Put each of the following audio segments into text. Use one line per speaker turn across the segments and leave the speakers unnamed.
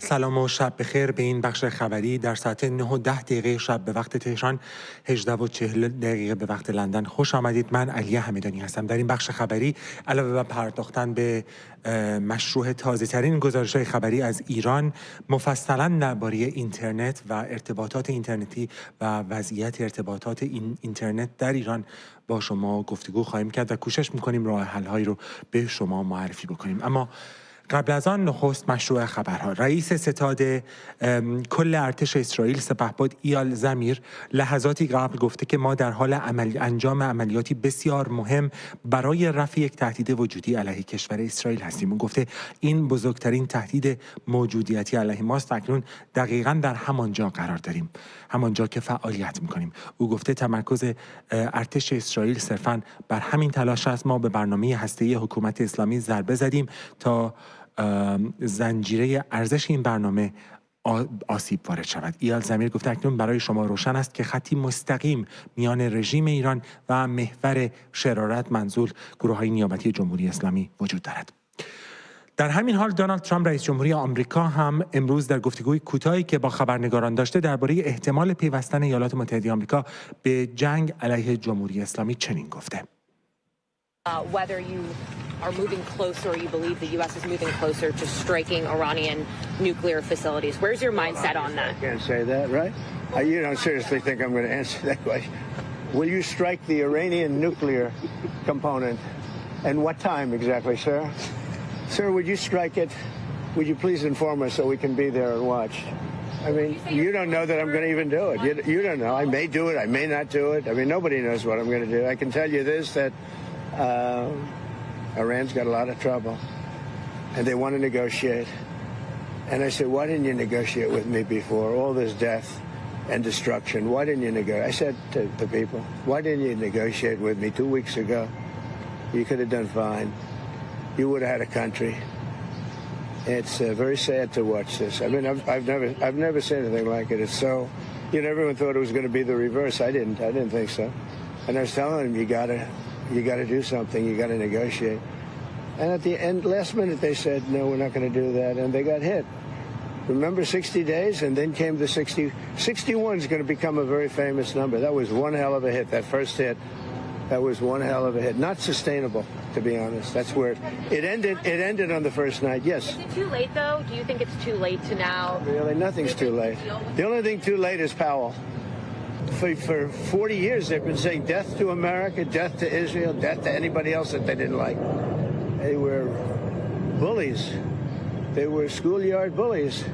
سلام و شب بخیر به این بخش خبری در ساعت 9:10 شب به وقت تهران، 18:40 به وقت لندن. خوش آمدید. من علی حمیدانی هستم. در این بخش خبری علاوه بر پرداختن به مشروع تازه ترین گزارش‌های خبری از ایران، مفصلاً درباره اینترنت و ارتباطات اینترنتی و وضعیت ارتباطات اینترنت در ایران با شما گفتگو خواهیم کرد و کوشش می‌کنیم راه حل‌هایی رو به شما معرفی بکنیم. اما قبل از آن نخست مشروع خبرها. رئیس ستاد کل ارتش اسرائیل سپهبد ایال زمیر لحظاتی قبل گفته که ما در حال انجام عملیاتی بسیار مهم برای رفع یک تهدید وجودی علیه کشور اسرائیل هستیم. او گفته این بزرگترین تهدید موجودیتی علیه ماست. اکنون دقیقاً در همانجا قرار داریم، همانجا که فعالیت میکنیم. او گفته تمرکز ارتش اسرائیل صرفاً بر همین تلاش است. ما به برنامه هسته‌ای حکومت اسلامی ضربه زدیم تا زنجیره ارزش این برنامه آسیب وارد شود. ایال زمیر گفته اکنون برای شما روشن است که خطی مستقیم میان رژیم ایران و محور شرارت منظور گروه‌های نیابتی جمهوری اسلامی وجود دارد. در همین حال دونالد ترامپ رئیس جمهوری آمریکا هم امروز در گفتگوی کوتاهی که با خبرنگاران داشته درباره احتمال پیوستن ایالات متحده آمریکا به جنگ علیه جمهوری اسلامی چنین گفته:
whether you are moving closer, or you believe the U.S. is moving closer to striking Iranian nuclear facilities. Where's your mindset on that?
I can't say that, right? You don't seriously think I'm going to answer that question? Will you strike the Iranian nuclear component? And what time exactly, sir? Sir, would you strike it? Would you please inform us so we can be there and watch? I mean, you don't know that I'm going to even do it. You don't know. I may do it. I may not do it. I mean, nobody knows what I'm going to do. I can tell you this, that Iran's got a lot of trouble, and they want to negotiate. And I said, why didn't you negotiate with me before? All this death and destruction. Why didn't you negotiate? I said to the people, why didn't you negotiate with me 2 weeks ago? You could have done fine. You would have had a country. It's very sad to watch this. I mean, I've never seen anything like it. It's so, everyone thought it was going to be the reverse. I didn't think so. And I was telling them, you got to do something. You got to negotiate. And at the end, last minute, they said, no, we're not going to do that. And they got hit. Remember 60 days? And then came the 60. 61 is going to become a very famous number. That was one hell of a hit. That first hit, that was one hell of a hit. Not sustainable, to be honest. That's where it ended. It ended on the first night, yes.
Is it too late, though? Do you think it's too late to now?
Really, nothing's too late. The only thing too late is Powell. For 40 years, they've been saying death to America, death to Israel, death to anybody else that they didn't like. They were bullies. They were schoolyard bullies.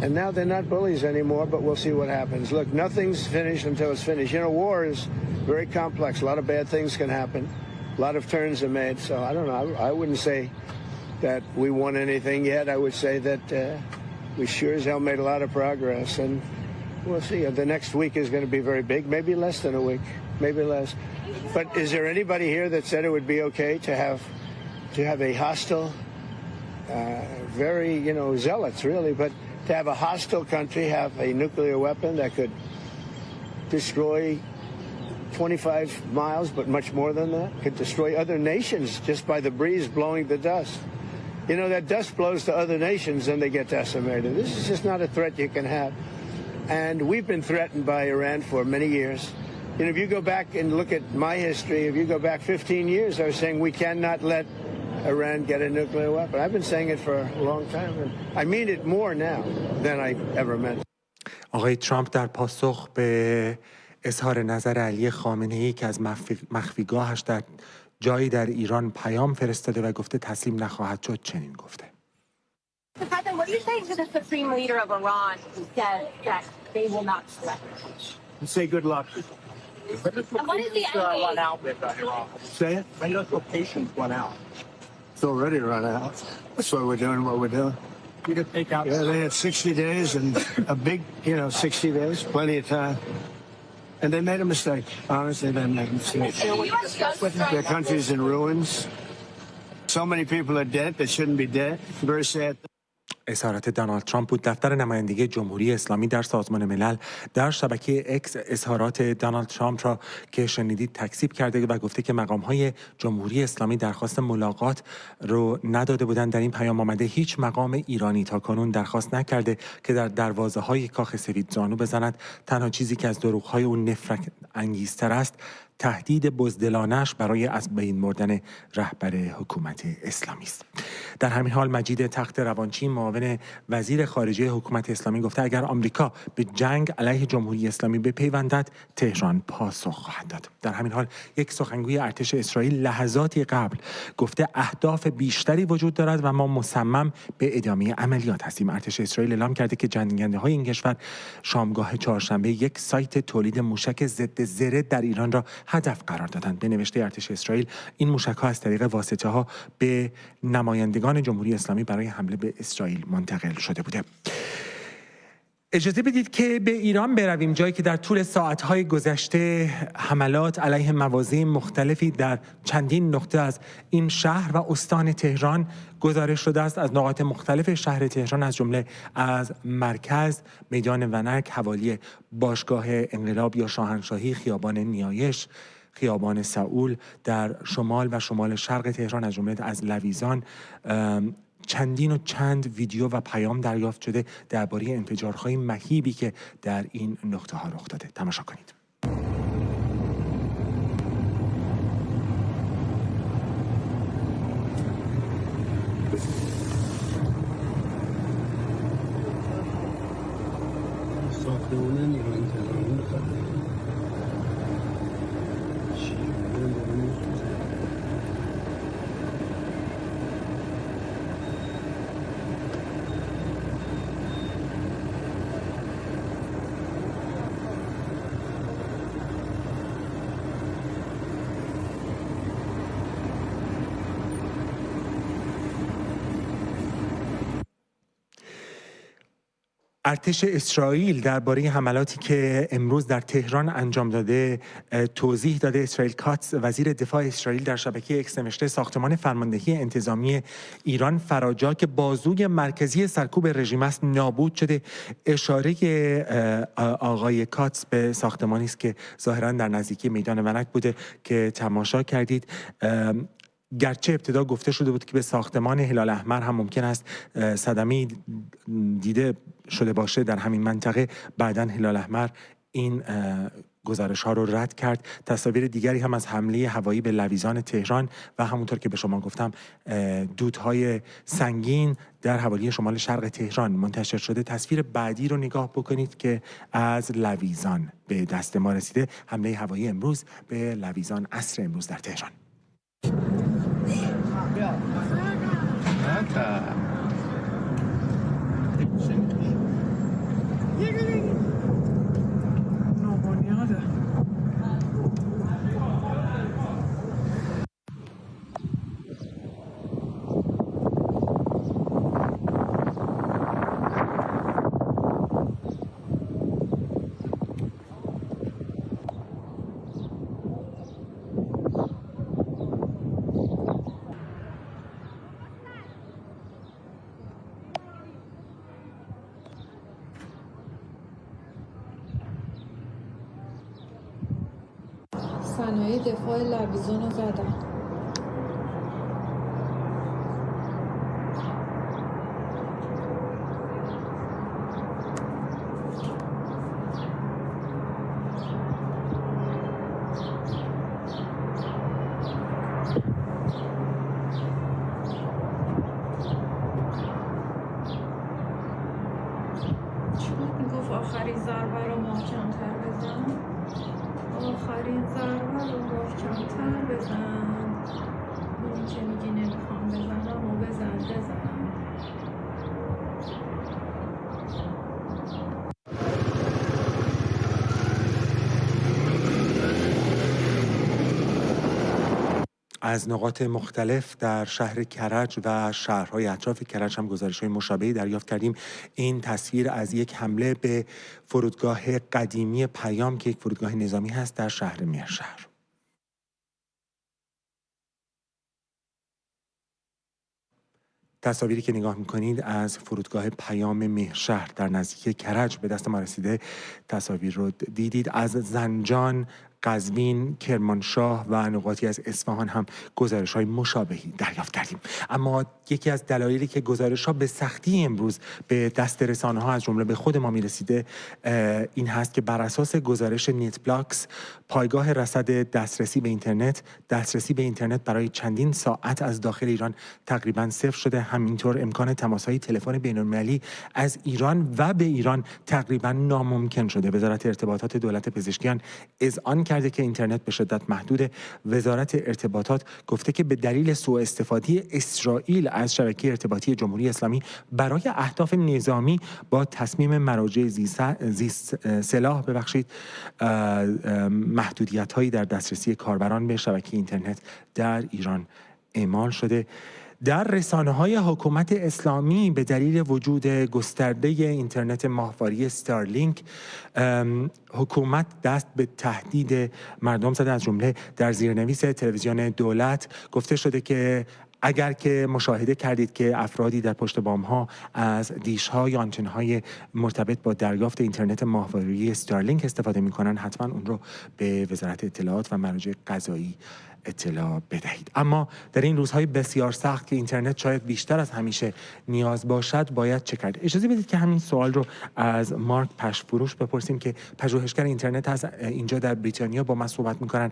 And now they're not bullies anymore, but we'll see what happens. Look, nothing's finished until it's finished. War is very complex. A lot of bad things can happen. A lot of turns are made. So I don't know. I wouldn't say that we won anything yet. I would say that we sure as hell made a lot of progress. And we'll see. The next week is going to be very big, maybe less than a week, maybe less. But is there anybody here that said it would be okay to have a hostile, very, zealots really, but to have a hostile country have a nuclear weapon that could destroy 25 miles, but much more than that, could destroy other nations just by the breeze blowing the dust. That dust blows to other nations and they get decimated. This is just not a threat you can have. And we've been threatened by Iran for many years. If you go back and look at my history, if you go back 15 years, I was saying we cannot let Iran get a nuclear weapon. I've been saying it for a long time, and I mean it more now than I ever meant.
آقای ترامپ در پاسخ به اظهار نظر علی خامنه‌ای که از مخفیگاهش در جایی در ایران پیام فرستاده و گفته تسلیم نخواهد شد چنین گفته:
President, what are you saying to the supreme leader of Iran who says that they will not surrender?
Say good luck.
And what is the end game?
Run out with Iran?
Say it.
When those locations run out,
It's already run out. That's why we're doing what we're doing.
you could take out.
Yeah, they had 60 days and a big, 60 days, plenty of time. And they made a mistake. Honestly, they made a mistake. Their country's in ruins. So many people are dead that shouldn't be dead. Very sad.
اظهارات دونالد ترامپ بود. دفتر نمایندگی جمهوری اسلامی در سازمان ملل در شبکه اکس اظهارات دونالد ترامپ را که شنیدید تکذیب کرده و گفته که مقام‌های جمهوری اسلامی درخواست ملاقات رو نداده بودند. در این پیام آمده هیچ مقام ایرانی تا کنون درخواست نکرده که در دروازه‌های کاخ سفید زانو بزند. تنها چیزی که از دروغ‌های او نفرت انگیزتر است تهدید بزدلانش برای از بین بردن رهبر حکومت اسلامی است. در همین حال مجید تخت روانچی معاون وزیر خارجه حکومت اسلامی گفته اگر آمریکا به جنگ علیه جمهوری اسلامی بپیوندد تهران پاسخ خواهد داد. در همین حال یک سخنگوی ارتش اسرائیل لحظاتی قبل گفته اهداف بیشتری وجود دارد و ما مصمم به ادامه عملیات هستیم. ارتش اسرائیل اعلام کرده که جنگنده‌های این کشور شامگاه چهارشنبه یک سایت تولید موشک ضد زره در ایران را هدف قرار دادند. به نوشته ارتش اسرائیل این موشک‌ها از طریق واسطه‌ها به نمایندگان جمهوری اسلامی برای حمله به اسرائیل منتقل شده بوده. اجازه بدید که به ایران برویم، جایی که در طول ساعت‌های گذشته حملات علیه مواضع مختلفی در چندین نقطه از این شهر و استان تهران گزارش شده است. از نقاط مختلف شهر تهران از جمله از مرکز، میدان ونک، حوالی باشگاه انقلاب یا شاهنشاهی، خیابان نیایش، خیابان سئول، در شمال و شمال شرق تهران از جمله از لویزان چندین و چند ویدیو و پیام دریافت شده درباره انفجارهای مهیبی که در این نقطه ها رخ داده. تماشا کنید. ارتش اسرائیل درباره حملاتی که امروز در تهران انجام داده توضیح داده. اسرائیل کاتس وزیر دفاع اسرائیل در شبکه اکس نوشته ساختمان فرماندهی انتظامی ایران فراجا که بازوی مرکزی سرکوب رژیم است نابود شده. اشاره آقای کاتس به ساختمانی است که ظاهرا در نزدیکی میدان ونک بوده که تماشا کردید. گرچه ابتدا گفته شده بود که به ساختمان هلال احمر هم ممکن است صدمه‌ای دیده شده باشه در همین منطقه، بعداً هلال احمر این گزارش ها رو رد کرد. تصاویر دیگری هم از حمله هوایی به لویزان تهران و همونطور که به شما گفتم دودهای سنگین در حوالی شمال شرق تهران منتشر شده. تصویر بعدی رو نگاه بکنید که از لویزان به دست ما رسیده. حمله هوایی امروز به لویزان عصر امروز در تهران.
صنایع دفاع لویزان رو زدن. چون میگفت آخرین ضربه رو محکم‌تر بزن، آخرین ضربه رو محکم‌تر بزن، اونی که میگی نمیخوام بزنم و بزن.
از نقاط مختلف در شهر کرج و شهرهای اطراف کرج هم گزارش‌های مشابهی دریافت کردیم. این تصویر از یک حمله به فرودگاه قدیمی پیام که یک فرودگاه نظامی هست در شهر مهرشهر. تصاویری که نگاه میکنید از فرودگاه پیام مهرشهر در نزدیکی کرج به دست ما رسیده. تصاویر رو دیدید. از زنجان، قزوین، کرمانشاه و نقاطی از اصفهان هم گزارش‌های مشابهی دریافت کردیم. اما یکی از دلایلی که گزارش‌ها به سختی امروز به دست رسانه‌ها از جمله به خود ما می‌رسیده این هست که بر اساس گزارش نت بلاکس، پایگاه رصد دسترسی به اینترنت برای چندین ساعت از داخل ایران تقریباً صفر شده. همینطور امکان تماس‌های تلفن بین‌المللی از ایران و به ایران تقریباً ناممکن شده. وزارت ارتباطات دولت پزشکیان اذعان کرده که اینترنت به شدت محدوده. وزارت ارتباطات گفته که به دلیل سوء استفاده اسرائیل از شبکه ارتباطی جمهوری اسلامی برای اهداف نظامی با تصمیم مراجع محدودیت‌هایی در دسترسی کاربران به شبکه اینترنت در ایران اعمال شده. در رسانه‌های حکومت اسلامی به دلیل وجود گسترده اینترنت ماهواره استارلینک، حکومت دست به تهدید مردم زده. از جمله در زیرنویس تلویزیون دولت گفته شده که اگر که مشاهده کردید که افرادی در پشت بام‌ها از دیش‌ها یا آنتن‌های مرتبط با دریافت اینترنت ماهواره استارلینک استفاده می‌کنند، حتما اون رو به وزارت اطلاعات و مراجع قضایی اطلاع بدهید. اما در این روزهای بسیار سخت که اینترنت شاید بیشتر از همیشه نیاز باشد، باید چه کرد؟ اجازه بدید که همین سوال رو از مارک پژفروش بپرسیم که پژوهشگر اینترنت از اینجا در بریتانیا با من صحبت می‌کنن.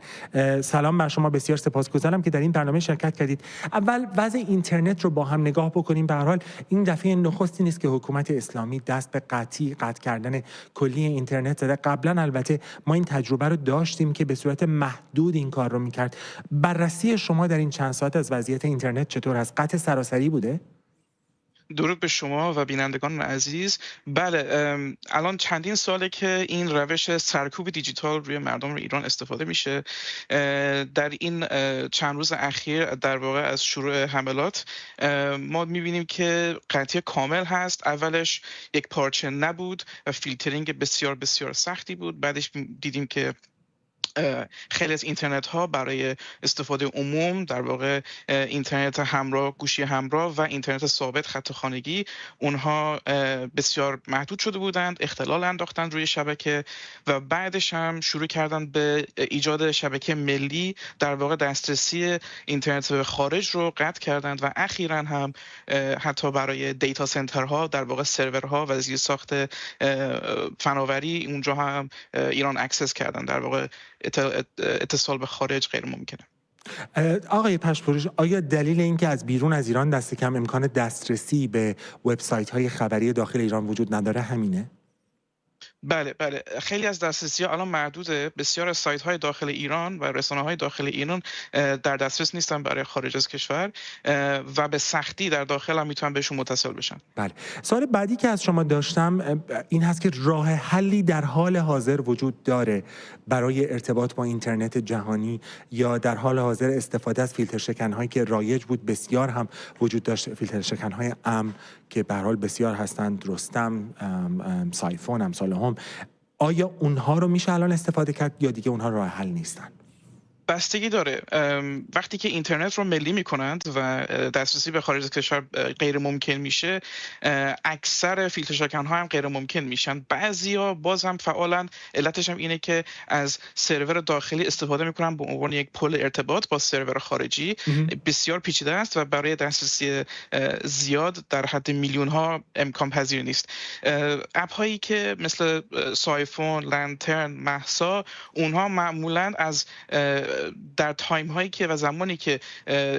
سلام بر شما، بسیار سپاسگزارم که در این برنامه شرکت کردید. اول وضع اینترنت رو با هم نگاه بکنیم. به هر حال این دفعه نخستی نیست که حکومت اسلامی دست به قطع کردن کلی اینترنت زده. قبلا البته ما این تجربه رو داشتیم که به صورت محدود این کار رو می‌کرد. بررسی شما در این چند ساعت از وضعیت اینترنت چطور است؟ قطع سراسری بوده؟
درود به شما و بینندگان عزیز. بله، الان چندین ساله که این روش سرکوب دیجیتال روی مردم ایران استفاده میشه. در این چند روز اخیر در واقع از شروع حملات ما میبینیم که قطعی کامل هست. اولش یک پارچه نبود و فیلترینگ بسیار بسیار سختی بود. بعدش دیدیم که خیلی از اینترنت ها برای استفاده عموم، در واقع اینترنت همراه، گوشی همراه و اینترنت ثابت خط خانگی، اونها بسیار محدود شده بودند، اختلال انداختند روی شبکه و بعدش هم شروع کردن به ایجاد شبکه ملی، در واقع دسترسی اینترنت خارج رو قطع کردند و اخیراً هم حتی برای دیتا سنترها، در واقع سرورها و زیرساخت فناوری اونجا هم ایران اکسس کردن. در واقع اتصال به خارج غیر ممکنه.
آقای پژفروش، آیا دلیل اینکه از بیرون از ایران دست کم امکان دسترسی به وبسایت‌های خبری داخل ایران وجود نداره همینه؟
بله، خیلی از دسترسی‌ها الان محدوده. بسیار از سایت‌های داخل ایران و رسانه‌های داخل ایران در دسترس نیستن برای خارج از کشور و به سختی در داخل هم میتونن بهشون متصل بشن.
بله. سوال بعدی که از شما داشتم این هست که راه حلی در حال حاضر وجود داره برای ارتباط با اینترنت جهانی یا در حال حاضر استفاده از فیلتر شکن‌هایی که رایج بود، بسیار هم وجود داشت، فیلتر شکن‌های ام که به هر حال بسیار هستند، رستم، سایفون، امثال هم. آیا اونها رو میشه الان استفاده کرد یا دیگه اونها راه حل نیستن؟
بستگی داره. وقتی که اینترنت رو ملی میکنند و دسترسی به خارج از کشور غیر ممکن میشه، اکثر فیلتر شکن ها هم غیر ممکن میشن. بعضیا باز هم فعالن. علتش هم اینه که از سرور داخلی استفاده میکنن به عنوان یک پل ارتباط با سرور خارجی. بسیار پیچیده است و برای دسترسی زیاد در حد میلیون ها امکان پذیر نیست. اپ هایی که مثل سایفون، لنترن، مهسا، اونها معمولا از در تایم هایی که و زمانی که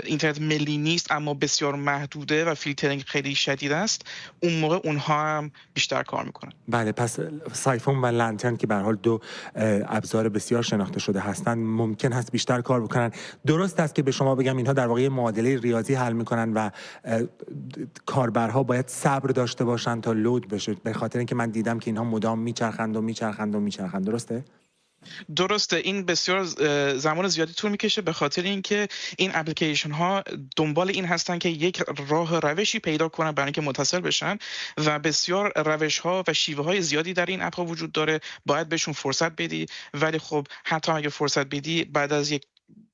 اینترنت ملی نیست اما بسیار محدوده و فیلترینگ خیلی شدید است، اون موقع اونها هم بیشتر کار میکنن.
بله، پس سایفون و لنترن که به هر حال دو ابزار بسیار شناخته شده هستند ممکن هست بیشتر کار بکنن. درست است که به شما بگم اینها در واقع معادله ریاضی حل میکنن و کاربرها باید صبر داشته باشن تا لود بشه، به خاطر اینکه من دیدم که اینها مدام میچرخند. درسته؟
این بسیار زمان زیادی طول میکشه به خاطر اینکه این اپلیکیشن ها دنبال این هستن که یک راه روشی پیدا کنن برای اینکه متصل بشن و بسیار روش ها و شیوه های زیادی در این اپ ها وجود داره. باید بهشون فرصت بدی، ولی خب حتی اگه فرصت بدی بعد از یک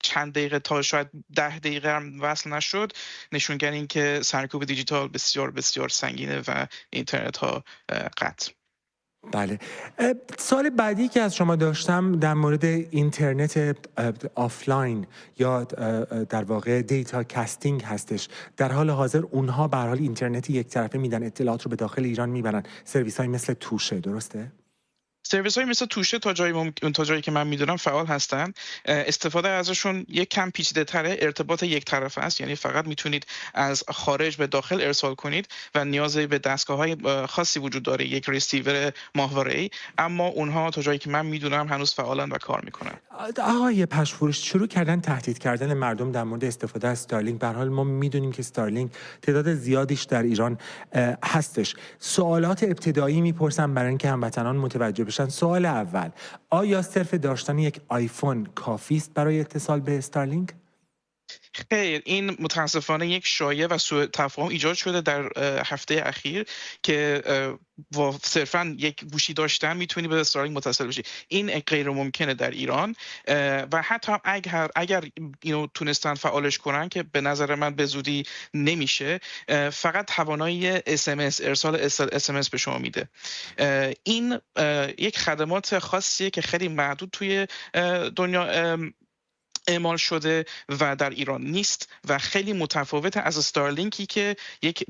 چند دقیقه تا شاید 10 دقیقه هم وصل نشد، نشونگر این که سرکوب دیجیتال بسیار بسیار سنگینه و اینترنت ها قطع.
بله. سوال بعدی که از شما داشتم در مورد اینترنت آفلاین یا در واقع دیتا کاستینگ هستش. در حال حاضر اونها به هر حال اینترنت یک طرفه میدن، اطلاعات رو به داخل ایران میبرن، سرویس های مثل توشه، درسته؟
سرویس های مثل توشه تا جایی که من میدونم فعال هستن. استفاده ازشون یک کم پیچیده تره، ارتباط یک طرفه است، یعنی فقط میتونید از خارج به داخل ارسال کنید و نیازی به دستگاه های خاصی وجود داره، یک ریسیور ماهواره‌ای، اما اونها تا جایی که من میدونم هنوز فعالن و کار میکنن.
آقای پشفروش، شروع کردن تهدید کردن مردم در مورد استفاده از استارلینک. به هر حال ما میدونیم که استارلینک تعداد زیادیش در ایران هستش. سوالات ابتدایی میپرسن برای اینکه هموطنان متوجه بشن. سوال اول، آیا صرف داشتن یک آیفون کافی است برای اتصال به استارلینک؟
خیر، این متاسفانه یک شایعه و سوء تفاهم ایجاد شده در هفته اخیر که صرفاً یک گوشی داشتن میتونی به استارلینک متصل بشی. این غیر ممکنه در ایران و حتی اگر اینو تونستن فعالش کنن که به نظر من به زودی نمیشه، فقط توانایی SMS، ارسال SMS به شما میده. این یک خدمات خاصیه که خیلی محدود توی دنیا اعمال شده و در ایران نیست و خیلی متفاوته از استارلینکی که یک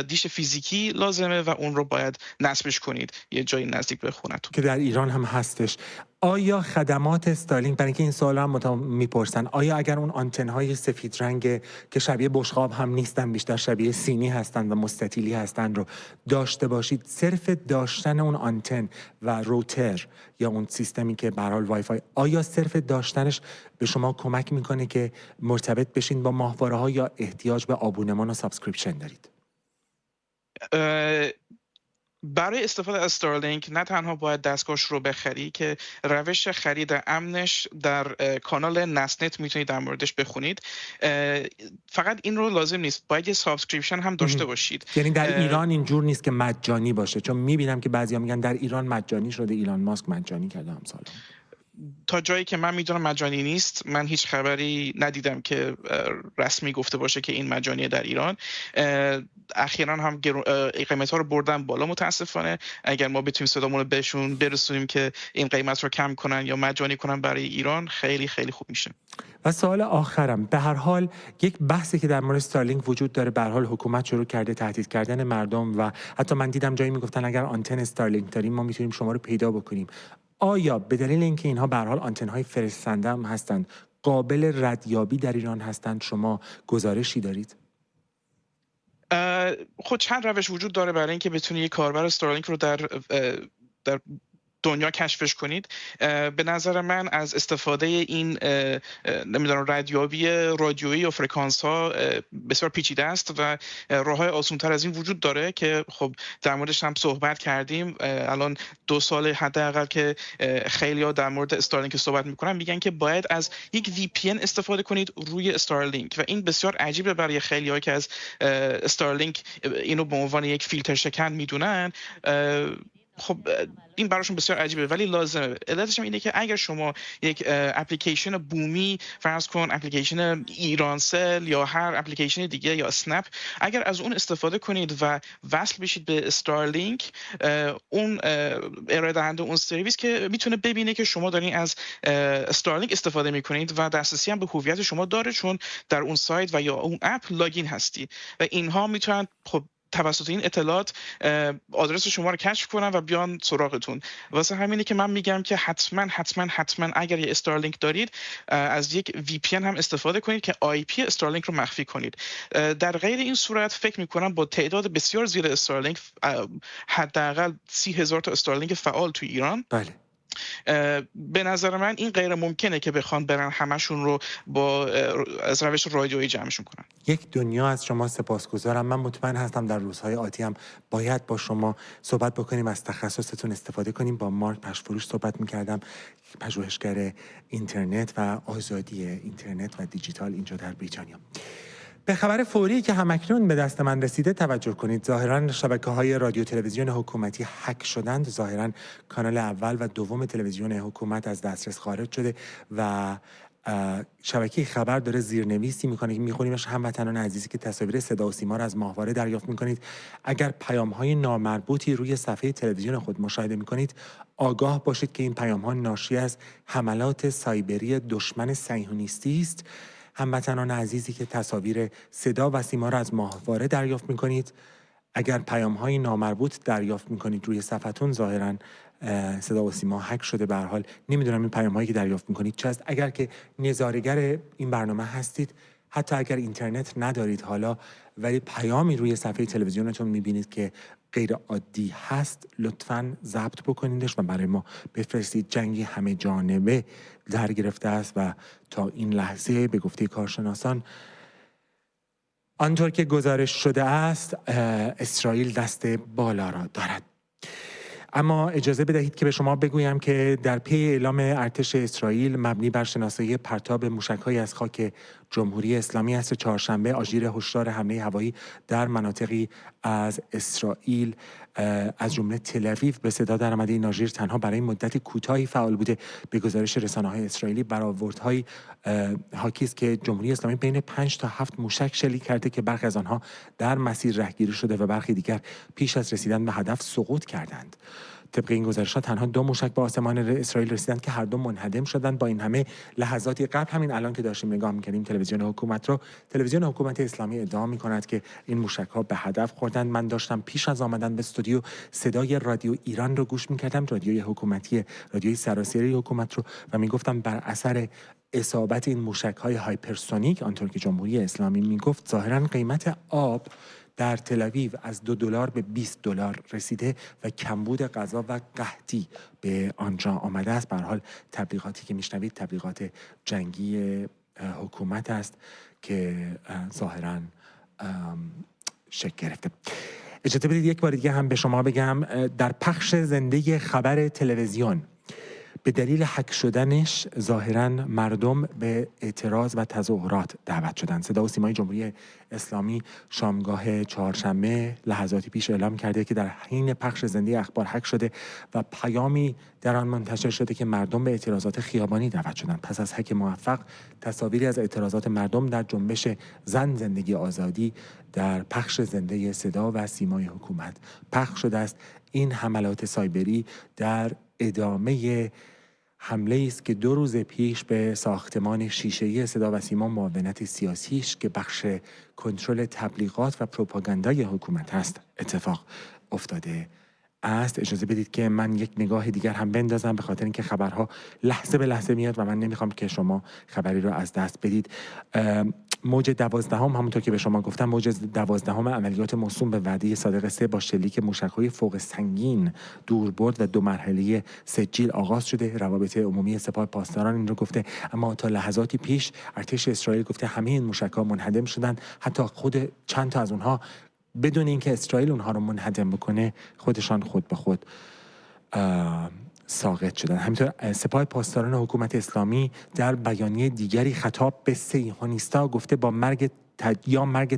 دیش فیزیکی لازمه و اون رو باید نصبش کنید یه جایی نزدیک به خونتون
که در ایران هم هستش. آیا خدمات استارلینک، برای اینکه این سوال هم میپرسن، آیا اگر اون آنتن‌های سفید رنگ که شبیه بشقاب هم نیستن، بیشتر شبیه سینی هستن و مستطیلی هستن رو داشته باشید، صرف داشتن اون آنتن و روتر یا اون سیستمی که به هر حال وای فای، آیا صرف داشتنش به شما کمک میکنه که مرتبط بشین با ماهواره‌ها یا احتیاج به آبونمان و سابسکریپشن دارید؟
برای استفاده از استارلینک نه تنها باید دستگاهش رو بخری که روش خرید امنش در کانال نسنت میتونید در موردش بخونید. فقط این رو لازم نیست، باید یه سابسکریپشن هم داشته باشید.
یعنی در ایران اینجور نیست که مجانی باشه، چون میبینم که بعضیا میگن در ایران مجانی شده، ایلان ماسک مجانی کرده امسال.
تا جایی که من میدونم مجانی نیست. من هیچ خبری ندیدم که رسمی گفته باشه که این مجانیه در ایران. اخیراً هم قیمت ها رو بردن بالا متاسفانه. اگر ما بتونیم صدامون رو بهشون برسونیم که این قیمت رو کم کنن یا مجانی کنن برای ایران، خیلی خیلی خوب میشه.
و سوال آخرم، به هر حال یک بحثی که در مورد استارلینک وجود داره، به هر حال حکومت شروع کرده تهدید کردن مردم و حتی من دیدم جایی میگفتن اگر آنتن استارلینک داریم ما میتونیم شما رو پیدا بکنیم. آیا به دلیل اینکه اینها به هر حال آنتن‌های فرستنده هم هستند، قابل ردیابی در ایران هستند، شما گزارشی دارید؟
خود چند روش وجود داره برای اینکه بتونید یک کاربر استارلینک رو در دنیا کشفش کنید. به نظر من از استفاده این نمیدونم ردیابی رادیویی و فرکانس ها بسیار پیچیده است و راه‌های آسان‌تر از این وجود داره که خب در موردش هم صحبت کردیم. الان 2 سال حداقل که خیلی‌ها در مورد استارلینک صحبت میکنن، میگن که باید از یک VPN استفاده کنید روی استارلینک و این بسیار عجیبه برای خیلی‌ها که از استارلینک اینو به عنوان یک فیلتر شکن میدونن. خب این براشون بسیار عجیبه ولی لازمه. علتش هم اینه که اگر شما یک اپلیکیشن بومی فرض کن، اپلیکیشن ایرانسل یا هر اپلیکیشن دیگه یا اسنپ، اگر از اون استفاده کنید و وصل بشید به استارلینک، اون ارائه دهنده اون سرویس که میتونه ببینه که شما دارین از استارلینک استفاده میکنید و دسترسی هم به هویت شما داره، چون در اون سایت و یا اون اپ لاگین هستی و اینها میتونن خب توسط این اطلاعات آدرس شما رو کشف کنن و بیان سراغتون. واسه همینه که من میگم که حتما اگر یه استارلینک دارید از یک VPN هم استفاده کنید که IP استارلینک رو مخفی کنید. در غیر این صورت فکر میکنم با تعداد بسیار زیر استارلینک، حداقل 30,000 تا استارلینک فعال تو ایران،
بله،
به نظر من این غیر ممکنه که بخوان برن همشون رو با از روش رادیویی جمعشون کنن.
یک دنیا از شما سپاسگزارم. من مطمئن هستم در روزهای آتی هم باید با شما صحبت بکنیم، از تخصصتون استفاده کنیم. با مارک پشفروش صحبت میکردم، پژوهشگر اینترنت و آزادی اینترنت و دیجیتال اینجا در بریتانیا. به خبر فوری که همکنون به دست من رسیده توجه کنید. ظاهراً شبکه‌های رادیو تلویزیون حکومتی هک شدند. ظاهراً کانال اول و دوم تلویزیون حکومت از دسترس خارج شده و شبکه خبر داره زیرنویسی میکنه، میخونیمش هموطنان عزیزی که تصاویر صدا و سیما را از ماهواره دریافت میکنید. اگر پیام‌های نامربوطی روی صفحه تلویزیون خود مشاهده میکنید، آگاه باشید که این پیام‌ها ناشی از حملات سایبری دشمن صهیونیستی است. هموطنان عزیزی که تصاویر صدا و سیما را از ماهواره دریافت میکنید، اگر پیام‌های نامربوط دریافت میکنید روی صفحتون، ظاهراً صدا و سیما هک شده. به هر حال نمیدونم این پیام‌هایی که دریافت میکنید چه است. اگر که نظاره‌گر این برنامه هستید، حتی اگر اینترنت ندارید حالا، ولی پیامی روی صفحه تلویزیونتون میبینید که غیر عادی هست، لطفاً ضبط بکنیدش و برای ما بفرستید. جنگی همه جانبه در گرفته است و تا این لحظه به گفته کارشناسان، آنطور که گزارش شده است، اسرائیل دست بالا را دارد. اما اجازه بدهید که به شما بگویم که در پی اعلام ارتش اسرائیل مبنی بر شناسایی پرتاب موشک‌های از خاک جمهوری اسلامی عصر چهارشنبه، آژیر هشدار حمله هوایی در مناطقی از اسرائیل از جمله تل‌آویو به صدا درآمده. این آژیر تنها برای مدت کوتاهی فعال بوده. به گزارش رسانه‌های اسرائیلی، برآوردهای حاکی است که جمهوری اسلامی بین 5 تا 7 موشک شلیک کرده که برخی از آنها در مسیر رهگیری شده و برخی دیگر پیش از رسیدن به هدف سقوط کردند. طبق این گزارش‌ها تنها 2 موشک به آسمان اسرائیل رسیدند که هر دو منهدم شدند. با این همه، لحظاتی قبل، همین الان که داشتیم نگاه می‌کردیم تلویزیون حکومت رو، تلویزیون حکومت اسلامی ادعا می‌کند که این موشک‌ها به هدف خوردند. من داشتم پیش از آمدن به استودیو صدای رادیو ایران رو گوش می‌کردم، رادیوی حکومتی، رادیوی سراسری حکومت رو، و می‌گفتم بر اثر اصابت این موشک‌های هایپرسونیک، آنطور که جمهوری اسلامی می‌گفت، ظاهراً قیمت آب در تل‌آویو از $2 به $20 رسیده و کمبود غذا و قحطی به آنجا آمده است. به هر حال تبلیغاتی که میشنوید تبلیغات جنگی حکومت است که ظاهراً شکل گرفته. اجازه بدید یک بار دیگه هم به شما بگم، در پخش زنده خبر تلویزیون به دلیل هک شدنش ظاهراً مردم به اعتراض و تظاهرات دعوت شدند. صدا و سیمای جمهوری اسلامی شامگاه چهارشنبه لحظاتی پیش اعلام کرده که در حین پخش زنده اخبار هک شده و پیامی در آن منتشر شده که مردم به اعتراضات خیابانی دعوت شدند. پس از هک موفق، تصاویری از اعتراضات مردم در جنبش زن زندگی آزادی در پخش زنده صدا و سیمای حکومت پخش شده است. این حملات سایبری در ادامه حمله است که 2 روز پیش به ساختمان شیشه‌ای صدا و سیما معاونت سیاسیش که بخش کنترل تبلیغات و پروپاگاندای حکومت است اتفاق افتاده است. اجازه بدید که من یک نگاه دیگر هم بندازم، به خاطر اینکه خبرها لحظه به لحظه میاد و من نمیخوام که شما خبری رو از دست بدید. موج 12، همونطور که به شما گفتم، موج 12 عملیات موسوم به وعده صادق 3 با شلیک موشک‌های فوق سنگین، دوربرد و 2 مرحله سجیل آغاز شده. روابط عمومی سپاه پاسداران این رو گفته، اما تا لحظاتی پیش ارتش اسرائیل گفته همه این موشک‌ها منهدم شدند. حتی خود چند تا از اونها بدون اینکه اسرائیل اونها رو منهدم بکنه، خودشان خود به خود ساقط شدن. همینطور سپاه پاسداران حکومت اسلامی در بیانیه دیگری خطاب به صهیونیست‌ها گفته با مرگ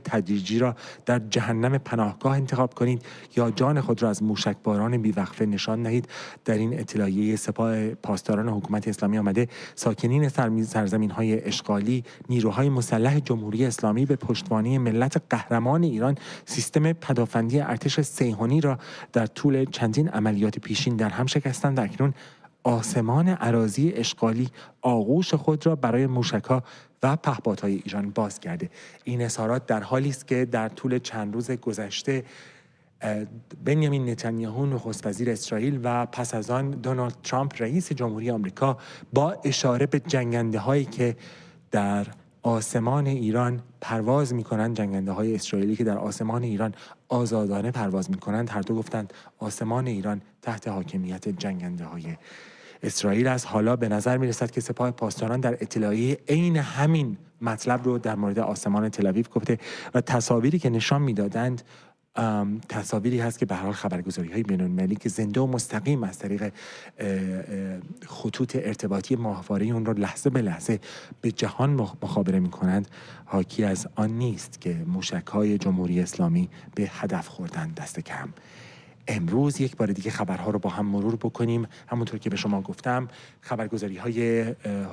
تدریجی را در جهنم پناهگاه انتخاب کنید یا جان خود را از موشکباران بیوقفه نشان دهید. در این اطلاعیه سپاه پاسداران حکومت اسلامی آمده ساکنین سرزمین‌های اشغالی، نیروهای مسلح جمهوری اسلامی به پشتوانه ملت قهرمان ایران سیستم پدافندی ارتش صهیونی را در طول چندین عملیات پیشین در هم شکستند و اکنون آسمان اراضی اشغالی آغوش خود را برای موشک‌ها و پهپادهای ایران باز کرده. این اظهارات در حالی است که در طول چند روز گذشته بنیامین نتانیاهو نخست وزیر اسرائیل و پس از آن دونالد ترامپ رئیس جمهوری آمریکا با اشاره به جنگنده‌هایی که در آسمان ایران پرواز می‌کنند، جنگنده‌های اسرائیلی که در آسمان ایران آزادانه پرواز می‌کنند، هر دو گفتند آسمان ایران تحت حاکمیت جنگنده‌های اسرائیل است. حالا به نظر می‌رسد که سپاه پاسداران در اطلاعیه عین همین مطلب رو در مورد آسمان تل‌آویو گفته و تصاویری که نشان می‌دادند تصاویری هست که به هر حال خبرگزاری‌های بین‌المللی که زنده و مستقیم از طریق خطوط ارتباطی ماهواره اون رو لحظه به لحظه به جهان مخابره می‌کنند، حاکی از آن نیست که موشک‌های جمهوری اسلامی به هدف خوردن دست کم امروز یک بار دیگه خبرها رو با هم مرور بکنیم. همونطور که به شما گفتم خبرگزاری‌های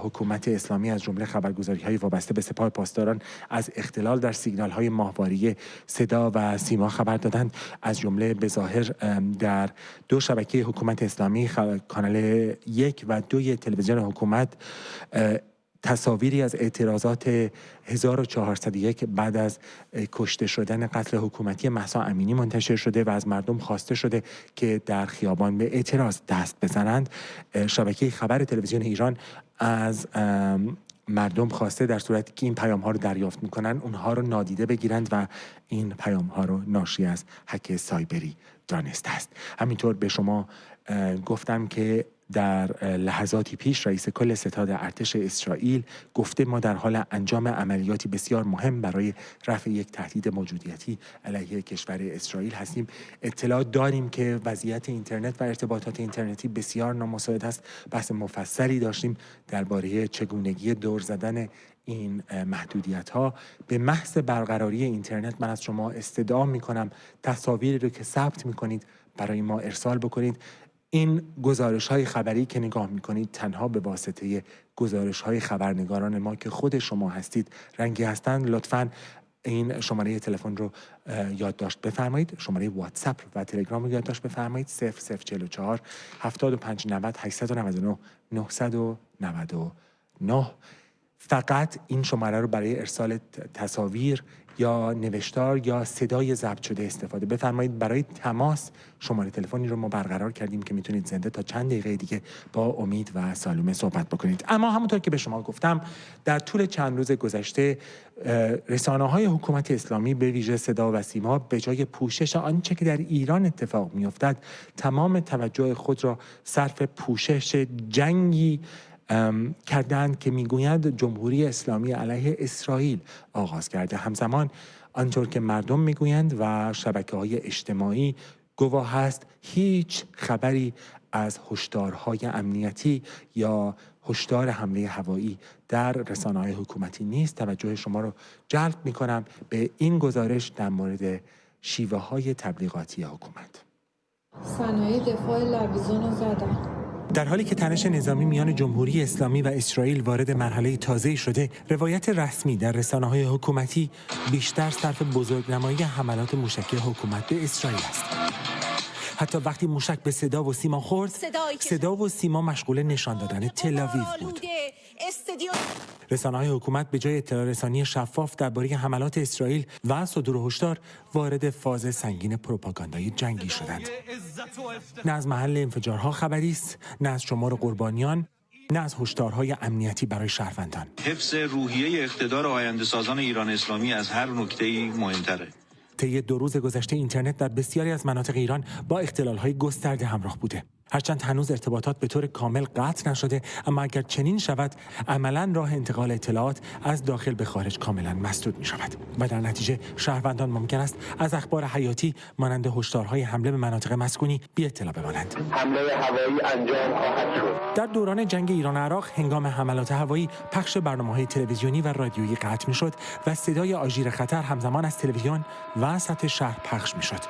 حکومت اسلامی از جمله خبرگزاری‌های وابسته به سپاه پاسداران از اختلال در سیگنال‌های ماهواره صدا و سیما خبر دادند، از جمله به ظاهر در دو شبکه حکومت اسلامی کانال 1 و 2 تلویزیون حکومت تصاویری از اعتراضات 1401 بعد از کشته شدن قتل حکومتی مهسا امینی منتشر شده و از مردم خواسته شده که در خیابان به اعتراض دست بزنند. شبکه خبر تلویزیون ایران از مردم خواسته در صورتی که این پیام ها رو دریافت میکنن اونها رو نادیده بگیرند و این پیام ها رو ناشی از هک سایبری دانسته است. همینطور به شما گفتم که در لحظاتی پیش رئیس کل ستاد ارتش اسرائیل گفته ما در حال انجام عملیاتی بسیار مهم برای رفع یک تهدید موجودیتی علیه کشور اسرائیل هستیم. اطلاع داریم که وضعیت اینترنت و ارتباطات اینترنتی بسیار نامساعد است. بحث مفصلی داشتیم درباره چگونگی دور زدن این محدودیت ها. به محض برقراری اینترنت من از شما استدعا می کنم تصاویری رو که ثبت می کنید برای ما ارسال بکنید. این گزارش های خبری که نگاه می کنید تنها به واسطه گزارش های خبرنگاران ما که خود شما هستید رنگی هستند. لطفاً این شماره تلفن رو یادداشت بفرمایید، شماره واتساپ و تلگرام رو یادداشت بفرمایید 0044 75 90 899 999. فقط این شماره رو برای ارسال تصاویر یا نوشتار یا صدای ضبط شده استفاده بفرمایید. برای تماس شماره تلفنی رو ما برقرار کردیم که میتونید زنده تا چند دقیقه دیگه با امید و سالومه صحبت بکنید. اما همونطور که به شما گفتم در طول چند روز گذشته رسانه‌های حکومت اسلامی به ویژه صدا و سیما به جای پوشش آنچه که در ایران اتفاق میافتد تمام توجه خود را صرف پوشش جنگی کردند که میگویند جمهوری اسلامی علیه اسرائیل آغاز کرده. همزمان آنطور که مردم میگویند و شبکه‌های اجتماعی گواه است هیچ خبری از هشدارهای امنیتی یا هشدار حمله هوایی در رسانه‌های حکومتی نیست. توجه شما رو جلب می‌کنم به این گزارش در مورد شیوه‌های تبلیغاتی حکومت.
صنایع دفاع لویزون رو زدن.
در حالی که تنش نظامی میان جمهوری اسلامی و اسرائیل وارد مرحله تازه‌ای شده، روایت رسمی در رسانه‌های حکومتی بیشتر صرف بزرگنمایی حملات موشکی حکومت به اسرائیل است. حتی وقتی موشک به صدا و سیما خورد، صدا و سیما مشغول نشان دادن تل‌آویو بود. رسانه‌های حکومت به جای اطلاع رسانی شفاف درباره حملات اسرائیل و صدور هشدار وارد فاز سنگین پروپاگاندای جنگی شدند. نه از محل انفجارها خبری است، نه از شمار قربانیان، نه از هشدارهای امنیتی برای شهروندان.
حفظ روحیه اقتدار آینده سازان ایران اسلامی از هر نکته‌ای مهمتره.
طی 2 روز گذشته اینترنت در بسیاری از مناطق ایران با اختلال‌های گسترده همراه بوده. هرچند هنوز ارتباطات به طور کامل قطع نشده، اما اگر چنین شود عملاً راه انتقال اطلاعات از داخل به خارج کاملاً مسدود می‌شود و در نتیجه شهروندان ممکن است از اخبار حیاتی مانند هشدارهای حمله به مناطق مسکونی بی اطلاع بمانند.
حمله هوایی انجام خواهد شد.
در دوران جنگ ایران و عراق هنگام حملات هوایی پخش برنامه‌های تلویزیونی و رادیویی قطع می‌شد و صدای آژیر خطر همزمان از تلویزیون و سطح شهر پخش می‌شد.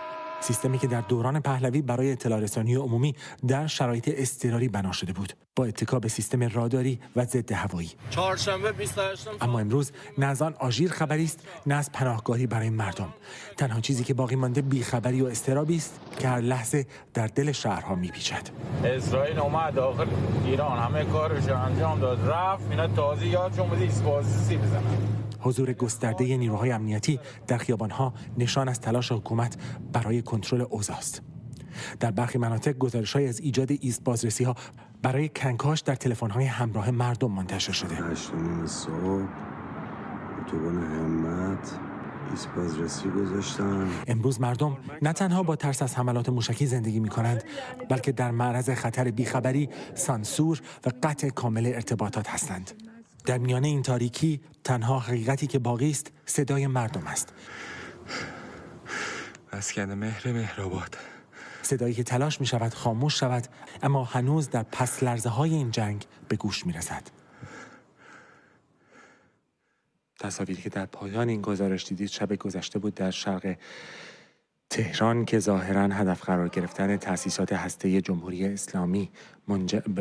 سیستمی که در دوران پهلوی برای اطلاع رسانی عمومی در شرایط اضطراری بنا شده بود با اتکا به سیستم راداری و ضد هوایی.
چهارشنبه 28
اما امروز نه از آن آژیر خبری است، نه از پناهگاهی برای مردم. تنها چیزی که باقی مانده بیخبری و اضطرابی است که هر لحظه در دل شهرها میپیچد.
اسرائیل اومد داخل ایران، همه کارش انجام داد، رفت اینا تازه یادشون بده اسپازی بزنن.
حضور گسترده نیروهای امنیتی در خیابان‌ها نشان از تلاش حکومت برای کنترل اوضاع است. در برخی مناطق گزارش‌های از ایجاد ایست بازرسی‌ها برای کنکاش در تلفن‌های همراه مردم منتشر شده.
8 صبح اتوبان همت ایست بازرسی گذاشتن.
امروز مردم نه تنها با ترس از حملات موشکی زندگی می‌کنند، بلکه در معرض خطر بیخبری، سانسور و قطع کامل ارتباطات هستند. در میان این تاریکی تنها حقیقتی که باقی است صدای مردم است.
مسکن مهرآباد.
صدایی که تلاش می شود خاموش شود، اما هنوز در پس لرزه های این جنگ به گوش می رسد. تصاویری که در پایان این گزارش دیدید شب گذشته بود در شرق تهران که ظاهراً هدف قرار گرفتن تأسیسات هسته جمهوری اسلامی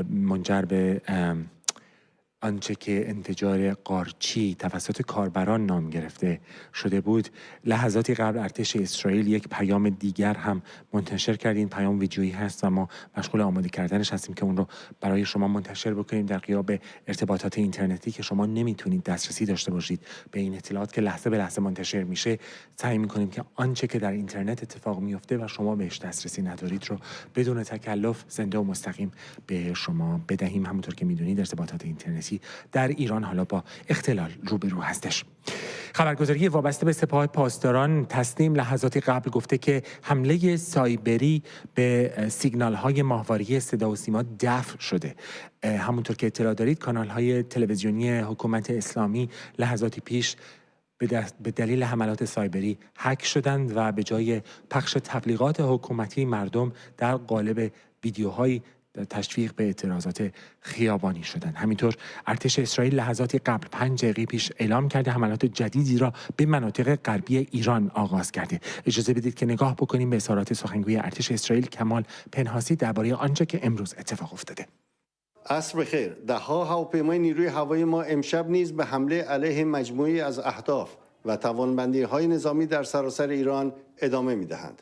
منجر به آنچه که انفجار قارچی توسط کاربران نام گرفته شده بود، لحظاتی قبل ارتش اسرائیل یک پیام دیگر هم منتشر کرد. این پیام ویدیویی هست و ما مشغول آماده کردنش هستیم که اون رو برای شما منتشر بکنیم در غیاب ارتباطات اینترنتی که شما نمیتونید دسترسی داشته باشید به این اطلاعات که لحظه به لحظه منتشر میشه. سعی میکنیم که آنچه که در اینترنت اتفاق میفته و شما بهش دسترسی ندارید رو بدون تکلف زنده و مستقیم به شما بدهیم. همونطور که میدونید ارتباطات اینترنتی در ایران حالا با اختلال روبرو هستش. خبرگزاری وابسته به سپاه پاسداران تصنیم لحظاتی قبل گفته که حمله سایبری به سیگنال‌های ماهواره صدا و سیما دفع شده. همونطور که اطلاع دارید کانال‌های تلویزیونی حکومت اسلامی لحظاتی پیش به دلیل حملات سایبری هک شدند و به جای پخش تبلیغات حکومتی مردم در قالب ویدیوهای تشویق به اعتراضات خیابانی شدند. همینطور ارتش اسرائیل لحظاتی قبل 5 دقیقه پیش اعلام کرده حملات جدیدی را به مناطق غربی ایران آغاز کرده. اجازه بدید که نگاه بکنیم به اظهارات سخنگوی ارتش اسرائیل کمال پنهاسی درباره آنچه که امروز اتفاق افتاده.
عصر بخیر. ده‌ها هواپیمای نیروی هوایی ما امشب نیز به حمله علیه مجموعی از اهداف و توانمندی‌های نظامی در سراسر ایران ادامه می‌دهند.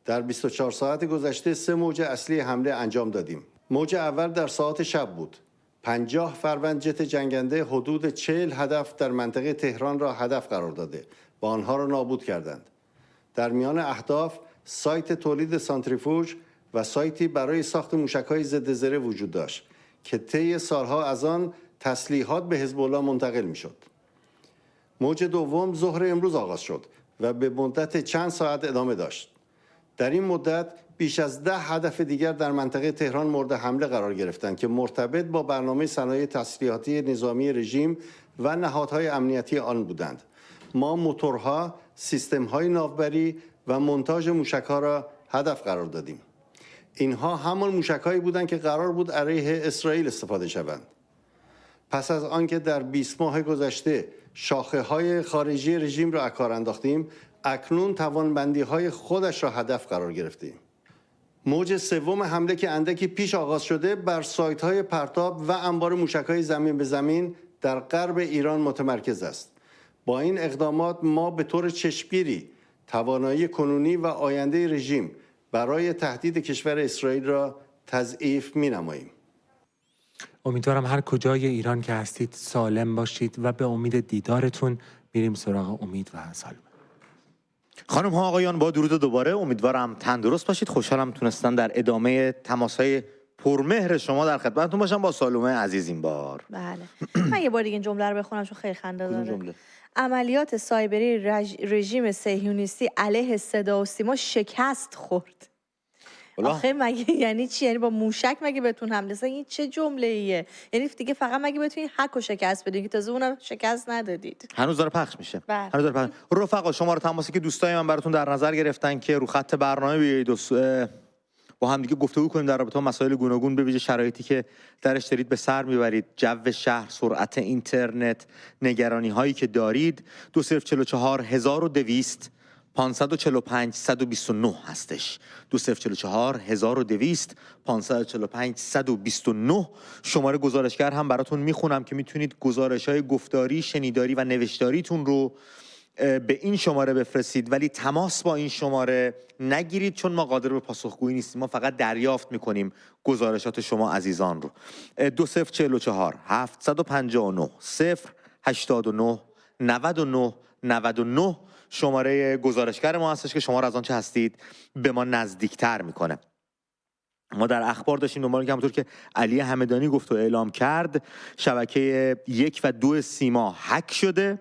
در 24 ساعت گذشته 3 موج اصلی حمله انجام دادیم. موج اول در ساعات شب بود. 50 فروند جت جنگنده حدود 40 هدف در منطقه تهران را هدف قرار داده و آنها را نابود کردند. در میان اهداف سایت تولید سانتریفوژ و سایتی برای ساخت موشک‌های ضد زره وجود داشت که طی سالها از آن تسلیحات به حزب الله منتقل می‌شد. موج دوم ظهر امروز آغاز شد و به مدت چند ساعت ادامه داشت. در این مدت بیش از 10 هدف دیگر در منطقه تهران مورد حمله قرار گرفتند که مرتبط با برنامه صنایع تسلیحاتی نظامی رژیم و نهادهای امنیتی آن بودند. ما موتورها، سیستم‌های ناوبری و مونتاژ موشک‌ها را هدف قرار دادیم. اینها همان موشک‌هایی بودند که قرار بود علیه اسرائیل استفاده شوند. پس از آنکه در 20 ماه گذشته شاخه‌های خارجی رژیم را از کار انداختیم، اکنون توانمندی‌های خودش را هدف قرار گرفتیم. موج سوم حمله که اندکی پیش آغاز شده بر سایت‌های پرتاب و انبار موشک‌های زمین به زمین در غرب ایران متمرکز است. با این اقدامات ما به طور چشمگیری توانایی کنونی و آینده رژیم برای تهدید کشور اسرائیل را تضعیف می‌نماییم.
امیدوارم هر کجای ایران که هستید سالم باشید و به امید دیدارتون میریم سراغ امید و سالم.
خانم ها آقایان با درود دوباره، امیدوارم تندرست باشید. خوشحالم تونستم در ادامه تماس‌های پرمهر شما در خدمتتون باشم با سالومه عزیز این بار.
بله. من یه بار دیگه این جمله رو بخونم چون خیلی خنده داره.
جمله؟
عملیات سایبری رژیم صهیونیستی علیه صدا و سیما شکست خورد. آخه مگه یعنی چی؟ یعنی با موشک مگه بهتون حمله زدن؟ این چه جمله ایه؟ یعنی دیگه فقط مگه بتونید هک و شکست بدید که تازه اونم شکست ندادید.
هنوز داره پخش میشه.
هنوز
داره پخش. رفقا شما رو تماسی که دوستای من براتون در نظر گرفتن که رو خط برنامه بیایید با هم دیگه گفتگو کنیم در رابطه با مسائل گوناگون، به ویژه شرایطی که درش دارید به سر میبرید، جو شهر، سرعت اینترنت، نگرانی هایی که دارید. 2044 1200 545 129 هستش. 2044 1200 545 129 شماره گزارشگر هم براتون میخونم که میتونید گزارش‌های گفتاری، شنیداری و نوشتاریتون رو به این شماره بفرستید، ولی تماس با این شماره نگیرید چون ما قادر به پاسخگویی نیستیم. ما فقط دریافت میکنیم گزارشات شما عزیزان رو. 2044 759 089 99 99 شماره گزارشگر ما هستش که شما را از آنچه هستید به ما نزدیکتر میکنه. ما در اخبار داشتیم دنبال که همونطور که علی همدانی گفت و اعلام کرد، شبکه 1 و 2 سیما هک شده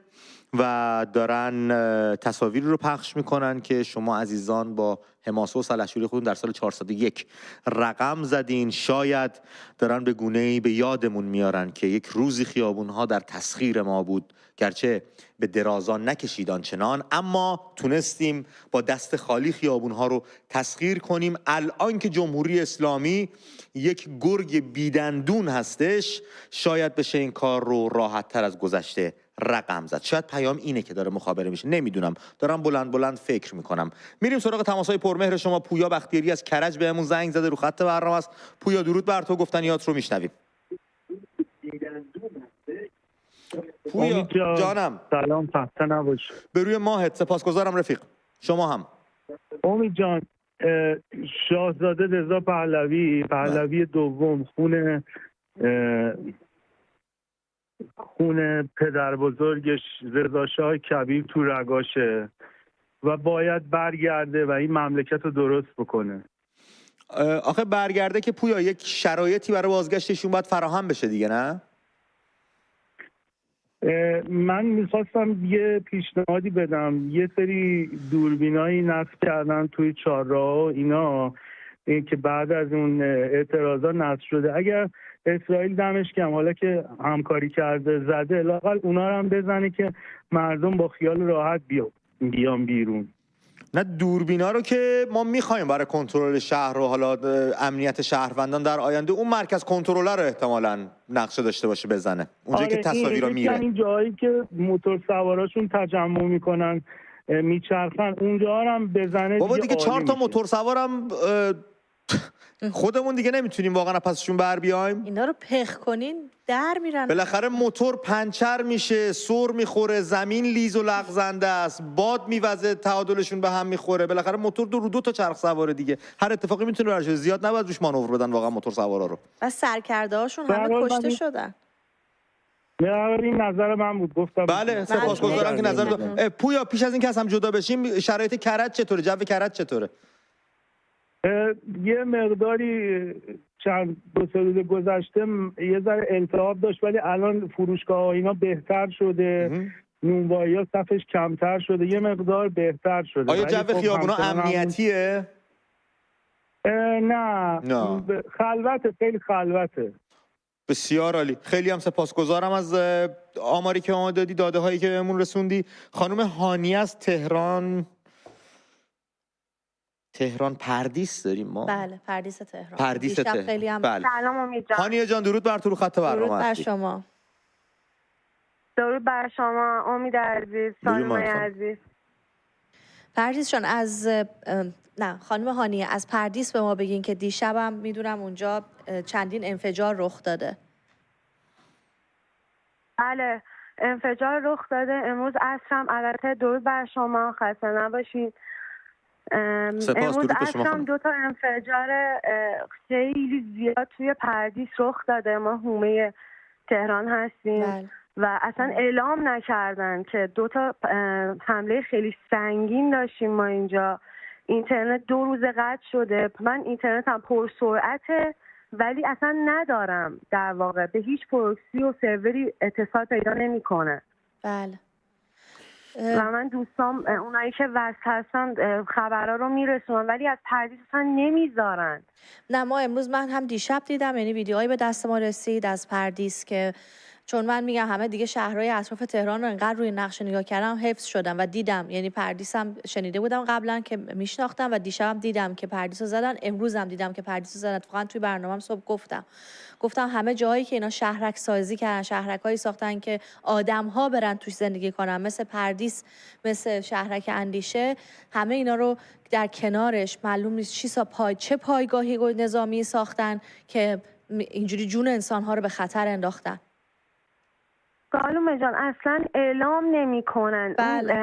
و دارن تصاویری رو پخش میکنن که شما عزیزان با حماسه و سلحشوری خودتون در سال 401 رقم زدین. شاید دارن به گونه‌ای به یادمون میارن که یک روزی خیابونها در تسخیر ما بود، گرچه به درازان نکشید آنچنان، اما تونستیم با دست خالی خیابونها رو تسخیر کنیم. الان که جمهوری اسلامی یک گرگ بیدندون هستش، شاید بشه این کار رو راحت تر از گذشته رقم زد. شاید پیام اینه که داره مخابره میشه، نمیدونم، دارم بلند بلند فکر میکنم. میریم سراغ تماس‌های پرمهر شما. پویا بختیاری از کرج بهمون زنگ زده، رو خط برنامه است. پویا درود بر تو، گفتنیات رو میشنویم. پویا جانم
سلام، خسته نباش.
به روی ماهت، سپاسگزارم رفیق. شما هم.
امید جان، شاهزاده رضا پهلوی دوم خون پدر بزرگش رضا شاه کبیر تو رگاشه و باید برگرده و این مملکت رو درست بکنه.
آخه برگرده که پویا یک شرایطی برای بازگشتشون باید فراهم بشه دیگه، نه؟
من میخواستم یه پیشنهادی بدم. یه سری دوربینایی نصب کردن توی چهارراه اینا که بعد از اون اعتراضا نصب شده. اگر اسرائیل دمش گرم حالا که همکاری کرده زده، لااقل اونا رو هم بزنه که مردم با خیال راحت بیان بیرون.
نه دوربینا رو که ما میخوایم برای کنترل شهر و حالا امنیت شهروندان در آینده، اون مرکز کنترل رو احتمالاً نقشه داشته باشه بزنه اونجایی که تصاویرا میره.
این جایی که موتور سواراشون تجمع میکنن میچرخن اونجا هم بزنه.
بابا دیگه 4 تا موتور سوارم خودمون دیگه نمیتونیم واقعا پسشون بر بیایم.
اینا رو پخ کنین در میرن.
بالاخره موتور پنچر میشه، سر میخوره، زمین لیز و لغزنده است، باد میوزه، تعادلشون به هم میخوره. بالاخره موتور دو تا چرخ سواره دیگه، هر اتفاقی میتونه براش زیاد نباید روش مانور بدن واقعا موتور سوارا رو.
و سرکرده هاشون همه کشته شدن.
این نظر من بود، گفتم.
بله سپاسگزارم که نظر داد. پویا پیش از این که از هم جدا بشیم، شرایط کرج چطوره؟ جو کرج چطوره؟
یه مقداری دو سه روز گذشته یه ذره التهاب داشت، ولی الان فروشگاه ها اینا بهتر شده، نونوایی ها صفش کمتر شده، یه مقدار بهتر شده.
آیا جو خیابونا امنیتیه؟
نه خلوته، خیلی خلوته.
بسیار عالی، خیلی هم سپاسگزارم از آماری که ما دادی، داده هایی که بهمون رسوندی. خانم هانی از تهران پردیس داریم ما.
بله پردیس تهران.
پردیس تهران.
خیلی هم
بله.
سلام امید جان.
هانیه جان درود بر تو، رو خط برنامه
درود بر شما.
درود بر شما امید عزیز، سالمای عزیز.
پردیس جان از خانم هانیه از پردیس به ما بگین که دیشبم میدونم اونجا چندین انفجار رخ داده.
بله انفجار رخ داده امروز عصرم. البته درود بر شما، خسته نباشید. امروز عصرم 2 تا انفجار خیلی زیاد توی پردیس رخ داده. ما حومه تهران هستیم و اصلا اعلام نکردن که 2 تا حمله خیلی سنگین داشتیم ما اینجا. اینترنت 2 روز قطع شده. من اینترنتم پر سرعته ولی اصلا ندارم، در واقع به هیچ پروکسی و سروری اتصال پیدا نمیکنه.
بله.
و من دوستام اونایی که وصل هستن خبرها رو میرسونن ولی از پردیس اصلا نمیذارن.
نه ما امروز من هم دیشب دیدم، یعنی ویدیوهایی به دست ما رسید از پردیس که چون من میگم همه دیگه شهرهای اطراف تهران رو انقدر روی نقشه نگاه کردم حفظ شدم و دیدم، یعنی پردیس هم شنیده بودم قبلا که میشناختم و دیشبم دیدم که پردیس رو زدن، امروز هم دیدم که پردیس رو زدن. اتفاقا توی برنامه‌ام صبح گفتم همه جایی که اینا شهرک سازی کردن، شهرکایی ساختن که آدم‌ها برن توش زندگی کنن، مثل پردیس، مثل شهرک اندیشه، همه اینا رو در کنارش معلوم نیست چه پایگاهی نظامی ساختن که اینجوری جون انسان‌ها رو به خطر انداختن.
خانم جان اصلا اعلام نمیکنن.
بله.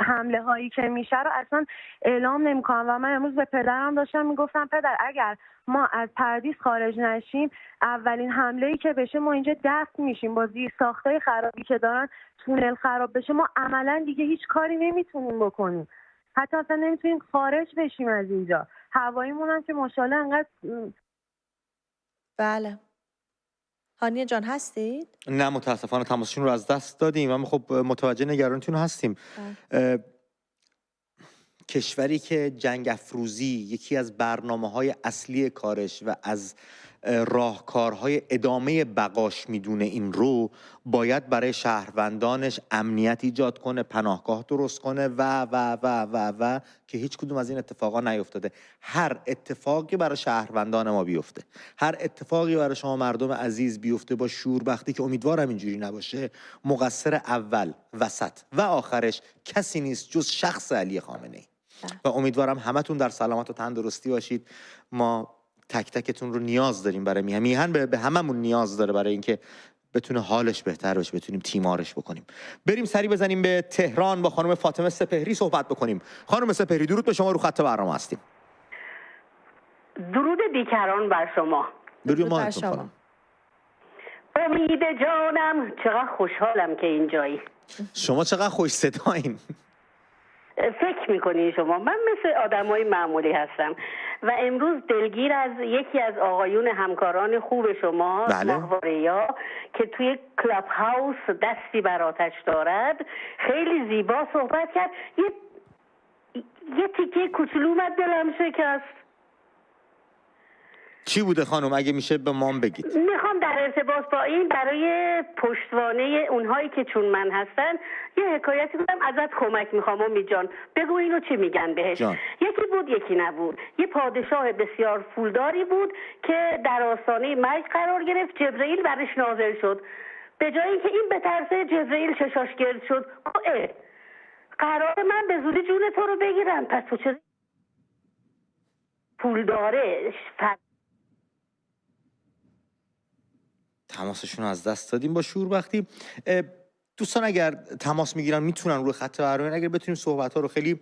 حمله هایی که میشه رو اصلا اعلام نمیکنن و من امروز به پدرم داشتم میگفتم پدر اگر ما از پردیس خارج نشیم اولین حمله ای که بشه ما اینجا دفن میشیم با زیر ساختای خرابی که دارن، تونل خراب بشه ما عملا دیگه هیچ کاری نمیتونیم بکنیم، حتی اصلا نمیتونیم خارج بشیم از اینجا. هواییمون هم که ماشاءالله انقدر.
بله. هانیه جان هستید؟
نه متاسفانه تماسشون رو از دست دادیم، اما خب متوجه نگرانتون هستیم. کشوری که جنگ افروزی یکی از برنامه‌های اصلی کارش و از راهکارهای ادامه بقاش میدونه این رو، باید برای شهروندانش امنیت ایجاد کنه، پناهگاه درست کنه و که هیچ کدوم از این اتفاقا نیفتاده. هر اتفاقی برای شهروندان ما بیفته، هر اتفاقی برای شما مردم عزیز بیفته با شوربختی که امیدوارم اینجوری نباشه، مقصر اول، وسط و آخرش کسی نیست جز شخص علی خامنه‌ای. و امیدوارم همتون در سلامت و تندرستی باشید. ما تک تکتون رو نیاز داریم برای میهن به هممون نیاز داره برای اینکه بتونه حالش بهتر بشه، بتونیم تیمارش بکنیم. بریم سری بزنیم به تهران با خانم فاطمه سپهری صحبت بکنیم. خانم سپهری درود به شما، رو خط برنامه هستیم.
درود بیکران بر شما.
درود بر شما.
امید جانم چقدر خوشحالم که اینجایی.
شما چقدر خوش صدایین.
فکر میکنین شما من مثل آدمای معمولی هستم و امروز دلگیر از یکی از آقایون همکاران خوب شما، ماهواریا، که توی کلاب هاوس دستی بر آتش دارد خیلی زیبا صحبت کرد. یه تیکه کوچولو اومد دلم شکست.
چی بوده خانم اگه میشه به ما بگید؟
میخوام در ارتباط با این برای پشتوانه اونهایی که چون من هستن یه حکایتی بودم، ازت کمک میخوام امید جان، بگو اینو چی میگن بهش جان. یکی بود یکی نبود. یه پادشاه بسیار پولداری بود که در آستانه مرگ قرار گرفت. جبرئیل برش نازل شد. به جای اینکه این بترسه جبرئیل چشاش گرد شد. قرار من به زودی جون تو رو بگیرم، پس تو چه پولداره
تماسشون از دست دادیم با شوربختی. دوستان اگر تماس میگیرن میتونن روی خط برنامه، اگر بتونیم صحبت ها رو خیلی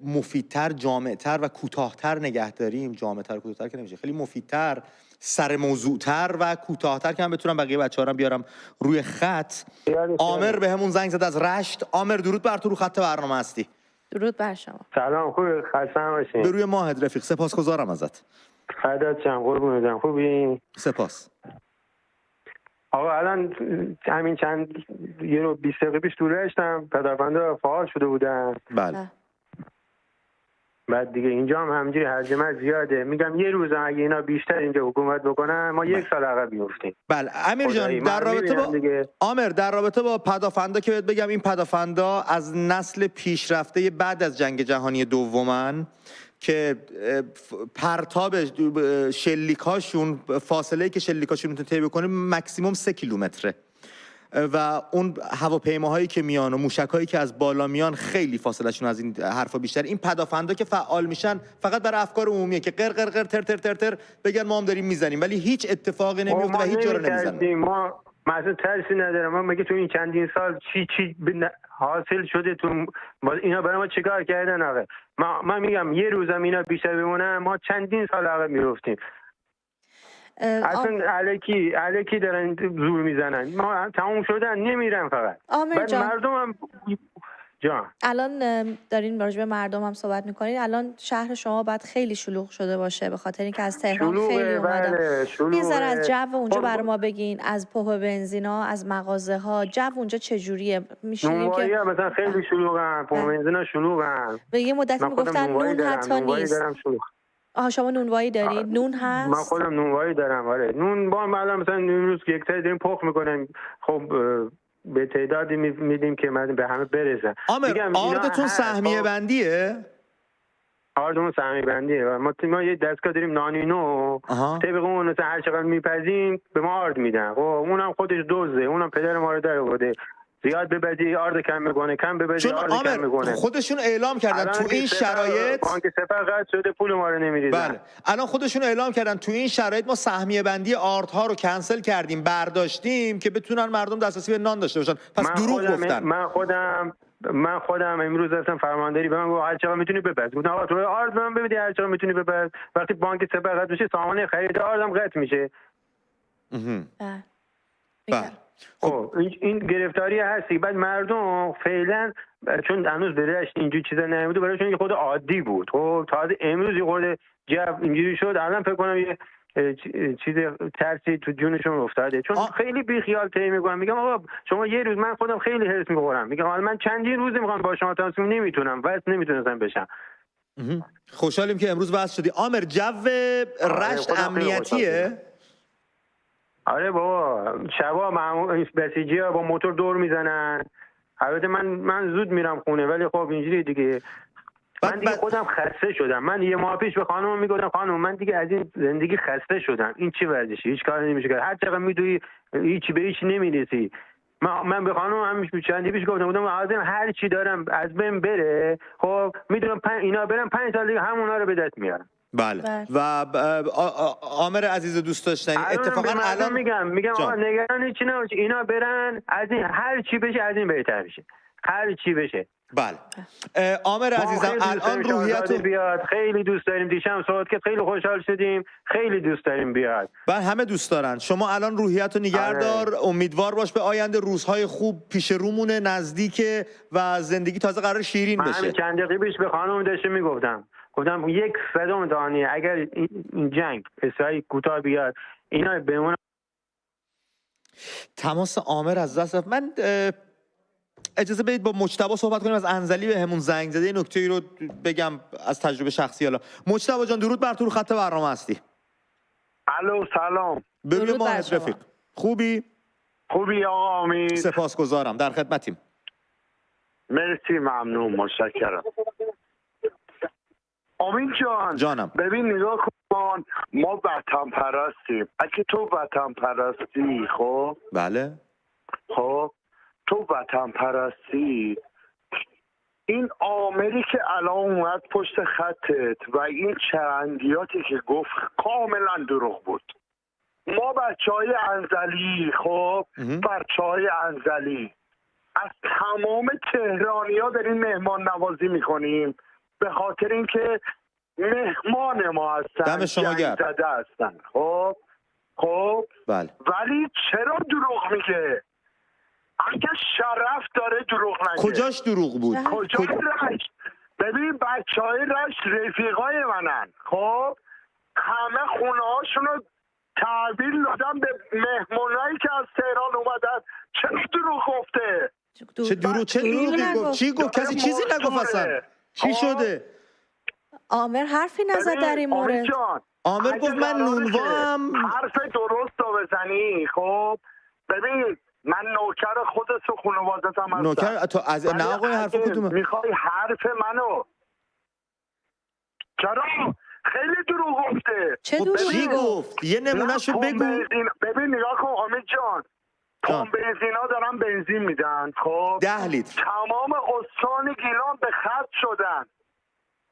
مفیدتر، جامعتر و کوتاهتر نگه داریم، جامعتر و کوتاهتر که نمیشه، خیلی مفیدتر، سر موضوعتر و کوتاهتر که هم بتونم بقیه بچه‌ها رو بیارم روی خط. عامر بهمون زنگ زد از رشت. عامر درود بر تو، رو خط برنامه هستی.
درود بر شما.
سلام، خوبی؟ خسته نباشین.
به روی ماهت رفیق، سپاسگزارم ازت.
فدات شم قربونت، خوبی؟
سپاس.
آقا الان همین یه رو 20 دقیقه پیش تو رشتم، پدربنده فعال شده بودن.
بله.
بعد دیگه اینجا هم همینجوری هرجمه زیاده. میگم یه روز اگه اینا بیشتر اینجا حکومت بکنن ما یک سال عقب میافتیم.
بله امیر جان، در رابطه با عامر، در رابطه با پدافندا که بهت بگم، این پدافندا از نسل پیشرفته بعد از جنگ جهانی دومن که پرتاب شلیکاشون، فاصله که شلیکاشون میتونه طی بکنه مکسیموم 3 کیلومتره و اون هواپیماهایی که میان و موشکایی که از بالا میان خیلی فاصلهشون از این حرفا بیشتر. این پدافندا که فعال میشن فقط برای افکار عمومیه که قر قر قر تر تر تر تر بگن ما هم داریم میزنیم، ولی هیچ اتفاقی نمیفته و هیچ جا رو نمیزنن.
ما مثلا ترسی ندارم. ما مگه تو این چندین سال چی حاصل شده؟ تو اینا برای ما چیکار کردن؟ آقا من میگم یه روزم اینا بیشتر بمونن ما چندین سال عقب میافتیم. اصلا الکی دارن زور میزنن. ما تموم شدن نمیرن فقط. بعد مردم هم جان.
الان دارین راجع به مردم هم صحبت میکنین. الان شهر شما باید خیلی شلوغ شده باشه به خاطر اینکه از تهران خیلی اومدن. یه ذره از جو اونجا برای ما بگین، از پمپ بنزینا، از مغازه ها، جو اونجا چجوریه؟ میشینیم که
مثلا خیلی شلوغن، پمپ بنزینا شلوغن.
به یه مدتی میگفتن نون حتی نیست. شما نونوایی دارید؟ نون هست؟
من خودم نونوایی دارم. آره نون با ما مثلا امروز یک تا داریم پخت میکنیم. خب به تعدادی میدیم که به همه برسه.
آردتون سهمیه بندیه؟
آردمون سهمیه بندیه. ما یه دستگاه داریم نانینو، طبق اون مثلا هر چقدر میپزیم به ما آرد میدن. خب اونم خودش دوزه، اونم پدر ما رو در آورده. زیاد ببدی آرد کم میکنه، کم ببدی آرد کم میکنه.
خودشون اعلام کردن تو این شرایط
بانک سپر قطع شده، پول ما رو نمیریزن.
بله الان خودشون اعلام کردن تو این شرایط ما سهمیه بندی آردها رو کنسل کردیم، برداشتیم که بتونن مردم دسترسی به نان داشته باشن. پس دروغ گفتن.
من خودم امروز رفتم فرمانداری، به من گفت هر چقدر میتونی بپز. گفتم آقا تو آرد من ببینی هر چقدر میتونی بپز. وقتی بانک سپر قطع بشه سامانه خرید آردم قطع میشه.
بله.
خب این گرفتاری هستی. بعد مردم فعلا چون هنوز به رشت اینجوری چیزا نمیده، برایشون یه خود عادی بود. خب تازه امروز یه خورده جو اینجوری شد. الان فکر کنم یه چیز ترسی تو جونشون افتاده، چون خیلی بی خیال طی میگم. میگم آقا شما یه روز، من خودم خیلی حرص میخورم، میگم من چندین روز میخوام با شما تماس، نمیتونم، واسه نمیتونستم بشم.
خوشحالیم که امروز وصل شدی. عامر، جو رشت امنیتیه؟
آره بابا، شبا بسیجی ها با موتور دور میزنن. البته من زود میرم خونه، ولی خب اینجوری دیگه. من دیگه خودم خسته شدم. من یه ماه پیش به خانم میگفتم خانم من دیگه از این زندگی خسته شدم. این چی ورزشی؟ هیچ کاری نمیشه کرد. هر چقدر میدوی هیچ به هیچ نمیرسی. من به خانم هم چندی پیش گفتم عازم هر چی دارم از بین بره، خب میدونم اینا برم 5 سال دیگه همونا رو به دست میارم.
بله. و عامر عزیز دوست داشتنی، اتفاقا الان
میگم نگران چی نباش، اینا برن از این هر چی بشه از این بهتر بشه، هر چی بشه.
بله. عامر عزیزم الان روحیتو
بیاد، خیلی دوست داریم. دیشب صحبت که خیلی خوشحال شدیم، خیلی دوست داریم بیاد.
بله همه دوست دارن. شما الان روحیتو نگهدار، امیدوار باش به آینده، روزهای خوب پیش رومونه، نزدیکه و زندگی تازه قرار شیرین بشه.
من چند دقیقه پیش به خانم داشتم میگفتم، گفتم 1 صدام دانیه اگر این جنگ اسرائیل کوتاه بیاد اینا بمونن.
تماس عامر از دست رفت. من اجازه بدید با مجتبی صحبت کنیم. از انزلی به همون زنگ زده. نکته ای رو بگم از تجربه شخصی. حالا مجتبی جان درود بر تو، رو خط برنامه هستی.
الو سلام.
به روی ماهت رفیق. خوبی
آقا امید؟
سپاسگزارم، در خدمتیم.
مرسی، ممنون، متشکرم. امید
جانم.
ببین نگاه کن، ما وطن پرستیم. اگه تو وطن پرستی، خب
بله،
خب تو وطن پرستی، این عامری که الان اومد پشت خطت و این چرندیاتی که گفت کاملا دروغ بود. ما بچهای انزلی، خب بچهای انزلی از تمام تهرانی ها داریم مهمان نوازی میکنیم به خاطر اینکه مهمان ما هستن،
دم شما گرم،
زده هستن. خب
بله.
ولی چرا دروغ میگه؟ اگه شرف داره دروغ نگه.
کجاش دروغ بود؟
کجای رشت؟ ببین بچه های رشت رفیقای منن، خب همه خونه هاشونو تحویل دادن به مهمونایی که از تهران اومدن. چرا دروغ گفته؟
چه دروغی گفت؟ چی گفت؟ کسی چیزی نگفت اصلا. چی شده؟
عامر حرفی نزد در این مورد.
عامر گفت من نونوام.
حرف درست رو بزنی، خب ببین من نوکر خودت و خانوادت هم هستم.
نوکر تو از نه آقای حرف کدومه؟
میخوای حرف منو؟ چرا؟ خیلی دروغ گفته.
چه دروغی
گفت؟ یه نمونهشو بگو.
ببین نگاه کن امید جان، پمپ بنزینا دارن بنزین میدن، خب
10 لیتر
تمام استان گیلان به خط شدن.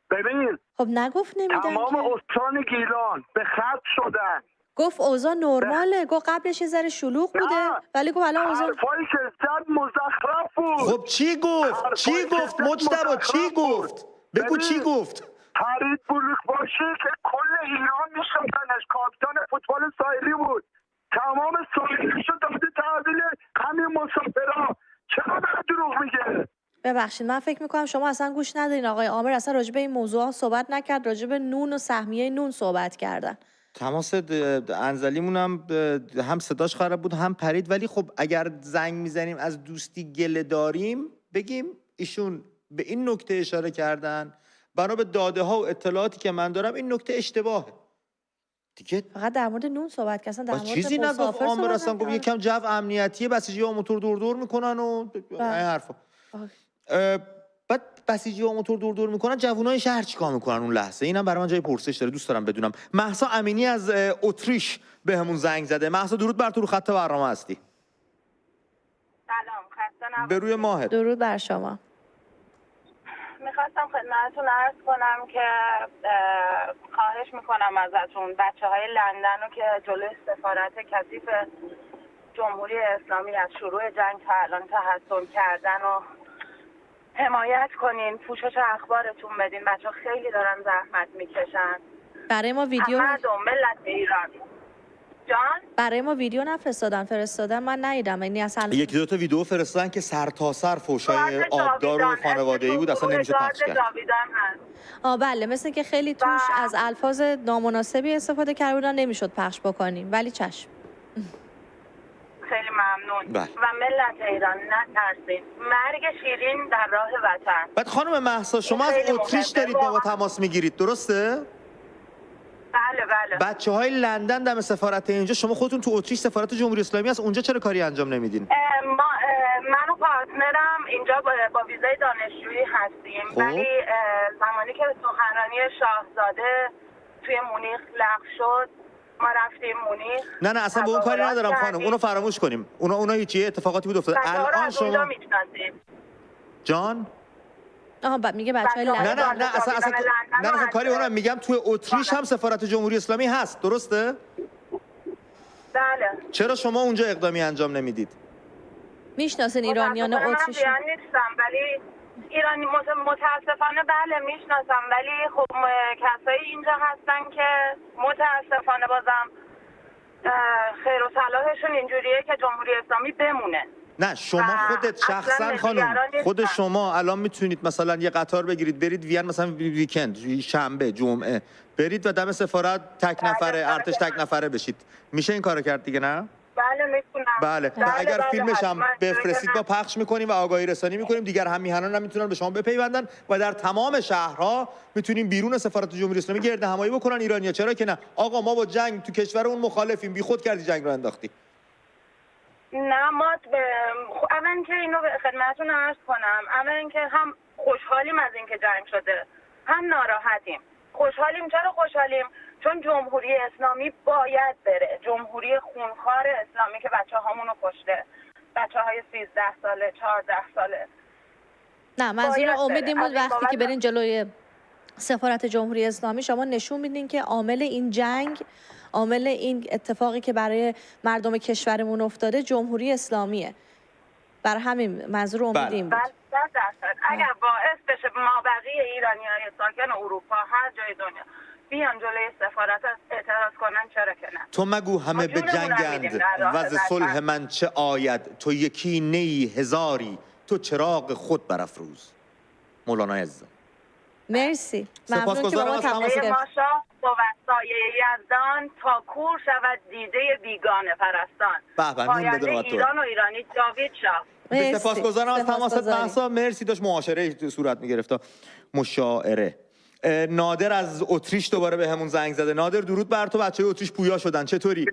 ببین
خب نگفت نمیدن
تمام استان گیلان به خط شدن.
گفت اوضاع نرماله، گفت قبلش یه ذره شلوغ بوده ولی گفت الان اوضاع
حرفایی که زد مزخرف بود.
خب چی گفت؟ چی گفت مجتبی؟ چی گفت؟ بگو چی گفت؟
فرید بلوکباشی که کل ایران میشناسنش، کاپیتان فوتبال ساحلی بود، تمام ساحلیشو داده تحویل همین مسافرها. چرا دروغ میگه؟
ببخشید من فکر میکنم شما اصلا گوش ندارین. آقای عامر اصلا راجع به این موضوع صحبت نکرد، راجع به نون و سهمیه نون صحبت کردن.
تماس انزلیمون هم صداش خراب بود هم پرید. ولی خب اگر زنگ میزنیم از دوستی گله داریم بگیم ایشون به این نکته اشاره کردن، بنا به داده ها و اطلاعاتی که من دارم این نکته اشتباهه دیگه.
فقط در مورد نون صحبت کردن، در مورد
چیزی نگفت. عامر اصلا گفت یکم جو امنیتیه، بسیجی‌ها موتور دور میکنن و این حرفا. بعد بسیجی‌ها موتور دور میکنن، جوونای شهر چیکار میکنن اون لحظه؟ اینم برای من جای پرسش داره، دوست دارم بدونم. مهسا امینی از اتریش بهمون زنگ زده. مهسا درود بر تو، رو خط برنامه هستی.
سلام، خسته نباشید.
به روی ماهت.
درود بر شما.
میخواستم خدمتتون عرض کنم که خواهش میکنم ازتون بچه‌های لندن رو که جلوی سفارت کثیف جمهوری اسلامی از شروع جنگ تا الان تحصل کردن و حمایت کنین، پوشش اخبارتون بدین. بچه‌ها خیلی دارن زحمت میکشن.
برای ما ویدیو
ملت ایران جان
برای ما ویدیو فرستادن من ندیدم. یعنی اصلا
یکی دو تا ویدیو فرستادن که سر تا سر فوشای آبدار و خانوادگی بود، اصلا نمیشه پخش کرد.
بله، مثل که خیلی توش از الفاظ نامناسبی استفاده کرده بودن، نمیشد پخش بکنیم، ولی چشم.
خیلی ممنون.
بله.
و ملت ایران نترسین، مرگ شیرین در راه وطن.
بعد خانم مهسا شما از اتریش دارید با ما تماس میگیرید درسته؟
بله بله.
بچه‌های لندن دم سفارت اینجا، شما خودتون تو اتریش سفارت جمهوری اسلامی هست، اونجا چرا کاری انجام نمیدین؟
من و پارتنرم اینجا با ویزای دانشجویی هستیم. ولی زمانی که سخنرانی شاهزاده توی مونیخ لغو شد ما رفتیم مونیخ.
نه اصلا به اون کاری ندارم خانم، اونو فراموش کنیم. اونا هیچ اتفاقاتی بود افتاد.
الان شما میشناسیم.
جان
میگه بچه‌های لندن.
نه اصلا کاری اونم میگم توی اتریش هم سفارت جمهوری اسلامی هست درسته؟
بله.
چرا شما اونجا اقدامی انجام نمیدید؟
میشناسین ایرانیان اتریش؟
من نیستم ولی ایرانی متاسفانه بله میشناسم، ولی خب کسایی اینجا هستن که متاسفانه بازم خیر و صلاحشون اینجوریه که جمهوری اسلامی بمونه.
نه شما خودت شخصا خانم، خود شما الان میتونید مثلا یه قطار بگیرید برید وین، مثلا ویکند شنبه جمعه برید و دم سفارت تک نفره ارتش تک نفره بشید. میشه این کارو کرد دیگه نه؟
بله میتونم.
بله اگر فیلمش هم بفرستید با پخش میکنیم و آگاهی رسانی میکنیم، دیگر هم میهنان هم میتونن به شما بپیوندن و در تمام شهرها میتونیم بیرون سفارت جمهوری اسلامی گرد همایی بکنن ایرانی‌ها. چرا که نه؟ آقا ما با جنگ تو کشورمون مخالفیم، بیخود کردی جنگ رو انداختی.
نه ما اول که اینو خدمتتون عرض کنم، اول که هم خوشحالیم از اینکه جنگ شده هم ناراحتیم. خوشحالیم چرا خوشحالیم؟ چون جمهوری اسلامی باید بره، جمهوری خونخوار اسلامی که بچه‌هامون رو کشته، بچه‌های 13 ساله 14 ساله.
نه منظور امید این بود وقتی که برین جلوی سفارت جمهوری اسلامی شما نشون میدین که عامل این جنگ، عامل این اتفاقی که برای مردم کشورمون افتاده جمهوری اسلامیه. بر همین منظور امید این بود.
اگر باعث بشه ما بقیه ایرانی‌های ساکن اروپا هر جای دنیا بیان جلوی سفارت اعتراض کنن چرا که نه؟
تو مگو همه به جنگند و ز صلح من چه آید، تو یکی نی هزاری تو چراغ خود برافروز. مولانا عزیزم
مرسی، ممنون که با ما تماس گرفتید.
ماشا با وسایه یزدان تا کور شود دیده بیگانه پرستان.
پاینده
ایران و ایرانی جاوید شاه.
سپاسگزارم از تماست مهسا. مرسی. داشت معاشره صورت میگرفت، مشاعره. نادر از اتریش دوباره به همون زنگ زده. نادر درود بر تو، بچه‌های اتریش پویا شدن، چطوری؟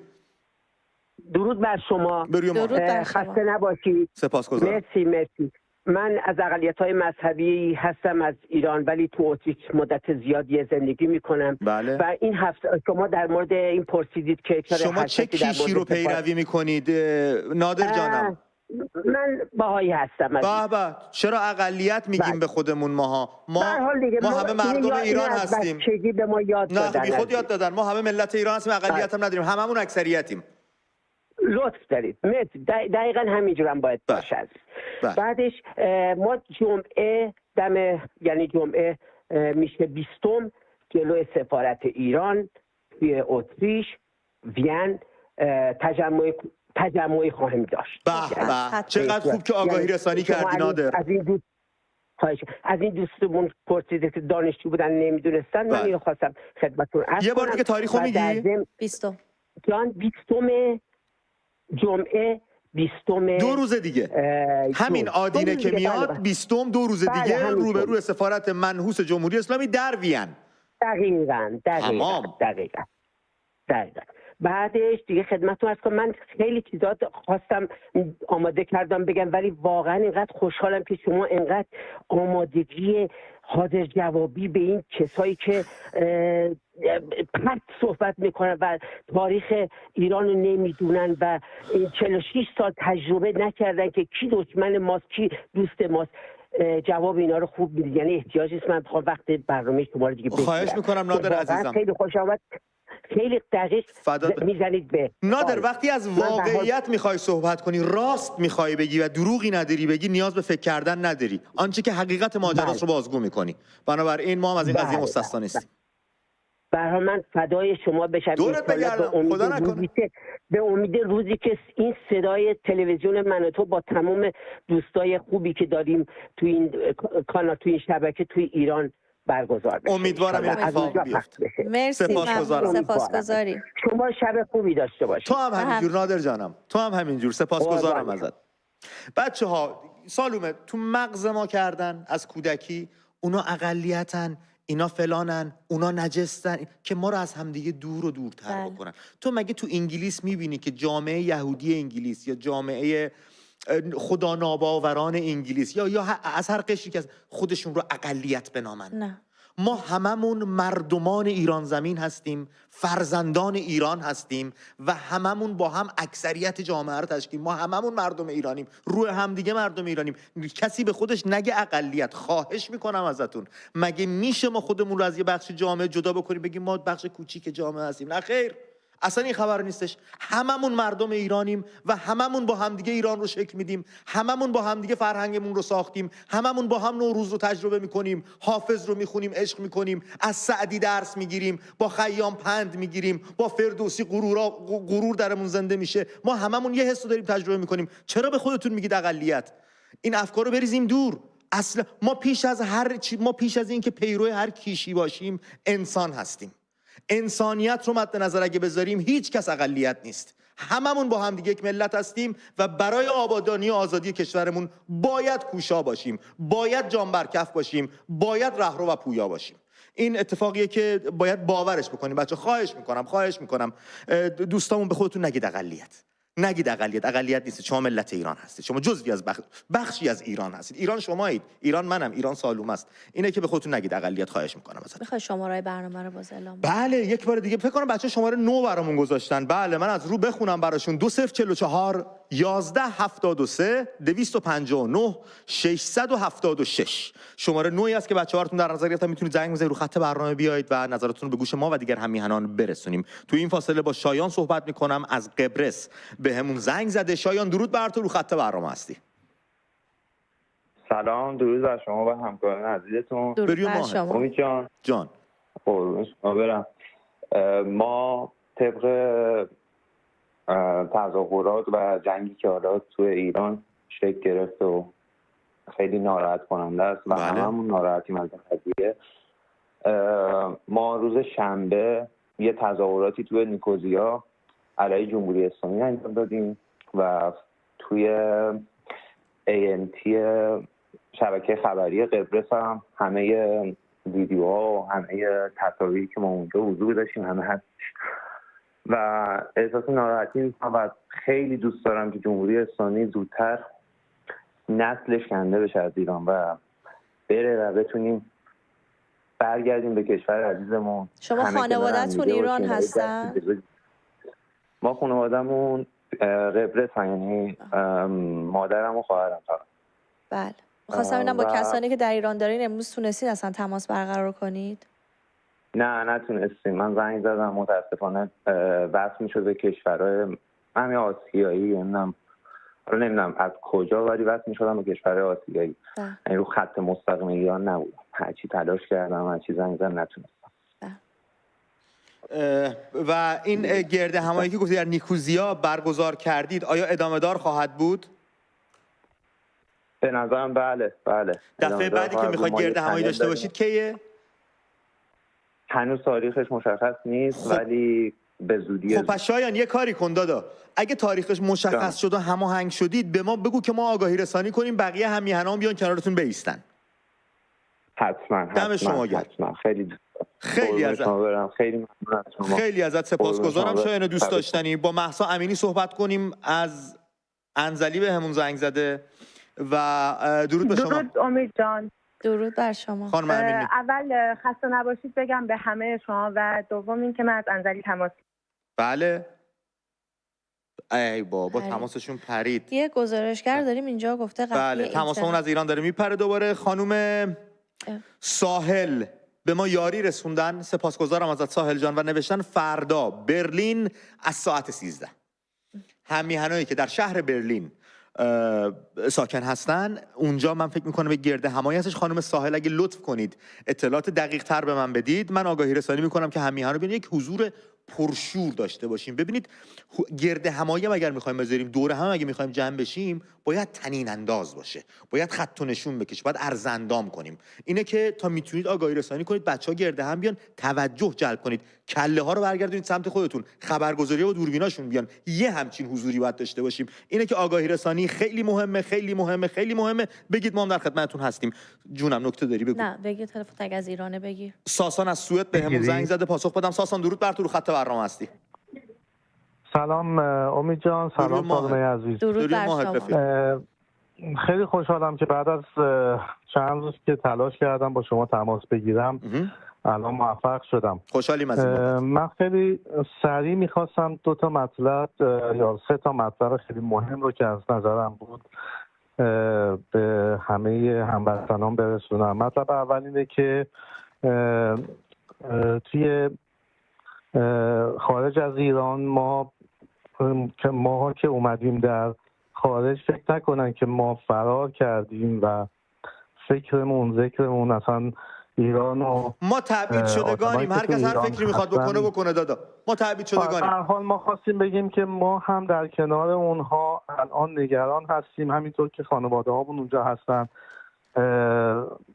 درود بر شما. خسته نباشید.
سپاسگزارم.
مرسی. من از اقلیت‌های مذهبی هستم از ایران ولی تو اتریش مدت زیادی زندگی میکنم.
بله.
و این هفته شما در مورد این پرسیدید که
شما چه کیشی رو پیروی میکنید نادر جانم؟
من باهایی هستم.
بابا چرا اقلیت میگیم به خودمون ماها؟ ما همه مردم ایران هستیم.
بچگی به ما یاد دادن.
نه خود یاد دادن. ما همه ملت ایران هستیم، اقلیت هم نداریم، هممون اکثریتیم.
لطف دارید. دقیقاً همینجور هم باید باشه. بعدش ما جمعه یعنی جمعه میشه 20 جلوی سفارت ایران توی اتریش وین تجمعی خواهیم داشت.
چقدر خوب که آگاهی رسانی کردی نادر.
از این دوستمون پرسیده که دانشجو بودن نمیدونستن، من اینو خواستم خدمتتون عرض کنم.
یه بار دیگه تاریخو میگی؟
20
جان 20 جمعه 20
2 روز دیگه همین آدینه که میاد 20 2 روز دیگه روبرو سفارت منحوس جمهوری اسلامی در وین.
دقیقاً. بعدش دیگه خدمتتون عرض کنم من خیلی چیزا خواستم آماده کردم بگم ولی واقعا اینقدر خوشحالم که شما اینقدر آمادگی حاضر جوابی به این کسایی که پرت صحبت میکنن و تاریخ ایران رو نمیدونن و 46 سال تجربه نکردن که کی دشمن ماست کی دوست ماست، جواب اینا رو خوب میدید. یعنی احتیاج نیست من بخوام وقت برنامه شما رو دیگه بگیرم.
خواهش میکنم نادر عزیزم.
خیلی خوش آمد. خیلی دقیق میزنید به
نادر. وقتی از واقعیت میخوای صحبت کنی، راست میخوای بگی و دروغی نداری بگی، نیاز به فکر کردن نداری، آنچه که حقیقت ماجراست رو بازگو میکنی. بنابراین ما هم از این قضیه مستثنا نیستیم.
برای من فدای شما بشم. به امید روزی که این صدای تلویزیون من تو با تمام دوستای خوبی که داریم تو این کانال تو این شبکه توی ایران برگزار بشه.
امیدوارم این اتفاق بیفته.
مرسی، سپاسگزاریم.
شما شب خوبی داشته باشید.
تو هم همینجور نادر جانم، تو هم همینجور. سپاسگزارم ازت. بچه‌ها سالومه تو مغز ما کردن از کودکی اونا اقلیتن، اینا فلانن، اونا نجستن که ما رو از همدیگه دور و دورتر بکنن. تو مگه تو انگلیس میبینی که جامعه یهودی انگلیس یا جامعه خدا ناباوران انگلیس یا از هر قشری که خودشون رو اقلیت بنامن؟
نه.
ما هممون مردمان ایران زمین هستیم، فرزندان ایران هستیم و هممون با هم اکثریت جامعه رو تشکیل. ما هممون مردم ایرانیم، روی همدیگه مردم ایرانیم. کسی به خودش نگه اقلیت. خواهش میکنم ازتون، مگه میشه ما خودمون رو از یه بخش جامعه جدا بکنیم بگیم ما بخش کوچیک جامعه هستیم؟ نه خیر، اصلا این خبر نیستش. هممون مردم ایرانیم و هممون با همدیگه ایران رو شکل میدیم، هممون با همدیگه فرهنگمون رو ساختیم، هممون با هم نوروز رو تجربه میکنیم، حافظ رو میخونیم، عشق میکنیم، از سعدی درس میگیریم، با خیام پند میگیریم، با فردوسی غرور درمون زنده میشه. ما هممون یه حس رو داریم تجربه میکنیم. چرا به خودتون میگید اقلیت؟ این افکار رو بریزیم دور. اصلا ما پیش از این که پیرو هر کیشی باشیم انسان هستیم. انسانیت رو مد نظر اگه بذاریم هیچ کس اقلیت نیست. هممون با هم دیگه یک ملت هستیم و برای آبادانی و آزادی کشورمون باید کوشا باشیم، باید جان بر کف باشیم، باید رهرو و پویا باشیم. این اتفاقیه که باید باورش بکنیم. بچه خواهش میکنم دوستامون به خودتون نگید اقلیت. نگید اقلیت نیست. شما ملت ایران هستید، شما جزوی از بخشی از ایران هستید. ایران شمایید، ایران منم، ایران سالوم است. اینه که به خودتون نگید اقلیت. خواهش میکنم ازتون.
میخوای شماره برنامه رو باز اعلام؟
بله، یک بار دیگه فکر کنم بچه شماره 9 برامون گذاشتن. بله، من از رو بخونم براشون. 2044 1173 259 676 شماره 9 است که بچه‌ها براتون در نظر گرفتم. میتونید زنگ بزنید، رو خط برنامه بیایید و نظراتتون رو به گوش ما و دیگر هم میهنان برسونیم. تو این فاصله با شایان صحبت میکنم از قبرس. بهمون زنگ زده. شایان درود بر تو، رو خط برنامه هستی.
سلام، درود بر شما و همکاران عزیزتون.
درود بر شما.
امید
جان
قربون شما برم. ما طبق تظاهرات و جنگی که حالا تو ایران شکل گرفت و خیلی ناراحت کننده است و هممون ناراحتیم از این قضیه. ما روز شنبه یه تظاهراتی توی نیکوزیا علیه جمهوری اسلامی انجام دادیم و توی ANT شبکه خبری قبرس هم همه ویدیوها و همه تصاویری که ما اونجا حضور داشتیم همه هست و احساس ناراحتی میکنم و خیلی دوست دارم که جمهوری اسلامی زودتر نسلش کنده بشه از ایران و بره و بتونیم برگردیم به کشور عزیزمون.
شما خانواده‌تون ایران هستن؟
ما خانواده‌مون قبرس، یعنی مادرم و خواهرم فقط.
بله. می‌خواستم ببینم با کسانی که در ایران دارین امروز تونستید اصلا تماس برقرار کنید؟
نه نتونستیم. من زنگ زدم، متاسفانه وصل می‌شد به کشورهای همین آسیایی، نمیدونم از کجا، ولی وصل می‌شدم به کشورهای آسیایی. یعنی رو خط مستقیم ایران نبودم. هرچی تلاش کردم، هرچی زنگ زدم نتونستم.
و این گرد همایی که گفتید در نیکوزیا برگزار کردید آیا ادامه دار خواهد بود؟
به نظرم بله.
دفعه بعدی که میخواید گرد همایی داشته باشید کیه؟
هنوز تاریخش مشخص نیست ولی به زودی.
خب پس شایان یه کاری کن دادا، اگه تاریخش مشخص شد و هماهنگ شدید به ما بگو که ما آگاهی رسانی کنیم، بقیه هم میهنان بیان کنارتون بایستن.
حتما.
دم شما گرم. خیلی ازت سپاسگزارم شایان دوست داشتنی. با مهسا امینی صحبت کنیم از انزلی به همون زنگ زده و درود به شما.
درود امید جان.
درود بر شما
خانم امینی.
اول خسته نباشید بگم به همه شما و دوم این که من از انزلی تماس.
بله. ای بابا تماسشون پرید.
یه گزارشگر داریم اینجا گفته
بله تماسمون از ایران داره میپره دوباره. خانم ساحل به ما یاری رسوندن، سپاسگزارم ازت ساحل جان، و نوشتن فردا برلین از ساعت 13. هم میهنایی که در شهر برلین ساکن هستن اونجا من فکر میکنم به گرد همایی هستش. خانم ساحل اگه لطف کنید اطلاعات دقیق تر به من بدید، من آگاهی رسانی میکنم که هم میهنان بیان یک حضور پرشور داشته باشیم. ببینید گرد همایی اگر میخوایم بذاریم، دور هم اگه میخوایم جمع بشیم، باید طنین انداز باشه، باید خط و نشون بکشه، باید ارزندام کنیم. اینه که تا میتونید آگاهی رسانی کنید، بچه‌ها گرد هم بیان، توجه جلب کنید، کله ها رو برگردونید سمت خودتون، خبرگزاری و دوربیناشون بیان. یه همچین حضوری باید داشته باشیم. اینه که آگاهی رسانی خیلی مهمه، خیلی مهمه، خیلی مهمه. بگید ما هم در خدمتتون هستیم. جونم نکته داری بگو.
نه بگید، تلفن تگ از ایرانه بگیر.
ساسان از سوئد بهمون زنگ زده پاسخ بدم. ساسان درود بر تو، رو خط برنامه هستی.
سلام امید جان، سلام فاطمه عزیز.
درود بر شما.
خیلی خوشحالم که بعد از چند روز که تلاش کردم با شما تماس بگیرم الان موفق شدم.
خوشحالیم از این.
من خیلی سریع میخواستم 2 تا مطلب یا 3 تا مطلب خیلی مهم رو که از نظرم بود به همه هموطنان برسونم. مطلب اول اینه که توی خارج از ایران ما که اومدیم در خارج فکر نکنن که ما فرار کردیم و ذکرمون اصلا ایران و
ما تعبید شدگانیم. هر کس هر فکری میخواد بکنه دادا. ما تعبید شدگانیم.
در حال ما خواستیم بگیم که ما هم در کنار اونها الان نگران هستیم، همینطور که خانواده هامون اونجا هستن.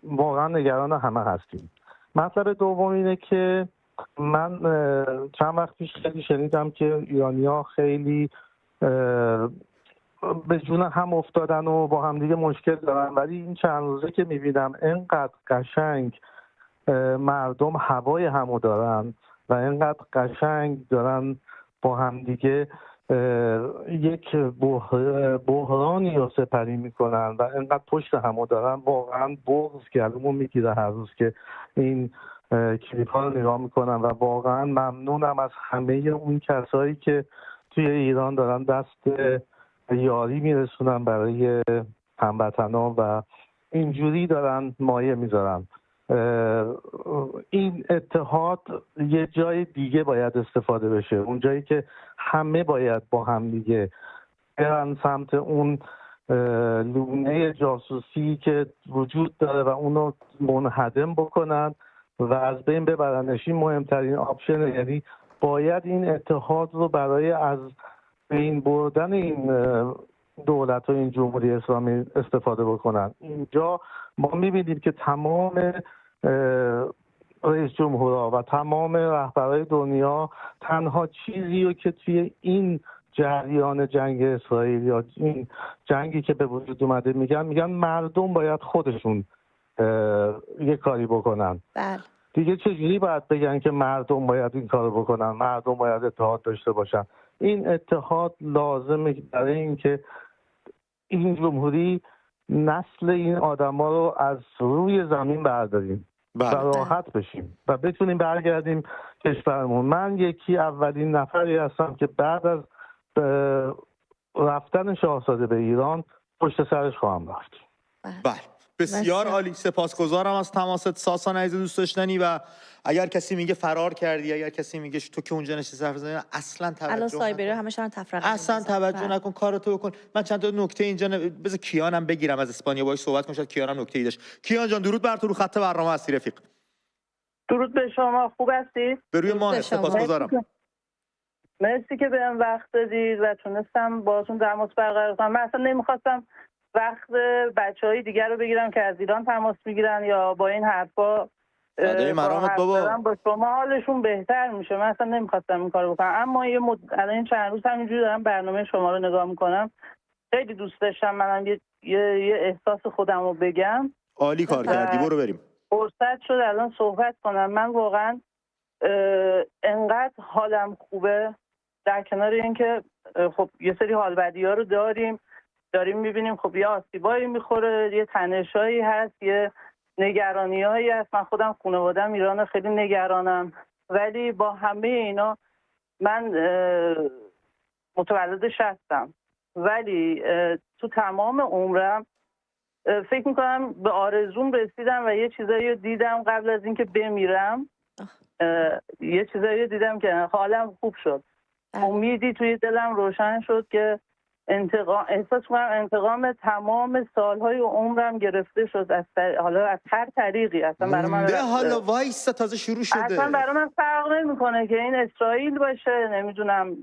واقعا نگران همه هستیم. مطلب دوم اینه که من چند وقت پیش خیلی شنیدم که ایرانی‌ها خیلی به جون هم افتادن و با هم دیگه مشکل دارن، ولی این چند روزه که میبینم اینقدر قشنگ مردم هوای همو دارن و اینقدر قشنگ دارن با هم دیگه یک بحرانی رو سپری میکنن و اینقدر پشت همو دارن، واقعا بغض گلومو میگیره هر روز که این کلیپ ها رو نگاه میکنم و واقعا ممنونم از همه اون کسایی که توی ایران دارن دست یاری میرسونن برای هموطنان و اینجوری دارن مایه میذارن. این اتحاد یه جای دیگه باید استفاده بشه، اون جایی که همه باید با هم دیگه برن سمت اون لونه جاسوسی که وجود داره و اونو منهدم بکنن و از بین ببرنش. این مهمترین آپشن، یعنی باید این اتحاد رو برای از بین بردن این دولت و این جمهوری اسلامی استفاده بکنن. اینجا ما میبینیم که تمام رئیس جمهورها و تمام رهبرهای دنیا تنها چیزی رو که توی این جریان جنگ اسرائیل یا این جنگی که به وجود اومده میگن مردم باید خودشون یه کاری بکنن.
بله.
دیگه چجوری باید بگن که مردم باید این کارو بکنن، مردم باید اتحاد داشته باشن؟ این اتحاد لازمه برای اینکه این جمهوری نسل این آدما رو از روی زمین برداریم و راحت بشیم و بتونیم برگردیم کشورمون. من اولین نفری هستم که بعد از رفتن شاهزاده به ایران پشت سرش خواهم رفت.
بله بسیار عالی. سپاسگزارم از تماست ساسان عزیز دوست داشتنی. و اگر کسی میگه فرار کردی، اگر کسی میگه تو که اونجا نشستی حرف زدی، اصلا توجه
الان سایبری همش دارن تفرقه،
اصلا توجه نکن، کارتو بکن. من چند تا نکته اینجا بذار کیانم بگیرم از اسپانیا باهاش صحبت کنم، شاید کیانم نکته‌ای داشت. کیان جان درود بر تو، رو خط برنامه هستی رفیق.
درود به شما، خوب هستی؟
به روی ما. سپاسگزارم.
مرسی که بهم وقت دادید و تونستم باهاتون تماس برقرار کنم. من اصلا نمیخواستم وقت بچهای دیگر رو بگیرم که از ایران تماس میگیرن یا با این حرفا با شما حالشون بهتر میشه. من اصلا نمیخواستم این کارو بکنم، اما الان چند روز همینجوری دارم برنامه شما رو نگاه میکنم. خیلی دوست داشتم منم یه احساس خودم رو بگم.
عالی کار کردی، برو بریم.
فرصت شد الان صحبت کنم. من واقعا انقدر حالم خوبه، در کنار اینکه خب یه سری حال بدی ها رو داریم میبینیم، خب یه آسیبایی میخوره، یه تنشایی هست، یه نگرانیایی هست. من خودم خانواده‌ام ایران، خیلی نگرانم، ولی با همه اینا من متولد 60م، ولی تو تمام عمرم فکر میکنم به آرزوم رسیدم و یه چیزایی رو دیدم قبل از اینکه بمیرم. یه چیزایی رو دیدم که حالم خوب شد، امیدی توی دلم روشن شد که احساس کنم انتقام تمام سالهای عمرم گرفته شد حالا از هر طریقی. اصلا برای من
حالا وایسا تازه شروع شده.
اصلا برای من فرق نمیکنه که این اسرائیل باشه، نمیدونم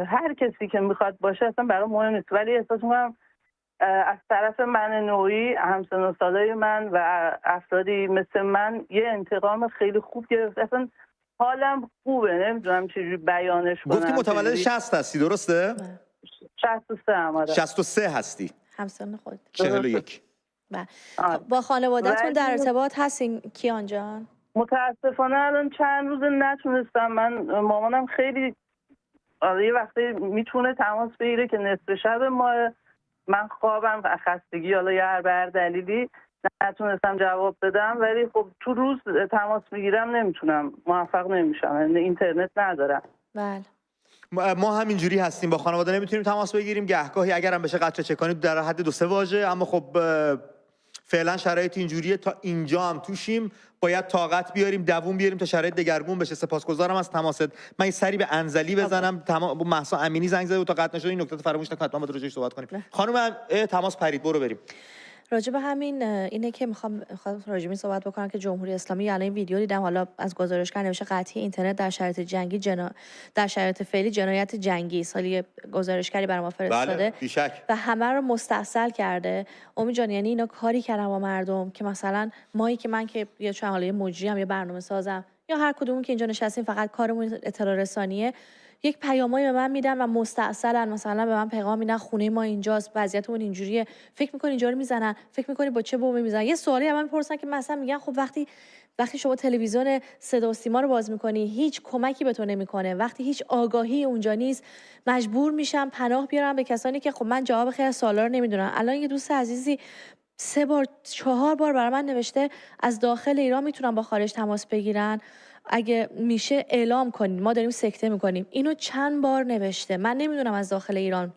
هر کسی که میخواد باشه، اصلا برای مهم نیست. ولی احساس کنم از طرف من نوعی همسن و سالای من و افرادی مثل من یه انتقام خیلی خوب گرفت. اصلا حالم خوبه، نمیدونم چجوری بیانش کنم.
گفتی متولد 60 هستی درسته؟
63 هم. آره
63 هستی.
همسن خود
41.
با خانواده‌تون در ارتباط هستین کیان جان؟
متاسفانه الان چند روز نتونستم. من مامانم خیلی یه وقتی میتونه تماس بگیره که نصف شب ما، من خوابم خستگی حالا یا هر دلیلی نتونستم جواب بدم، ولی خب تو روز تماس میگیرم نمیتونم، موفق نمیشم، اینترنت ندارم.
بله
ما همینجوری هستیم، با خانواده نمیتونیم تماس بگیریم، گهگاهی اگرم بشه قطره چکانی در حد 2-3 واژه، اما خب فعلا شرایط اینجوریه. تا اینجا هم توشیم، باید طاقت بیاریم، دووم بیاریم تا شرایط دگرگون بشه. سپاسگزارم از تماست. من یه سری به انزلی بزنم، با مهسا امینی زنگ زده و تا قطع نشد این نکته فراموش نکنید، حتما با راجعش صحبت کنیم. خانم تماس پرید، برو بریم.
راجع به همین اینه که میخوام راجع به صحبت بکنم که جمهوری اسلامی، الان این ویدیو دیدم، حالا از گزارشگر نوشته قطعی اینترنت در شرایط جنگی در شرایط فعلی جنایت جنگی. سالی گزارشگری برای ما فرستاده.
بله بیشک.
و همه رو مستعسل کرده. امید جان یعنی اینا کاری کردن با مردم که مثلا مایی که من که یا چه حالا مجریم یا برنامه سازم یا هر کدوم که اینجا نشستیم فقط کارمون اطلاع رسانیه، یک پیامایی به من میدن و مستعسلن، مثلا به من پیغام میدن خونه ما اینجاست، وضعیتمون اینجوریه، فکر میکنی اینجا رو میزنن، فکر میکنی با چه بمبی میزنن. یه سوالی از من میپرسن که مثلا میگن خب وقتی شما تلویزیون صدا و سیما رو باز میکنی هیچ کمکی به تو نمیکنه، وقتی هیچ آگاهی اونجا نیست مجبور میشم پناه بیارم به کسانی که خب من جواب خیلی از سوالا رو نمیدونم. الان یه دوست عزیزی 3 بار 4 بار برای من نوشته از داخل ایران میتونن با خارج تماس بگیرن، اگه میشه اعلام کنین ما داریم سکته میکنیم. اینو چند بار نوشته. من نمیدونم از داخل ایران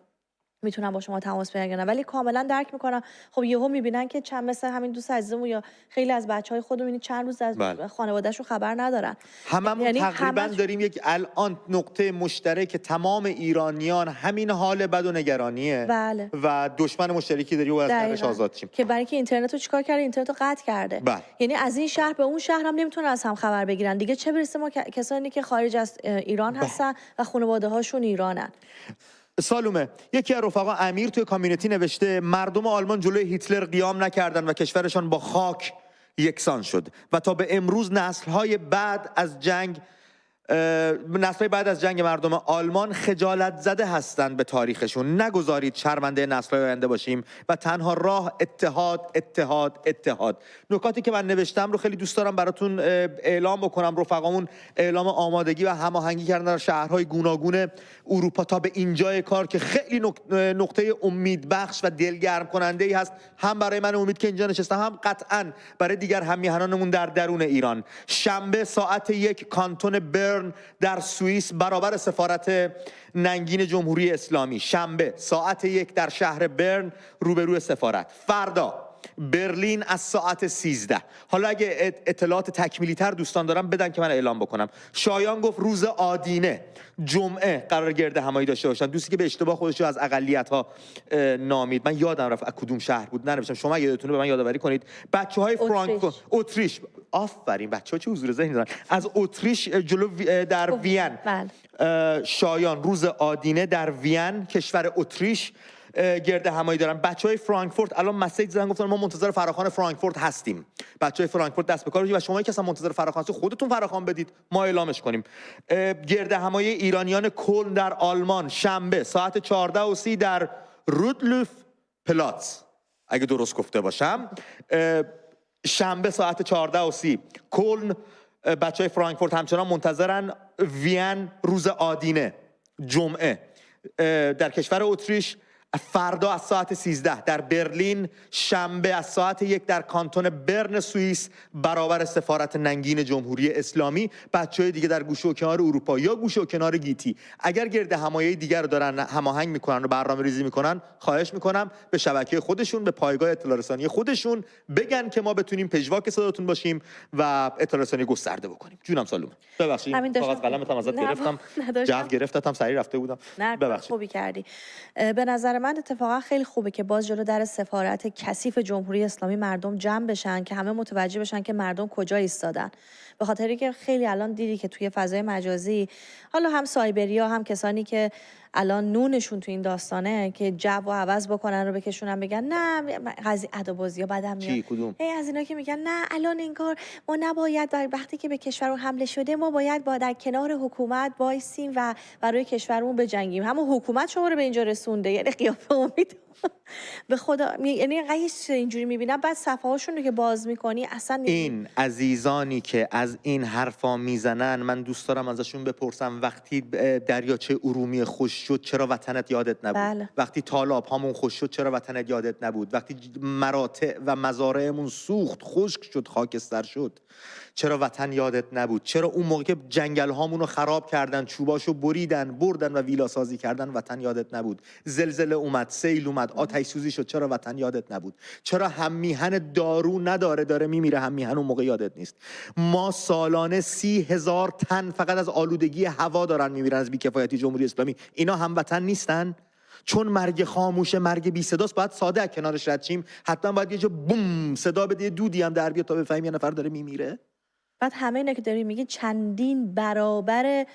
میتونم با شما تماس بگیرن، ولی کاملا درک میکنم. خب یهو میبینن که چند مثل همین دوست عزیزمون یا خیلی از بچهای خودمون چند روز از خانواده‌شون خبر ندارن.
هممون یعنی تقریبا داریم یک الان نقطه مشترک تمام ایرانیان همین حال بد و نگرانیه.
بله.
و دشمن مشترکی داریم و از سرش آزاد شیم.
که برای اینکه اینترنت رو چیکار کرده؟ اینترنت رو قطع کرده. یعنی از این شهر به اون شهر هم نمیتونن از هم خبر بگیرن دیگه، چه برسه ما کسانی که خارج از ایران هستن و خانواده‌هاشون ایرانن.
سالومه، یکی از رفقا امیر توی کامیونیتی نوشته مردم آلمان جلوی هیتلر قیام نکردن و کشورشان با خاک یکسان شد و تا به امروز نسل‌های بعد از جنگ مردم آلمان خجالت زده هستند به تاریخشون. نگذارید شرمنده نسل‌های آینده باشیم و تنها راه اتحاد. نکاتی که من نوشتم رو خیلی دوست دارم براتون اعلام بکنم. رفقامون اعلام آمادگی و هماهنگی کردن در شهرهای گوناگون اروپا تا به اینجای کار که خیلی نقطه امیدبخش و دلگرم کننده ای هست، هم برای من امید که اینجا نشستم، هم قطعاً برای دیگر هم‌میهنانمون در درون ایران. شنبه ساعت 1 کانتون برن در سوئیس برابر سفارت ننگین جمهوری اسلامی. شنبه ساعت 1 در شهر برن روبروی سفارت. فردا برلین از ساعت 13. حالا اگه اطلاعات تکمیلی تر دوستان دارم بدن که من اعلام بکنم. شایان گفت روز آدینه جمعه قرار گرد همایی داشته باشن. دوستی که به اشتباه خودش رو از اقلیت ها نامید، من یادم رفت از کدوم شهر بود ننوشتم، شما یادتونه به من یادآوری کنید. بچهای فرانکفورت، اتریش، آفرین بچه‌ها چه حضور ذهنی دارن، از اتریش جلو در وین. شایان روز آدینه در وین کشور اتریش گرد همایی دارن. بچهای فرانکفورت الان مسیج زدن گفتن ما منتظر فراخوان فرانکفورت هستیم. بچهای فرانکفورت دست به کار باشید و شما که اصلا منتظر فراخوان هستید خودتون فراخوان بدید ما اعلامش کنیم. گرد همایی ایرانیان کلن در آلمان شنبه ساعت 14:30 در رودلوف پلاتس اگه درست گفته باشم. شنبه ساعت 14:30 کلن. بچهای فرانکفورت همچنان منتظرن. وین روز آدینه جمعه در کشور اتریش. فردا از ساعت 13 در برلین. شنبه از ساعت 1 در کانتون برن سوئیس برابر سفارت ننگین جمهوری اسلامی. بچه‌های دیگه در گوشه و کنار اروپا یا گوشه و کنار گیتی اگر گرد همایی دیگر رو دارن هماهنگ میکنن و برنامه‌ریزی میکنن، خواهش میکنم به شبکه خودشون، به پایگاه اطلاع رسانی خودشون بگن که ما بتونیم پژواک صداتون باشیم و اطلاع رسانی گسترده بکنیم. جونم سالومه، ببخشید کاغذ قلمتم ازت گرفتم، جو گرفتم سری رفته بودم.
ببخشید. خوبی کردی. به نظر من اتفاقا خیلی خوبه که باز جلو در سفارت کثیف جمهوری اسلامی مردم جمع بشن که همه متوجه بشن که مردم کجا ایستادن. به خاطری که خیلی الان دیدی که توی فضای مجازی حالا هم سایبریا هم کسانی که الان نونشون تو این داستانه که جو و عوض بکنن رو بکشونن بگن نه قضیه ادابازی‌ها بعدم میاد.
کدوم؟
از اینا که میگن نه الان این کار ما نباید، وقتی که به کشور حمله شده ما باید در کنار حکومت وایسیم و برای کشورمون بجنگیم. همون حکومت شما رو به اینجا رسونده. یعنی قیافه امید به خدا، یعنی اینجوری میبینم بعد صفحه هاشون رو که باز میکنی اصلا
این عزیزانی که از این حرفا میزنن من دوست دارم ازشون بپرسم وقتی دریاچه ارومیه خوش شد چرا وطنت یادت نبود؟
بله.
وقتی تالاب هامون خوش شد چرا وطنت یادت نبود؟ وقتی مراتع و مزارعمون سوخت خشک شد خاکستر شد چرا وطن یادت نبود؟ چرا اون موقع که جنگل هامون رو خراب کردن چوباشو بریدن بردن و ویلا سازی کردن وطن یادت نبود؟ زلزله اومد، سیل اومد، آتش سوزی شد چرا وطن یادت نبود؟ چرا هم میهن دارو نداره داره میمیره هم میهن اون موقع یادت نیست؟ ما سالانه 30,000 تن فقط از آلودگی هوا دارن میمیرن از بیکفایتی جمهوری اسلامی. اینا هم وطن نیستن؟ چون مرگ خاموشه، مرگ بی صداست، باید ساده از کنارش رد شیم؟ حتما باید یه جا بوم صدا بده، دودی هم در بیاد تا بفهمیم یه نفر داره میمیره؟
بعد همه اینا که داری میگی چندین برابر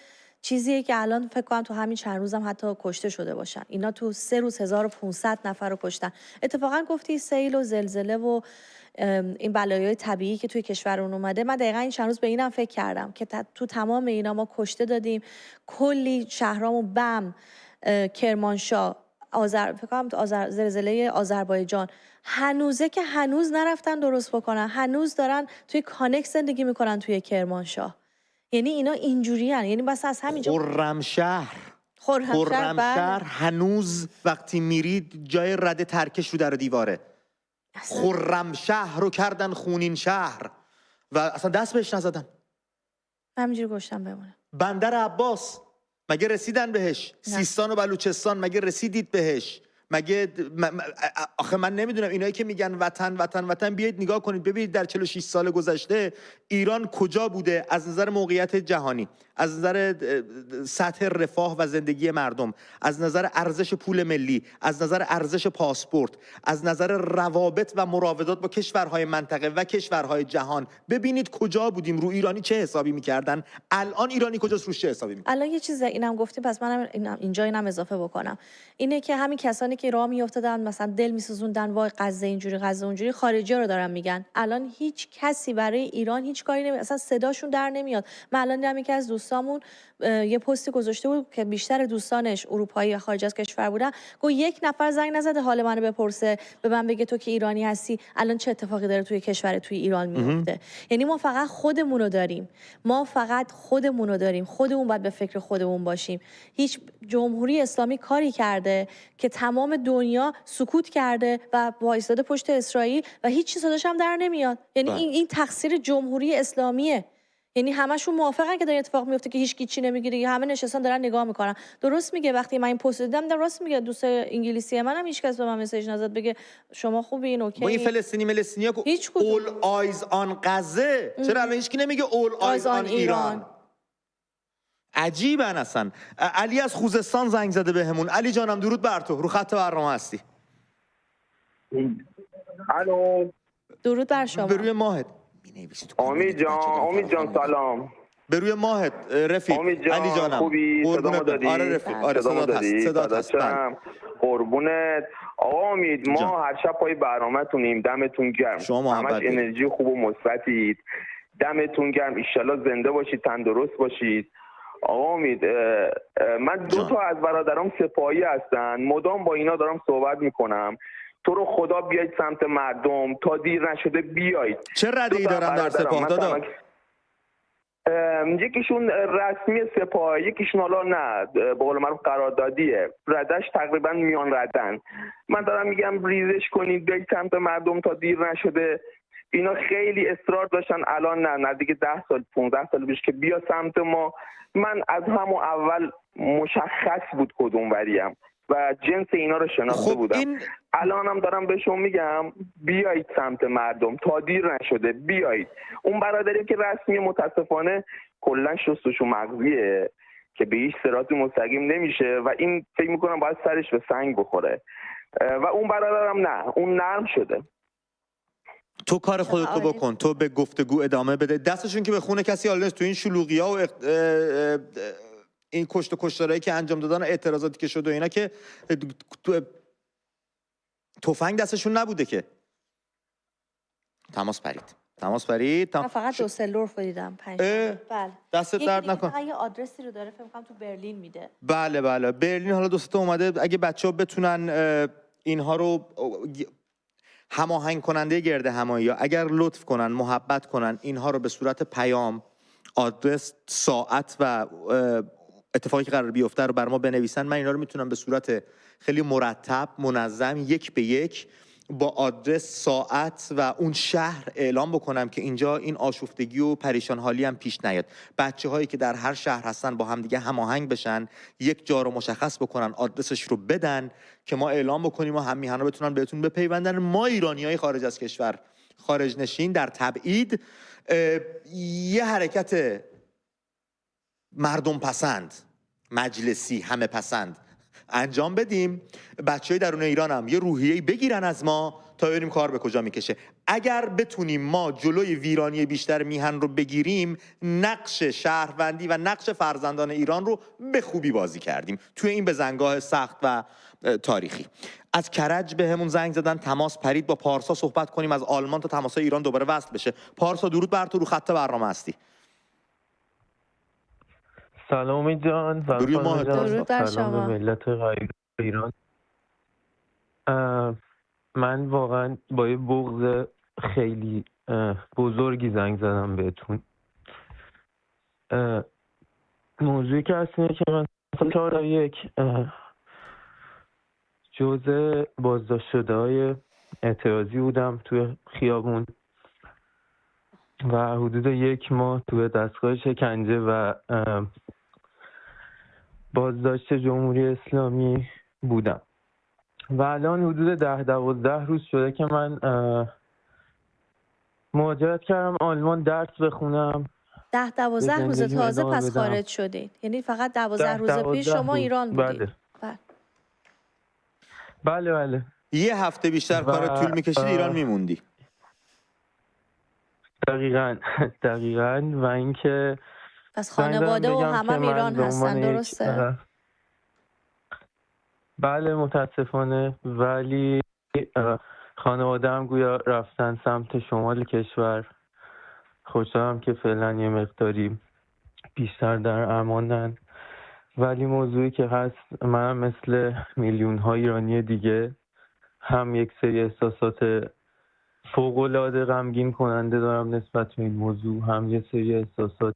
چیزیه که الان فکر کنم تو همین چند روزم حتی کشته شده باشن. اینا تو 3 روز 1500 نفر رو کشتن. اتفاقا گفتی سیل و زلزله و این بلایای طبیعی که توی کشورمون اومده، من دقیقاً این چند روز به اینم فکر کردم که تو تمام اینا ما کشته دادیم. کلی شهرامون بم، کرمانشاه، فکر کنم زلزله آذربایجان هنوزه که هنوز نرفتن درست بکنن، هنوز دارن توی کانک زندگی میکنن توی کرمانشاه. یعنی اینا اینجوریان. یعنی بس از همینجا
خرمشهر هنوز وقتی میرید جای رده ترکش رو در دیواره. خرمشهر رو کردن خونین شهر و اصلا دست بهش نزدن.
همینجوری گشتم بمونه.
بندر عباس مگه رسیدن بهش؟ سیستان و بلوچستان مگه رسیدید بهش؟ مگه آخه من نمیدونم اینایی که میگن وطن وطن وطن، بیایید نگاه کنید ببینید در 46 سال گذشته ایران کجا بوده از نظر موقعیت جهانی، از نظر سطح رفاه و زندگی مردم، از نظر ارزش پول ملی، از نظر ارزش پاسپورت، از نظر روابط و مراودات با کشورهای منطقه و کشورهای جهان. ببینید کجا بودیم، رو ایرانی چه حسابی میکردن، الان ایرانی کجاست روش چه حسابی میکنن.
الان یه چیز اینم گفتیم پس منم اینجا اینم اضافه بکنم، اینه که همین کسانی که راه میافتادن مثلا دل میسوزوندن وای غزه اینجوری غزه اونجوری، خارجی‌ها رو دارن میگن. الان هیچ کسی برای ایران هیچ کاری نمی‌کنه، اصلا صداشون در نمیاد. من الان دیدم یکی از دوستامون یه پستی گذاشته بود که بیشتر دوستانش اروپایی و خارج از کشور بودن، گفت یک نفر زنگ نزده حال منو بپرسه به من بگه تو که ایرانی هستی الان چه اتفاقی داره توی کشور توی ایران میفته. یعنی ما فقط خودمون رو داریم، خودمون باید به فکر خودمون باشیم. هیچ جمهوری اسلامی کاری کرده که تمام دنیا سکوت کرده و وایساده پشت اسرائیل و هیچ چیز صداش هم در نمیاد. یعنی این تقصیر جمهوری اسلامیه. یعنی همشون موافقن که داره اتفاق میفته که هیچ کی چی نمیگیره، همه نشستن دارن نگاه میکنن. درست میگه، وقتی من این پست دیدم راست میگه. دوست انگلیسی منم هیچ کس به من مسیج نزد بگه شما خوبین اوکی.
با این فلسطینیا all eyes on غزه، چرا الان هیچ کی نمیگه all eyes on ایران؟ عجیبن اصلا. علی از خوزستان زنگ زده بهمون. علی جانم درود بر تو، رو خط برنامه هستی.
الو،
درود بر شما.
به روی ماهت.
امید جان سلام.
به روی ماهت رفیق. علی جانم
خوبی؟ صدامو دادی؟
آره رفیق، آره صدات هست.
قربونت. آقا امید، ما هر شب پای برنامه‌تونیم، دمتون گرم. همش انرژی خوب و مثبتید. دمتون گرم. ایشالله زنده باشید، تندرست باشید. آقا امید، من 2 تا از برادرام سپاهی هستن، مدام با اینا دارم صحبت میکنم. تو رو خدا بیاید سمت مردم، تا دیر نشده بیاید.
چه رده‌ای دارن در سپاه دادا؟
یکیشون رسمی سپاه، یکیشون حالا نه، به قول معروف قراردادیه. ردش تقریبا میان ردن. من دارم میگم ریزش کنید بیاید سمت مردم تا دیر نشده. اینا خیلی اصرار داشتن، الان نه، نزدیک 10 سال 15 سال پیش که بیا سمت ما. من از همون اول مشخص بود کدوم وریم و جنس اینا رو شناخته بودم. الانم دارم بهشون میگم بیایید سمت مردم تا دیر نشده، بیایید. اون برادری که رسمی متاسفانه کلا شستشو مغزیه، که به هیچ صراط مستقیم نمیشه و این فکر میکنم باید سرش به سنگ بخوره و اون برادرم نه، اون نرم شده.
تو کار خودتو بکن، تو به گفتگو ادامه بده، دستشون که به خون کسی حال نیست. تو این شلوغی‌ها و این کشت و کشتارهایی که انجام دادن، اعتراضاتی که شد و اینا، که تفنگ دستشون نبوده که. تماس پرید.
من فقط دوسلدورف دیدم 5. بله.
دست درد نکن.
یه آدرسی رو داره، فکر کنم تو برلین میده.
بله برلین. حالا دوستا اومده، اگه بچه‌ها بتونن اینها رو هماهنگ کننده گرد همایی، یا اگر لطف کنن محبت کنن اینها رو به صورت پیام، آدرس، ساعت و اتفاقی که قرار بیفته رو بر ما بنویسن، من اینا رو میتونم به صورت خیلی مرتب، منظم، 1 به 1 با آدرس، ساعت و اون شهر اعلام بکنم که اینجا این آشفتگی و پریشان حالی هم پیش نیاد. بچه هایی که در هر شهر هستن با هم دیگه هماهنگ بشن، یک جا رو مشخص بکنن، آدرسش رو بدن که ما اعلام بکنیم و هم میهنا بتونن بهتون بپیوندن. ما ایرانیای خارج از کشور، خارج نشین، در تبعید یه حرکت مردم پسند، مجلسی، همه پسند انجام بدیم. بچه‌های درون ایران هم یه روحیه‌ای بگیرن از ما تا ببینیم کار به کجا میکشه. اگر بتونیم ما جلوی ویرانی بیشتر میهن رو بگیریم، نقش شهروندی و نقش فرزندان ایران رو به خوبی بازی کردیم توی این بزنگاه سخت و تاریخی. از کرج به همون زنگ زدن، تماس پرید، با پارسا صحبت کنیم از آلمان تا تماسای ایران دوباره وصل بشه. پارسا درود بر تو، رو خط برنامه هستی.
سلام جان.
درود بر شما.
سلام به ملت غریب ایران. من واقعا با یه بغض خیلی بزرگی زنگ زدم بهتون. موضوعی که هست اینه که من سال 1 جزء بازداشت شده های اعتراضی بودم توی خیابون و حدود 1 ماه توی دستگاه شکنجه و بازداشت جمهوری اسلامی بودم و الان حدود 10-12 روز شده که من مهاجرت کردم آلمان درس بخونم.
10-12 روز تازه پس خارج شدید؟ یعنی فقط 12 روز پیش شما ایران بودید؟
بله.
یه هفته بیشتر کار طول میکشید ایران میموندی.
دقیقاً. و اینکه
پس خانواده و همه ایران هستن، درسته؟
بله متاسفانه، ولی خانواده هم گویا رفتن سمت شمال کشور. خوشحالم که فعلا یه مقداری بیشتر در امانن، ولی موضوعی که هست، من مثل میلیون ها ایرانی دیگه هم یک سری احساسات فوق‌العاده غمگین کننده دارم نسبت به این موضوع، هم یه سری احساسات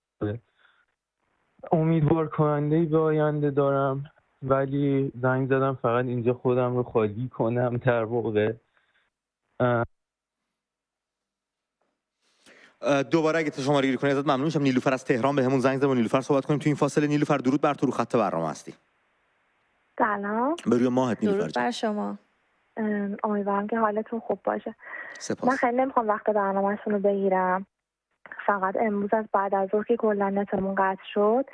امیدوار کننده‌ای به آینده دارم. ولی زنگ زدم فقط اینجا خودم رو خالی کنم در واقع.
دوباره اگه تو شماره گیری کنی ازت ممنون میشم. نیلوفر از تهران به همون زنگ زد، با نیلوفر صحبت کنیم تو این فاصله. نیلوفر درود بر تو، رو خط برنامه هستی.
سلام.
به روی ماهت نیلوفر.
درود بر شما.
امیدوارم که حالتون خوب باشه.
سپاس.
من خیلی نمیخوام وقت برنامه‌تون رو بگیرم. فقط امروز از بعد از ظهر که کلا نتمون قطع شد،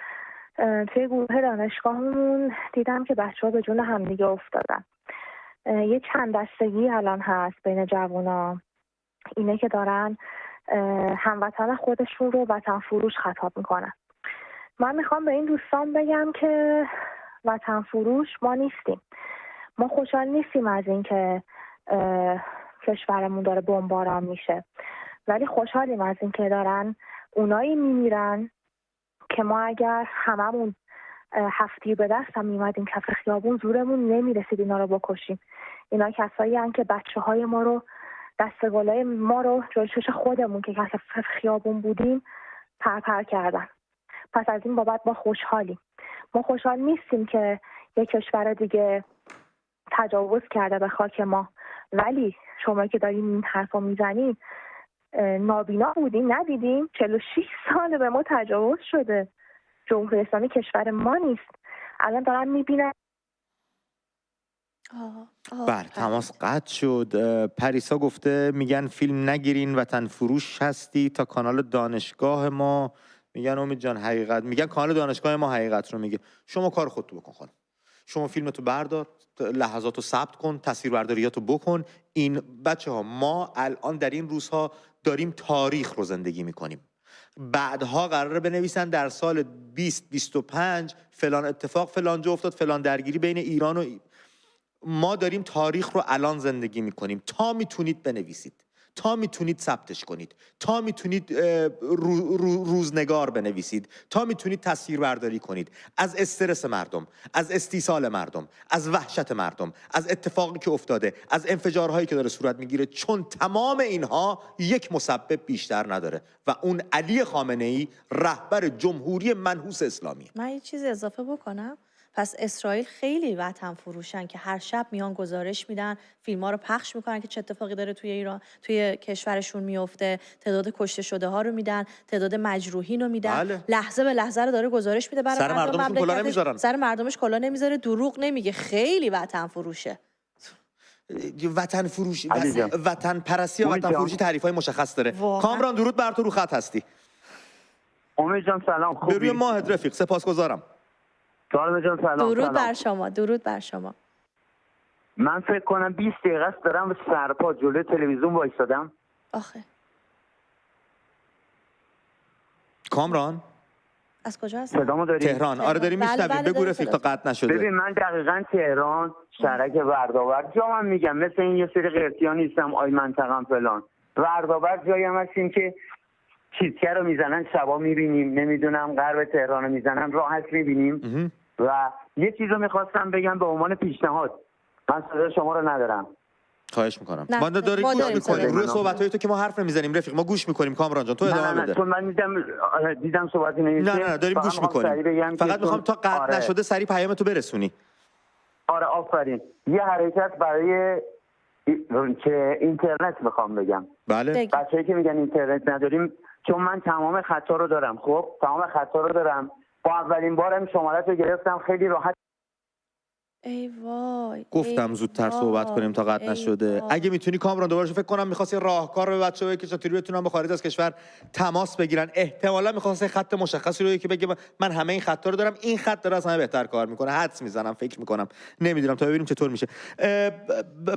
توی گروه دانشگاهمون دیدم که بچه‌ها به جون همدیگه افتادن. یه چند دستگی الان هست بین جوونا، اینه که دارن هموطن خودشون رو وطن فروش خطاب میکنن. من میخوام به این دوستان بگم که وطن فروش ما نیستیم. ما خوشحال نیستیم از این که کشورمون داره بمباران میشه، ولی خوشحالیم از این که دارن اونایی میمیرن که ما اگر هممون هفتی به دست هم میمدیم کف خیابون زورمون نمیرسید اینا رو بکشیم. اینا کسایی هستن که بچه‌های ما رو، دستگلای ما رو جلوی چش خودمون که کف خیابون بودیم پرپر کردن. پس از این بابت ما خوشحالیم. ما خوشحال نیستیم که یک کشور دیگه تجاوز کرده به خاک ما، ولی شما که دارین این حرفا میزنین نابینا بودین، ندیدیم 46 سال به ما تجاوز شده. جمهوری اسلامی کشور ما نیست. الان دارن میبینن.
بله تماس قطع شد. پریسا گفته میگن فیلم نگیرین وطن فروش هستی، تا کانال دانشگاه ما میگن امید جان حقیقت، میگن کانال دانشگاه ما حقیقت رو میگه. شما کار خودتو بکن خانم، شما فیلمتو بردار، لحظاتو ثبت کن، تصویربرداریاتو بکن. این بچه‌ها ما الان در این روزها داریم تاریخ رو زندگی میکنیم. بعدها قراره بنویسن در سال 2025 فلان اتفاق فلان جا افتاد، فلان درگیری بین ایران و ما داریم تاریخ رو الان زندگی میکنیم. تا میتونید بنویسید، تا میتونید ثبتش کنید، تا میتونید روزنگار بنویسید، تا میتونید تصویر برداری کنید از استرس مردم، از استیصال مردم، از وحشت مردم، از اتفاقی که افتاده، از انفجارهایی که داره صورت میگیره، چون تمام اینها یک مسبب بیشتر نداره و اون علی خامنه‌ای رهبر جمهوری منحوس اسلامی.
من یه چیز اضافه بکنم. پس اسرائیل خیلی وطن فروشن که هر شب میان گزارش میدن، فیلم‌ها رو پخش میکنن که چه اتفاقی داره توی ایران، توی کشورشون میفته، تعداد کشته شده ها رو میدن، تعداد مجروحین رو میدن.
بله.
لحظه به لحظه رو داره گزارش میده برای
سر مردمشون کلا نمیذارن.
سر مردمش کلا نمیذاره، دروغ نمیگه، خیلی وطن فروشه.
وطن فروشی، وطن پرستی و وطن فروشی تعریف‌های مشخص داره. کامران درود بر تو، رو خط هستی.
امید جان سلام، خوبی؟
به روی ماهت رفیق، سپاسگزارم.
سلام جان سلام.
درود
سلام.
بر شما، درود بر شما.
من فکر کنم 20 دقیقه است دارم سرپا جلوی تلویزیون وایسادم.
آخه
کامران
از کجا هستی؟
صدامو داری؟
تهران. آره داریم میشنویم. بگو رفیق تا قطع نشده.
ببین من دقیقاً تهران شرک وردآور جا من میگم، مثل این یه سری قرطی‌ها نیستم آی منطقم فلان. وردآور جایی هم هستیم که چیزکر رو میزنن شبا میبینیم، نمیدونم غرب تهران رو میزنن راحت میبینیم. و یه چیز رو میخواستم بگم به عنوان پیشنهاد. من صدای شما رو ندارم.
خواهش میکنم. ما داریم گوش میکنیم روی صحبت‌های تو که ما حرف نمیزنیم رفیق، ما گوش میکنیم. کامران جان تو ادامه بده.
چون من دیدم صحبتی نمیشه.
نه داریم گوش میکنیم. فقط میخوام تا قطع نشده سریع پیامتو برسونی.
آره آفرین. یه حرکت برای که اینترنت میخوام بگم.
بله.
بچه‌ای که میگن اینترنت نداریم، چون من تمام خطا رو دارم. خب تمام خطا رو دارم. با اولین بارم شماره‌تو گرفتم خیلی راحت.
ای وای.
گفتم زودتر صحبت کنیم تا قطع نشده. اگه میتونی کامران دوباره فکر کنم می‌خواست یه راهکار به بچه‌ها که چطوری بتونن با خارج از کشور تماس بگیرن. احتمالاً می‌خواست خط مشخصی رو که بگه من همه این خطا رو دارم، این خط داره از همه بهتر کار میکنه. حدس میزنم، فکر میکنم، نمیدونم تا ببینیم چطور میشه.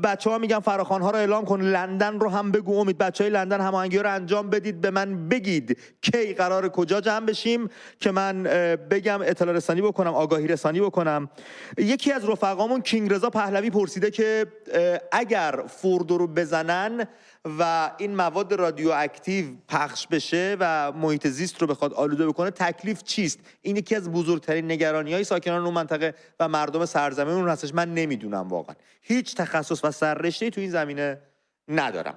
بچه‌ها میگن فراخوان‌ها رو اعلام کن، لندن رو هم بگو. امید بچه‌های لندن هماهنگی‌ها رو انجام بدید، به من بگید کی قرار کجا جمع بشیم که من بگم اطلاع رسانی بکنم، آگاهی رسانی بکنم. یکی از رفقامون کینگ رضا پهلوی پرسیده که اگر فوردو رو بزنن و این مواد رادیواکتیو پخش بشه و محیط زیست رو بخواد آلوده بکنه تکلیف چیست؟ این یکی از بزرگترین نگرانی‌های ساکنان اون منطقه و مردم سرزمین اون هستش. من نمیدونم واقعا، هیچ تخصص و سررشته‌ای تو این زمینه ندارم.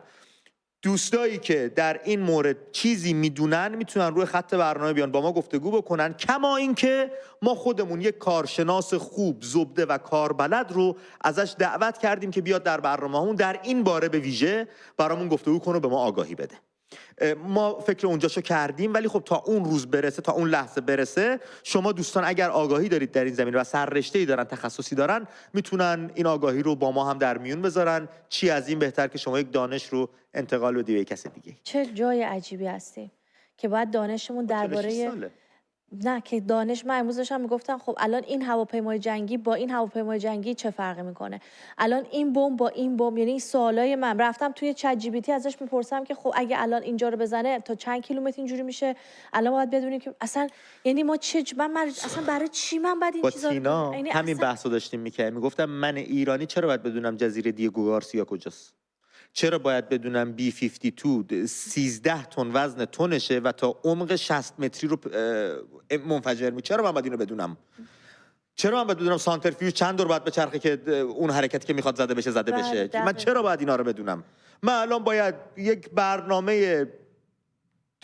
دوستایی که در این مورد چیزی میدونن میتونن روی خط برنامه بیان با ما گفتگو بکنن، کما اینکه ما خودمون یک کارشناس خوب، زبده و کاربلد رو ازش دعوت کردیم که بیاد در برنامه‌مون در این باره به ویژه برامون گفتگو کنه و به ما آگاهی بده. ما فکر اونجاشو کردیم، ولی خب تا اون روز برسه، تا اون لحظه برسه، شما دوستان اگر آگاهی دارید در این زمینه و سررشته‌ای دارن، تخصصی دارن، میتونن این آگاهی رو با ما هم در میون بذارن. چی از این بهتر که شما یک دانش رو انتقال بدی به کسی دیگه.
چه جای عجیبی هستیم که باید دانشمون درباره نه که دانش. من امروز داشتم میگفتم خب الان این هواپیمای جنگی با این هواپیمای جنگی چه فرقی میکنه، الان این بمب با این بمب. یعنی این سوالای من رفتم توی چت جی پی تی ازش میپرسم که خب اگه الان اینجا رو بزنه تا چند کیلومتر اینجوری میشه، الان باید بدونیم که اصلا یعنی ما من اصلا برای چی من بعد این چیزا
رو همین بحثو داشتیم میکردیم. میگفتم من ایرانی چرا باید بدونم جزیره دیگو گارسیا کجاست؟ چرا باید بدونم B-52 13 تن وزن تنشه و تا عمق 60 متری رو منفجر میشه؟ چرا من باید اینو بدونم؟ چرا من باید بدونم سانترفیوژ چند دور باید بچرخه که اون حرکتی که میخواد زده بشه؟ من چرا باید اینا رو بدونم؟ من الان باید یک برنامه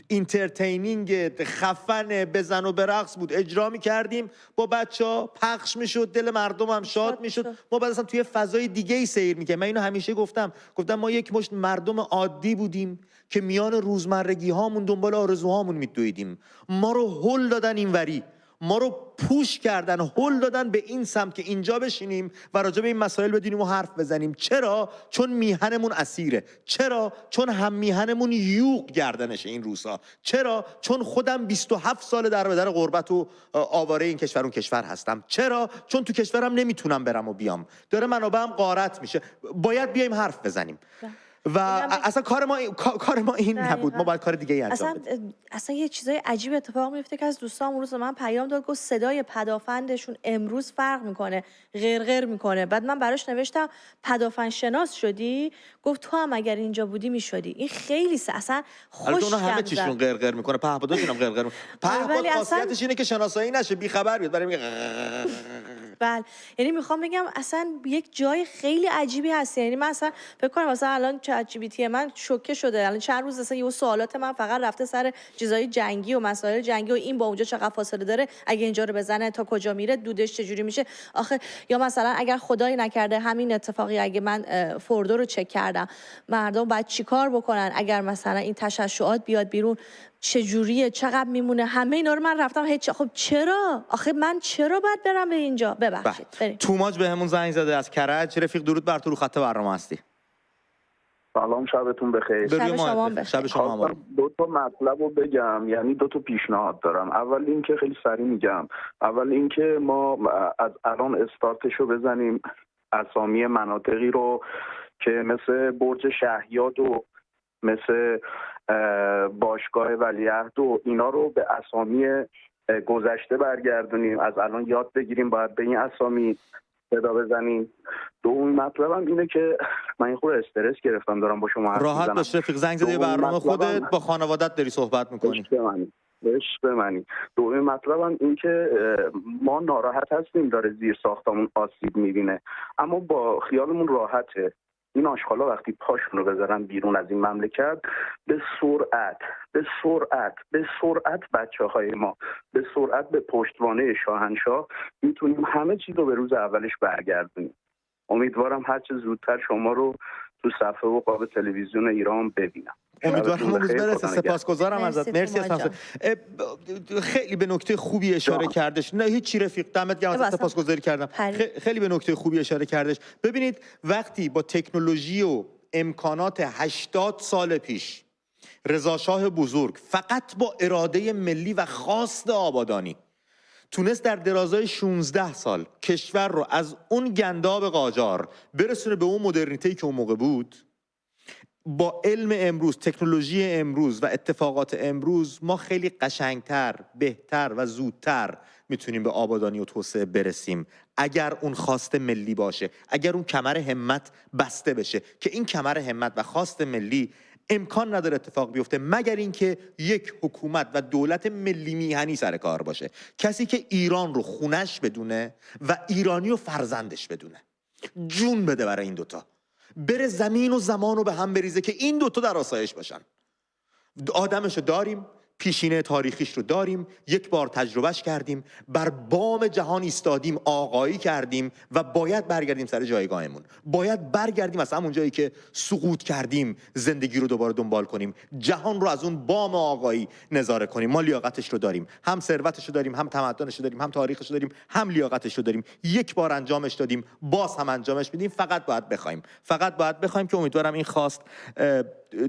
اینترتینینگ خفن بزن و برقص بود اجرا می‌کردیم با بچه‌ها، پخش میشد، دل مردم هم شاد میشد، ما بعد اصلا توی فضای دیگه‌ای سیر می‌کردیم. من اینو همیشه گفتم ما یک مشت مردم عادی بودیم که میان روزمرگی هامون دنبال آرزوهامون میدویدیم. ما رو هل دادن اینوری، ما رو پوش کردن، هل دادن به این سمت که اینجا بشینیم و راجع به این مسائل بدونیم و حرف بزنیم. چرا؟ چون میهنمون اسیره. چرا؟ چون هم میهنمون یوغ گردنشه این روزها. چرا؟ چون خودم 27 سال در بدر غربت و آواره این کشور اون کشور هستم. چرا؟ چون تو کشورم نمیتونم برم و بیام، داره منابعم غارت میشه. باید بیایم حرف بزنیم و اصلا کار ما این نبود. ما باید کار دیگه ای انجام بدیم.
اصلا یه چیزای عجیب اتفاق میفته که از دوستام اون روز من پیام داد، گفت صدای پدافندشون امروز فرق میکنه، غرغر میکنه. بعد من براش نوشتم پدافند شناس شدی؟ گفت تو هم اگر اینجا بودی میشدی. این خیلی اصلا خوش
اونا همه چیشون غرغر میکنه، پهپاداشون هم غرغر میکنه. پهپاد خاصیتش اینه که شناسایی نشه، بی خبر بیاد برای
بله. یعنی میخوام بگم اصلا یک جای خیلی عجیبی هست. یعنی من اصلا فکر کنم مثلا الان چت جی پی تی من شوکه شده. الان چند روز اصلا یه سوالات من فقط رفته سر چیزای جنگی و مسائل جنگی و این با اونجا چقدر فاصله داره، اگه اینجا رو بزنه تا کجا میره، دودش چجوری میشه. آخه یا مثلا اگر خدایی نکرده همین اتفاقی اگه من فوردو رو چک کردم، مردم باید چیکار بکنن اگر مثلا این تشعشعات بیاد بیرون، چجوریه، چقدر میمونه؟ همه اینا رو من رفتم خب چرا؟ آخه من چرا باید برم به اینجا؟ ببخشید. بریم.
توماج بهمون زنگ زده از کرج. رفیق درود بر تو، رو خط برنامه هستی.
سلام، شبتون بخیر.
شب شما بخیر.
شب شما هم.
دو تا مطلب رو بگم، یعنی دو تا پیشنهاد دارم. اول اینکه خیلی سریع میگم، اول اینکه ما از الان استارتش رو بزنیم، اسامی مناطقی رو که مثل برج شهیاد و مثل باشگاه ولیعهد و اینا رو به اسامی گذشته برگردونیم، از الان یاد بگیریم، باید به این اسامی صدا بزنیم. دوم مطلبم اینه که من این خورده استرس گرفتم دارم با شما حرف
راحت باش رفیق، زنگ زدی برنامه خودت با خانوادت داری صحبت میکنی.
عشق منی. دوم مطلبم این که ما ناراحت هستیم داره زیر ساختمون آسیب میبینه، اما با خیالمون راحته. این آشغالا وقتی پاشون رو بذارن بیرون از این مملکت، به سرعت بچه‌های ما به سرعت به پشتوانه شاهنشاه میتونیم همه چیز رو به روز اولش برگردونیم. امیدوارم هر چه زودتر شما رو تو صفحه و قاب تلویزیون ایران ببینم.
امیدوارم اون روز برسه. سپاسگزارم ازت. مرسی از خیلی به نکته خوبی اشاره کردش. نه هیچ چی رفیق، دمت گرم، ازت سپاسگزاری کردم. خیلی به نکته خوبی اشاره کردش. ببینید وقتی با تکنولوژی و امکانات 80 سال پیش رضا شاه بزرگ فقط با اراده ملی و خواست آبادانی تونست در درازای 16 سال کشور رو از اون گنداب قاجار برسونه به اون مدرنیته‌ای که اون موقع بود، با علم امروز، تکنولوژی امروز و اتفاقات امروز ما خیلی قشنگتر، بهتر و زودتر میتونیم به آبادانی و توسعه برسیم اگر اون خواست ملی باشه، اگر اون کمر همت بسته بشه. که این کمر همت و خواست ملی امکان نداره اتفاق بیفته مگر اینکه یک حکومت و دولت ملی میهنی سر کار باشه، کسی که ایران رو خونش بدونه و ایرانی رو فرزندش بدونه، جون بده برای این دوتا، بره زمین و زمان رو به هم بریزه که این دوتا در آسایش باشن. آدمش رو داریم، پیشینه تاریخیش رو داریم، یک بار تجربهش کردیم، بر بام جهان ایستادیم، آقایی کردیم و باید برگردیم سر جایگاهمون. باید برگردیم از همون جایی که سقوط کردیم، زندگی رو دوباره دنبال کنیم، جهان رو از اون بام آقایی نظاره کنیم. ما لیاقتش رو داریم، هم ثروتش رو داریم، هم تمدنش رو داریم، هم تاریخش رو داریم، هم لیاقتش رو داریم. یک بار انجامش دادیم، باز هم انجامش میدیم. فقط باید بخوایم که امیدوارم این خواست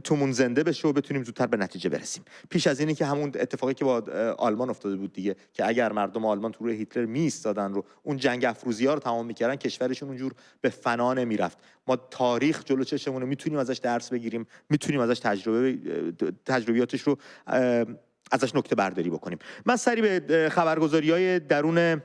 تومون زنده بشه و بتونیم زودتر به نتیجه برسیم. پیش از اینی که همون اتفاقی که با آلمان افتاده بود دیگه، که اگر مردم آلمان تو روی هیتلر میایستادن رو اون جنگ افروزی‌ها رو تمام میکردن، کشورشون اونجور به فنا نمیرفت. ما تاریخ جلو چشمونه، میتونیم ازش درس بگیریم، میتونیم ازش تجربیاتش رو ازش نکته برداری بکنیم. من سری به خبرگزاری‌های درون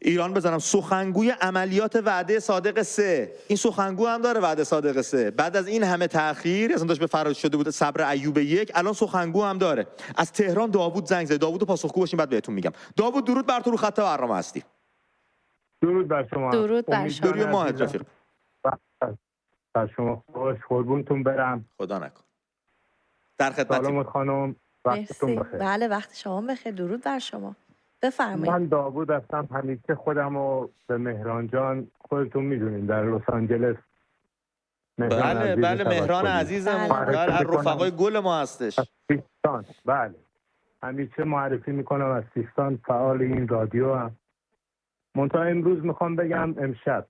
ایران بزنم. سخنگوی عملیات وعده صادق 3، این سخنگو هم داره وعده صادق 3 بعد از این همه تأخیر، اصلا داشت به فرار شده بود صبر ایوب 1، الان سخنگو هم داره. از تهران داوود زنگ زد. داوود پاسخگو باشیم بعد بهتون میگم. داوود درود بر تو، رو خط برنامه هستی.
درود بر شما.
درود بر شما.
درود ماه رفیق.
بر شما خوش، قربونتون برم.
خدا نکن. در خدمتیم.
سلام خانم، وقتتون بخیر.
بله وقت شما بخیر. درود بر شما. بفرمایید.
من داوود هستم. همیشه خودم رو به مهران جان، خودتون میدونین، در لس آنجلس.
بله مهران عزیزم، بله رفقای گل ما هستش.
بله همیشه معرفی میکنم از سیستان، فعال این رادیو هم. منتها امروز میخوام بگم امشب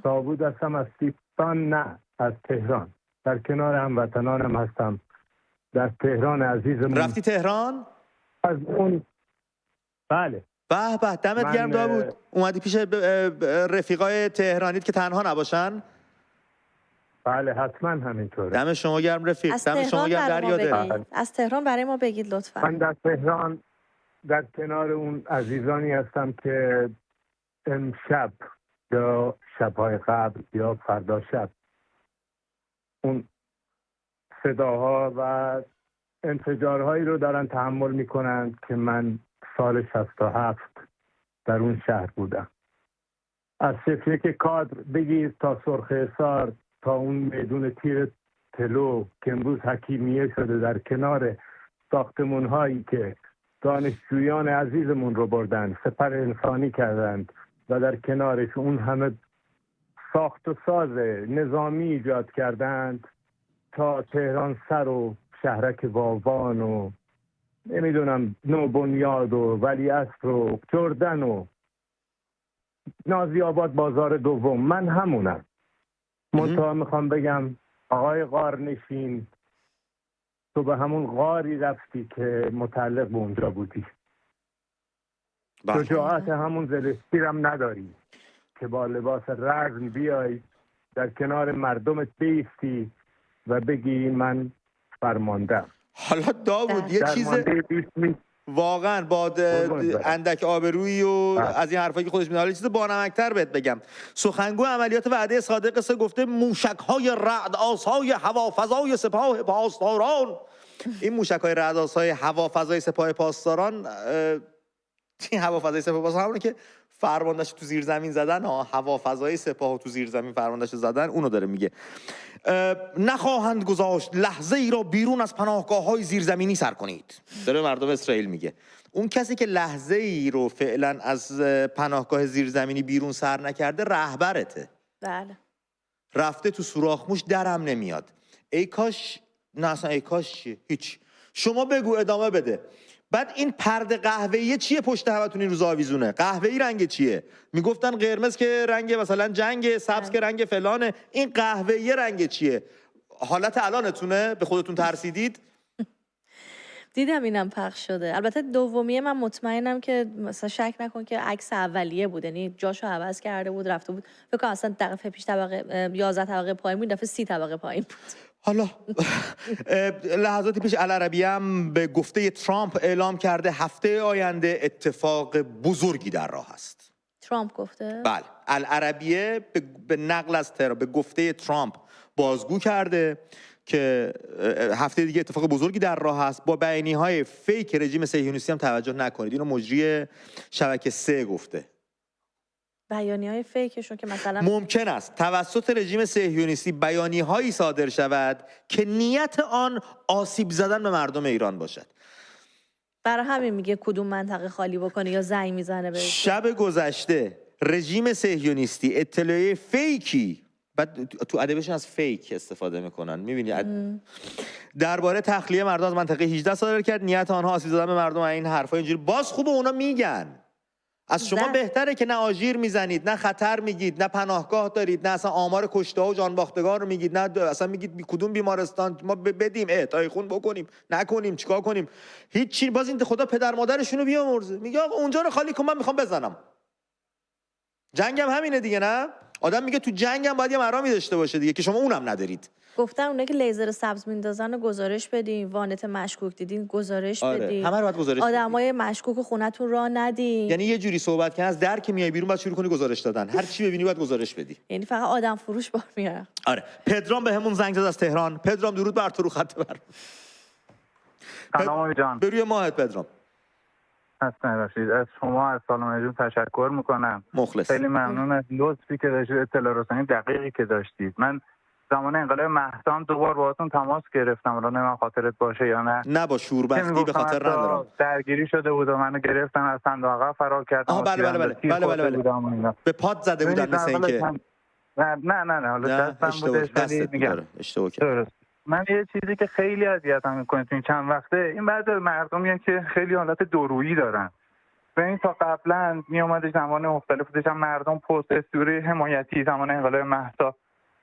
تابود هستم از سیستان، نه از تهران. در کنار هموطنانم هستم در تهران عزیزمون.
رفتی تهران؟
از اون بله.
به به، دمت گرم داوود. اومدی پیش رفیقای تهرانیت که تنها نباشن؟
بله حتما همینطوره.
دم شما گرم رفیق. دم شما گرم دریا.
از تهران برای ما بگید لطفا.
من در تهران در کنار اون عزیزانی هستم که امشب یا شب‌های قبل یا فردا شب اون صداها و انفجارهایی رو دارن تحمل میکنن که من سال 67 در اون شهر بودم. از صفحه که کادر بگیر تا سرخ حصار، تا اون میدون تیر تلو که امروز حکیمیه شده، در کنار ساختمون هایی که دانشجویان عزیزمون رو بردن، سپر انسانی کردند و در کنارش اون همه ساخت و ساز نظامی ایجاد کردند، تا تهران سر و شهرک واوان و نمیدونم نوبنیاد و ولیعصر و جردن و نازی آباد بازار دوم. من همونم. منتها میخوام بگم آقای غارنشین، تو به همون غاری رفتی که متعلق به اونجا بودی. شجاعت همون زلستیرم نداری که با لباس رزم بیای در کنار مردمت بیستی و بگی من فرماندم.
حالا داوود یه چیز واقعا با اندک آبرویی و از این حرفایی که خودش می‌داره چیز بانمک‌تر بهت بگم. سخنگو عملیات وعده صادق قصه گفته موشک‌های رعدآسای هوافضای سپاه پاسداران. این موشک‌های رعدآسای هوافضای سپاه پاسداران، این هوافضای سپاه پاسداران همونه که فرماندهش تو زیر زمین زدن، هوافضای سپاه تو زیر زمین فرماندهش زدن، اونو داره میگه. نخواهند گذاشت لحظه ای را بیرون از پناهگاه‌های زیرزمینی سر کنید، داره مردم اسرائیل میگه. اون کسی که لحظه ای رو فعلا از پناهگاه زیرزمینی بیرون سر نکرده رهبرته.
بله.
رفته تو سوراخ موش، درم نمیاد. ای کاش، نه اصلا ای کاش چیه؟ هیچ. شما بگو، ادامه بده. بعد این پرده قهوه‌ای چیه پشت همتون این روزا آویزونه؟ قهوه‌ای رنگ چیه؟ میگفتن قرمز که رنگ مثلا جنگ، سبز که رنگ فلانه. این قهوه‌ای رنگ چیه؟ حالت الانتونه؟ به خودتون ترسیدید؟
دیدم اینم پخش شده. البته دومیه من مطمئنم که مثلا شک نکن که عکس اولیه بود، یعنی جاشو عوض کرده بود رفته بود. فکر کنم اصلا دفعه پیش طبقه 11 طبقه پایین بود، دفعه 30 طبقه پایین بود.
حالا لحظاتی پیش العربیه هم به گفته ترامپ اعلام کرده هفته آینده اتفاق بزرگی در راه است.
ترامپ گفته؟
بله، العربیه به نقل از تهران به گفته ترامپ بازگو کرده که هفته دیگه اتفاق بزرگی در راه است. با بیانیه‌های فیک رژیم صهیونیستی هم توجه نکنید. اینو مجری شبکه 3 گفته.
بیانیه‌های فیکشون که مثلا
ممکن است توسط رژیم صهیونیستی بیانیه‌هایی صادر شود که نیت آن آسیب زدن به مردم ایران باشد.
برای همین میگه کدوم منطقه خالی بکنه یا زنگ میزنه بهش.
شب گذشته رژیم صهیونیستی اطلاعیه فیکی، بعد تو ادبیاتشون از فیک استفاده میکنن، میبینی درباره تخلیه مردم از منطقه 18 صادر کرد. نیت آنها آسیب زدن به مردم، این حرفا اینجوری باز خوبه اونا میگن. از شما بهتره که نه آژیر میزنید، نه خطر میگید، نه پناهگاه دارید، نه اصلا آمار کشته ها و جانباختگان رو میگید، نه اصلا میگید کدوم بیمارستان ما بدیم اعطای خون بکنیم، نکنیم، چیکار کنیم. هیچ چی. باز این خدا پدر مادرشون رو بیامرزه، میگه آقا اونجا رو خالی کن، من میخوام بزنم. جنگم همینه دیگه، نه؟ آدم میگه تو جنگم باید یه مرامی داشته باشه دیگه، که شما اونم ندارید.
گفتن اونایی که لیزر سبز میندازن رو گزارش بدین، وانت مشکوک دیدین گزارش بدین.
همه رو باید گزارش بدین.
آدمای مشکوک خونتون راه ندین.
یعنی یه جوری صحبت که از در که میای بیرون بعد شروع کنی گزارش دادن. هر چی ببینی باید گزارش بدی.
یعنی فقط آدم فروش بار میاره.
آره. پدرام بهمون زنگ زد از تهران. پدرام درود بر تو، رو خط بر.
سلام جان.
به روی ماهت پدرام.
حسن باشید. از شما از سالم جون تشکر میکنم.
مخلص.
خیلی ممنون از لطفی که داشتید، اطلاع رسانی دقیقی که داشتید. من زمان انقلاب مهدام دوبار باهاتون تماس گرفتم، الان نمیدونم خاطرت باشه یا نه.
نه، با شوربختی به خاطر ندارم.
درگیری شده بود و منو گرفتن، از صندوق عقب فرار کردم.
بله. به پاد زده بودن مثل اینکه.
نه حالا دستم بودش، ولی میگم
اشتباه کردم.
من یه چیزی که خیلی اذیتم میکنه تو این چند وقته، این بعضی مردم میگن که خیلی حالت دورویی دارن. ببین تا قبلا میومد زمان مختلف داشتن مردم پست استوری حمایتی زمان انقلاب مهسا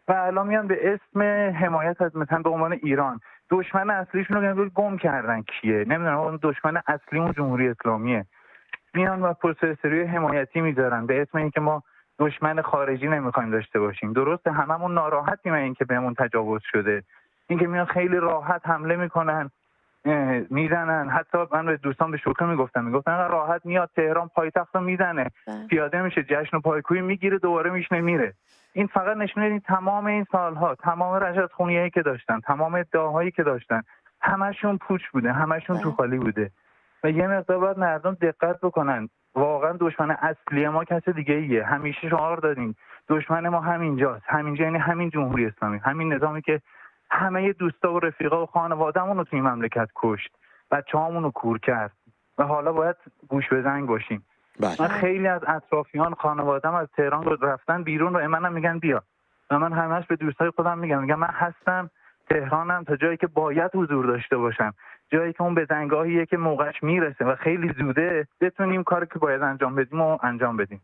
و الان میان به اسم حمایت از مثلا به عنوان ایران دشمن اصلیشون رو گم کردن. کیه؟ نمیدونم. اون دشمن اصلیمون جمهوری اسلامیه. میان و پست استوری حمایتی میذارن به اسم اینکه ما دشمن خارجی نمیخوایم داشته باشیم. درسته هممون ناراحتیم اینکه بهمون تجاوز شده، اینکه میان خیلی راحت حمله میکنن میزنن. حتی من به دوستان به شوخی میگفتن راحت میاد تهران پایتخت رو میزنه، پیاده میشه جشن و پایکوبی میگیره دوباره میشنه میره. این فقط نشون میده تمام این سالها تمام رشدخونیایی که داشتن، تمام ادعاهایی که داشتن، همشون پوچ بوده، همشون تو خالی بوده. و یه مقدار باید مردم دقت بکنن. واقعا دشمن اصلی ما کسی دیگه ایه. همیشه شعار دادیم دشمن ما همینجاست. همینجا یعنی همین جمهوری اسلامی، همین نظامی که همه دوستا و رفیقا و خانواده‌مون رو توی این مملکت کشت، بچه‌هامون رو کور کرد و حالا باید گوش به زنگ باشیم. من خیلی از اطرافیان خانواده‌ام از تهران رو رفتن بیرون و منم میگن بیا. و من همش به دوستای خودم میگم من هستم تهرانم تا جایی که باید حضور داشته باشم، جایی که اون به زنگاهیه که موقعش میرسه و خیلی زوده بتونیم کاری که باید انجام بدیم و انجام بدیم.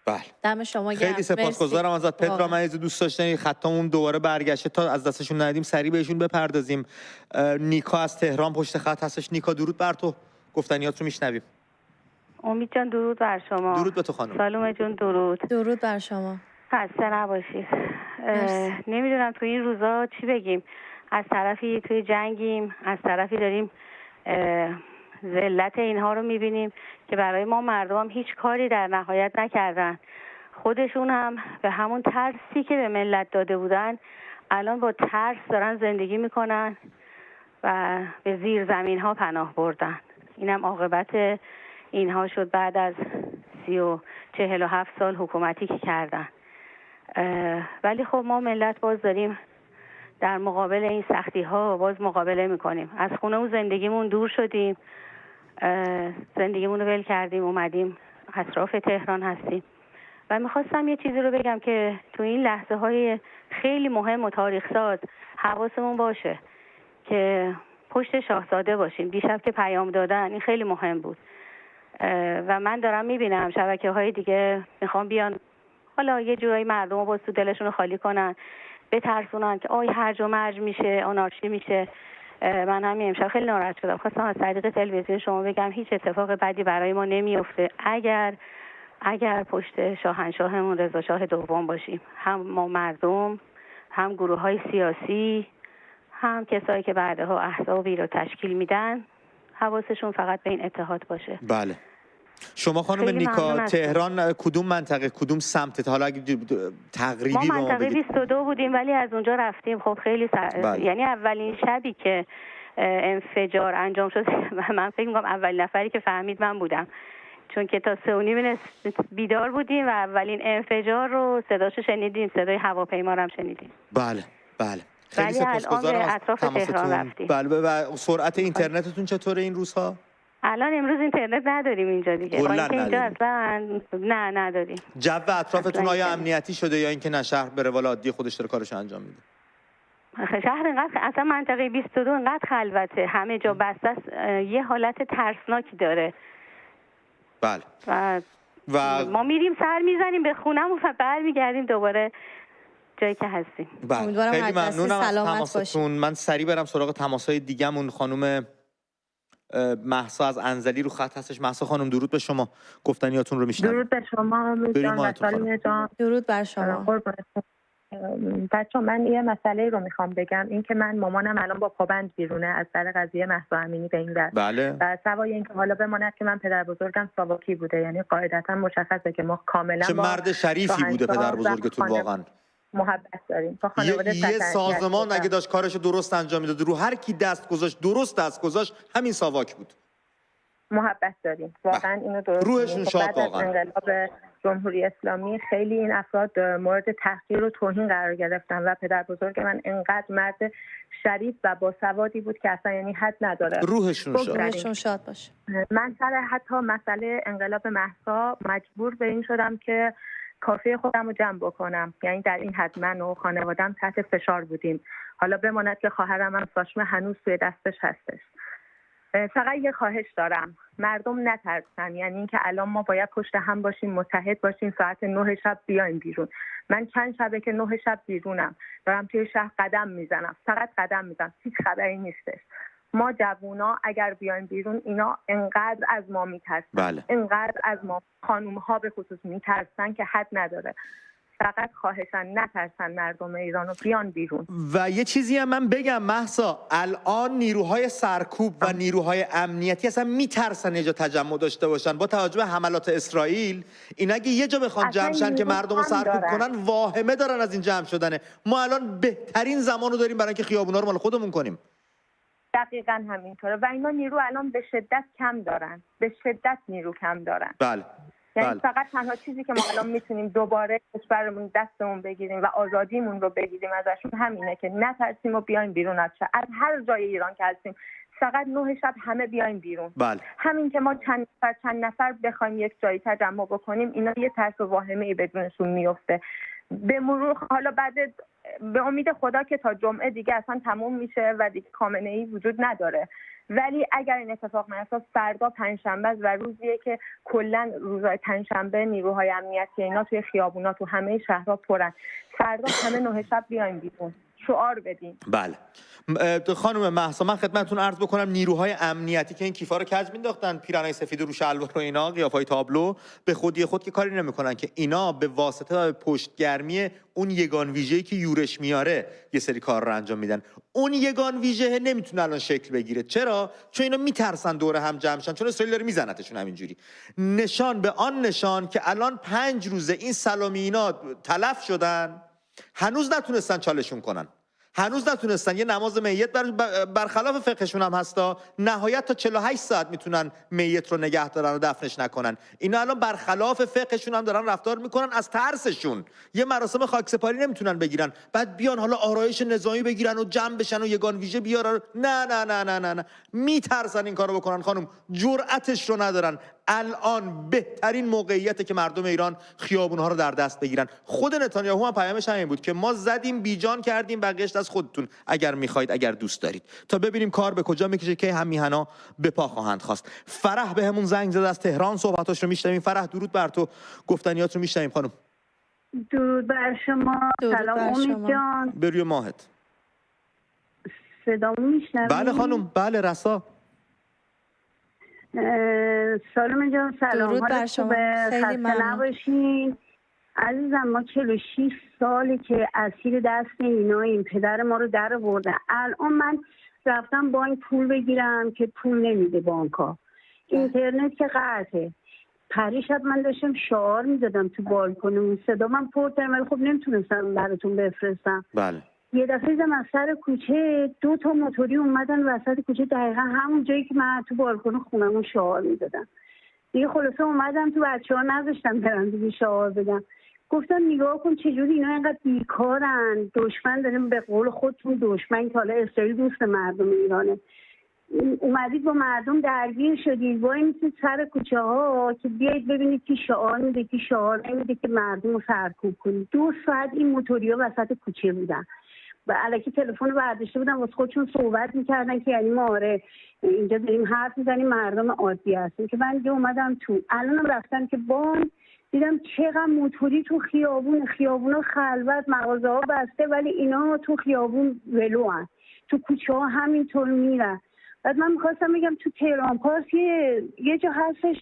بله. دم شما گرم.
خیلی سپاسگزارم ازت پدرام عزیز. دوست داشتنی خطمون دوباره برگشته تا از دستشون ندیم سریع بهشون بپردازیم. نیکا از تهران پشت خط هستش. نیکا درود بر تو، گفتنیات رو میشنویم.
امید جان درود بر شما.
درود به تو خانم.
سالومه جون
درود بر شما.
خسته نباشید. نمیدونم تو این روزا چی بگیم. از طرفی توی جنگیم، از طرفی داریم ذلت اینها رو میبینیم که برای ما مردم هم هیچ کاری در نهایت نکردن. خودشون هم به همون ترسی که به ملت داده بودن الان با ترس دارن زندگی میکنن و به زیر زمین ها پناه بردن. اینم عاقبت اینها شد بعد از 47 سال حکومتی که کردن. ولی خب ما ملت باز داریم در مقابل این سختی ها باز مقابله میکنیم. از خونه و زندگیمون دور شدیم، زندگیمون رو ول کردیم، اومدیم اطراف تهران هستیم. و میخواستم یه چیزی رو بگم که تو این لحظه های خیلی مهم و تاریخ ساز حواسمون باشه که پشت شاهزاده باشیم. دیشب که پیام دادن این خیلی مهم بود و من دارم میبینم شبکه های دیگه میخوام بیان حالا یه جورایی مردم رو باز تو دلشون رو خالی کنن، بترسونن که آی هرج و مرج میشه، آنارشی میشه. من همین امشب خیلی ناراحت شدم. خواستم از طریق تلویزیون شما بگم هیچ اتفاق بدی برای ما نمیفته اگر پشت شاهنشاهمون رضا شاه دوم باشیم. هم ما مردم، هم گروه های سیاسی، هم کسایی که بعدها احزابی رو تشکیل میدن، حواسشون فقط به این اتحاد باشه.
بله. شما خانم نیکا تهران کدوم منطقه، کدوم سمت؟ حالا اگه تقریبی
ما منطقه 22 بودیم ولی از اونجا رفتیم. خب خیلی یعنی اولین شبی که انفجار انجام شد من فکر می‌کنم اولین نفری که فهمید من بودم، چون که تا 3:30 بیدار بودیم و اولین انفجار رو صداشو شنیدیم، صدای هواپیما رو هم شنیدیم.
بله بله. خیلی سپاسگزارم از
اطراف تهران رفتیم.
بله. و سرعت اینترنتتون چطوره این روزها؟
الان امروز اینترنت نداریم اینجا دیگه. اینجا اصلا نه نداریم.
جو اطرافتون آیا امنیتی شده یا اینکه نه شهر به روال عادی خودش داره کارش انجام میده؟
شهر اینقدر اصلا منطقه 22 اینقدر خلوته، همه جا بسته است، یه حالت ترسناکی داره.
بله.
و ما میریم سر میزنیم به خونمون و برمیگردیم دوباره جایی که هستیم.
بله. خیلی ممنونم از تماستون. من سریع برم سراغ تماس‌های دیگه‌مون. خانم مهسا از انزلی رو خط هستش. مهسا خانم درود به شما، گفتنیاتون رو میشنویم.
درود به شما امید جان و سالمه جان.
درود بر شما.
بچه‌ها من یه مسئله رو میخوام بگم، این که من مامانم الان با پابند بیرونه از سر قضیه مهسا امینی به این دست.
بله.
و سوای اینکه حالا بماند که من پدر بزرگم ساواکی بوده، یعنی قاعدتا مشخصه که ما کاملا
چه مرد شریفی بوده پدر بزرگتون. واقعا
محبت داریم.
یه سازمان اگه داشت کارش درست انجام میداد، رو هر کی دست گذاشت درست دست گذاشت، همین ساواک بود.
محبت داریم واقعا، اینو درست.
روحشون شاد واقعا.
انقلاب جمهوری اسلامی خیلی این افراد مورد تحقیر و توهین قرار گرفتن و پدر بزرگ من انقدر مرد شریف و باسوادی بود که اصلا یعنی حد نداره.
روحشون شاد باشه.
من سر حتی مسئله انقلاب مهسا مجبور به این شدم که کافه خودم رو جمع بکنم، یعنی در این حد من و خانوادم تحت فشار بودیم. حالا بماند که خواهرم هم ساشمه هنوز توی دستش هستش. فقط یه خواهش دارم، مردم نترسن، یعنی اینکه الان ما باید پشت هم باشیم، متحد باشیم، ساعت 9 شب بیایم بیرون. من چند شبه که 9 شب بیرونم، دارم توی شهر قدم میزنم، فقط قدم میزنم، هیچ خبری نیستش. ما جوونا اگر بیایم بیرون اینا انقدر از ما میترسن، انقدر از ما خانوم ها به خصوص میترسن که حد نداره. فقط خواهشن نترسن مردم ایرانو، بیان بیرون.
و یه چیزی هم من بگم مهسا، الان نیروهای سرکوب و نیروهای امنیتی اصلا میترسن یه جا تجمع داشته باشن. با توجه به حملات اسرائیل اینا اگه یه جا بخوان جمع شن که مردم رو سرکوب کنن واهمه دارن از این جمع شدنه. ما الان بهترین زمانو داریم برای اینکه خیابونا رو مال خودمون کنیم.
دقیقاً همینطوره و اینا نیرو الان به شدت کم دارن، به شدت نیرو کم دارن.
بله.
یعنی فقط تنها چیزی که ما الان میتونیم دوباره کشورمون دستمون بگیریم و آزادیمون رو بگیریم ازشون همینه که نترسیم و بیایم بیرون از هر جای ایران که هستیم. فقط 9 شب همه بیایم بیرون.
بله.
همین که ما چند نفر بخوایم یک جایی تجمع بکنیم اینا یه ترس و واهمه‌ای بدونشون میفته. به مرور حالا بعد به امید خدا که تا جمعه دیگه اصلا تموم میشه و دیگه خامنه‌ای وجود نداره، ولی اگر این اتفاق نیفتاد فردا پنجشنبه و روزیه که کلا روزهای پنجشنبه نیروهای امنیتی اینا توی خیابونا تو همه شهرها پرن. فردا همه 9 شب بیایم بیرون، شعار بدیم.
بله. خانم مهسا من خدمتتون عرض بکنم نیروهای امنیتی که این کیفا رو کج مینداختن، پیرنای سفید رو شلوار و اینا، قیافای تابلو، به خودی خود که کاری نمیکنن که اینا به واسطه پشتگرمی اون یگان ویژه‌ای که یورش میاره یه سری کار رو انجام میدن. اون یگان ویژه نمیتونه الان شکل بگیره. چرا؟ چون اینا میترسن دور هم جمع شن، چون اسرائیل داره میزنتشون همینجوری. نشان به آن نشان که الان 5 روزه این سلامی اینا تلف شدن، هنوز نتونستن چالشون کنن. هنوز نتونستن. یه نماز میت برخلاف فقهشون هم هستا، نهایت تا 48 ساعت میتونن میت رو نگه دارن و دفنش نکنن. اینا الان برخلاف فقهشون هم دارن رفتار میکنن از ترسشون. یه مراسم خاکسپاری نمیتونن بگیرن، بعد بیان حالا آرایش نظامی بگیرن و جمع بشن و یگان ویژه بیارن. نه نه نه نه نه نه، میترسن این کارو بکنن خانم، جرأتش رو ندارن. الان بهترین موقعیته که مردم ایران خیابونها رو در دست بگیرن. خود نتانیاهو هم پیامش همین بود که ما زدیم بیجان کردیم، بقیه‌اش دست خودتون اگر میخواید، اگر دوست دارید. تا ببینیم کار به کجا میکشه که هم میهنا به پا خواهند خواست. فرح بهمون زنگ زد از تهران، صحبتاش رو میشنویم. فرح درود بر تو، گفتنیات رو میشنویم خانم.
درود بر شما. سلام امید جان.
به روی ماهت.
صدامو میشنوید؟
بله خانم، بله رسا.
سالم جان سلام.
درود بر شما. خیلی ممنون.
نباشین عزیزم. ما 46 ساله که اسیر دست ایناییم، پدر ما رو در آورده. الان من رفتم بانک پول بگیرم که پول نمیده بانک‌ها، اینترنت که قطعه. پریشب من داشتم شعار میدادم تو بالکن، صدا من پرتر، ولی خب نمیتونستم براتون بفرستم.
بله.
یه دفعه دیدم از سر کوچه 2 تا موتوری اومدن وسط کوچه، دقیقا همون جایی که من تو بالکن خونمون شعار میدادم. دیگه خلاصه اومدم تو، بچه‌ها نذاشتم برن دیگه شعار بدم. گفتم نگاه کن چجوری اینا اینقدر بیکارن، دشمن داریم، به قول خودتون دشمن که حالا اسرائیل دوست مردم ایرانه. اومدید با مردم درگیر شدید، وای میسید سر کوچه ها که بیایید ببینید کی شعار میده کی شعار نمیده که مردم رو سرکوب کنید. 2 ساعت این موتوریا وسط کوچه بودن و الکی تلفن برداشته بودن واسه خودشون صحبت میکردن که یعنی ما آره اینجا داریم حرف میزنیم مردم عادی هستیم. که من دیگه اومدم تو، الانم رفتم که بان دیدم چقدر موتوری تو خیابونا خلوت، مغازه ها بسته، ولی اینا تو خیابون ولو هن، تو کوچه ها همینطور میرن. بعد من میخواستم بگم تو تهران پارس یه جا هستش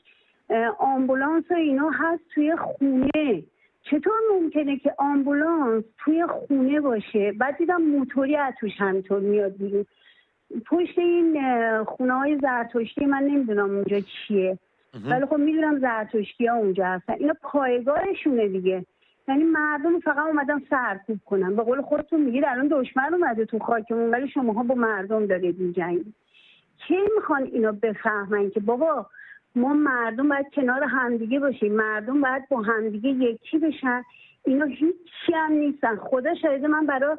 آمبولانس و اینا هست توی خونه. چطور ممکنه که آمبولانس توی خونه باشه؟ بعد دیدم موتوری از توش همینطور میاد بیرون. پشت این خونه های زرتشتی، من نمیدونم اونجا چیه، ولی خب میدونم زرتشتی ها اونجا هستن. اینا پایگاهشونه دیگه. یعنی مردم فقط اومدن سرکوب کنن. به قول خودتون میگید الان دشمن اومده تو خاکمون، ولی شماها با مردم دارید میجنگید. کی میخوان اینا بفهمن که بابا ما مردم باید کنار همدیگه باشیم، مردم باید با همدیگه یکی بشن؟ اینا هیچی هم نیستن. خدا شاهده من برای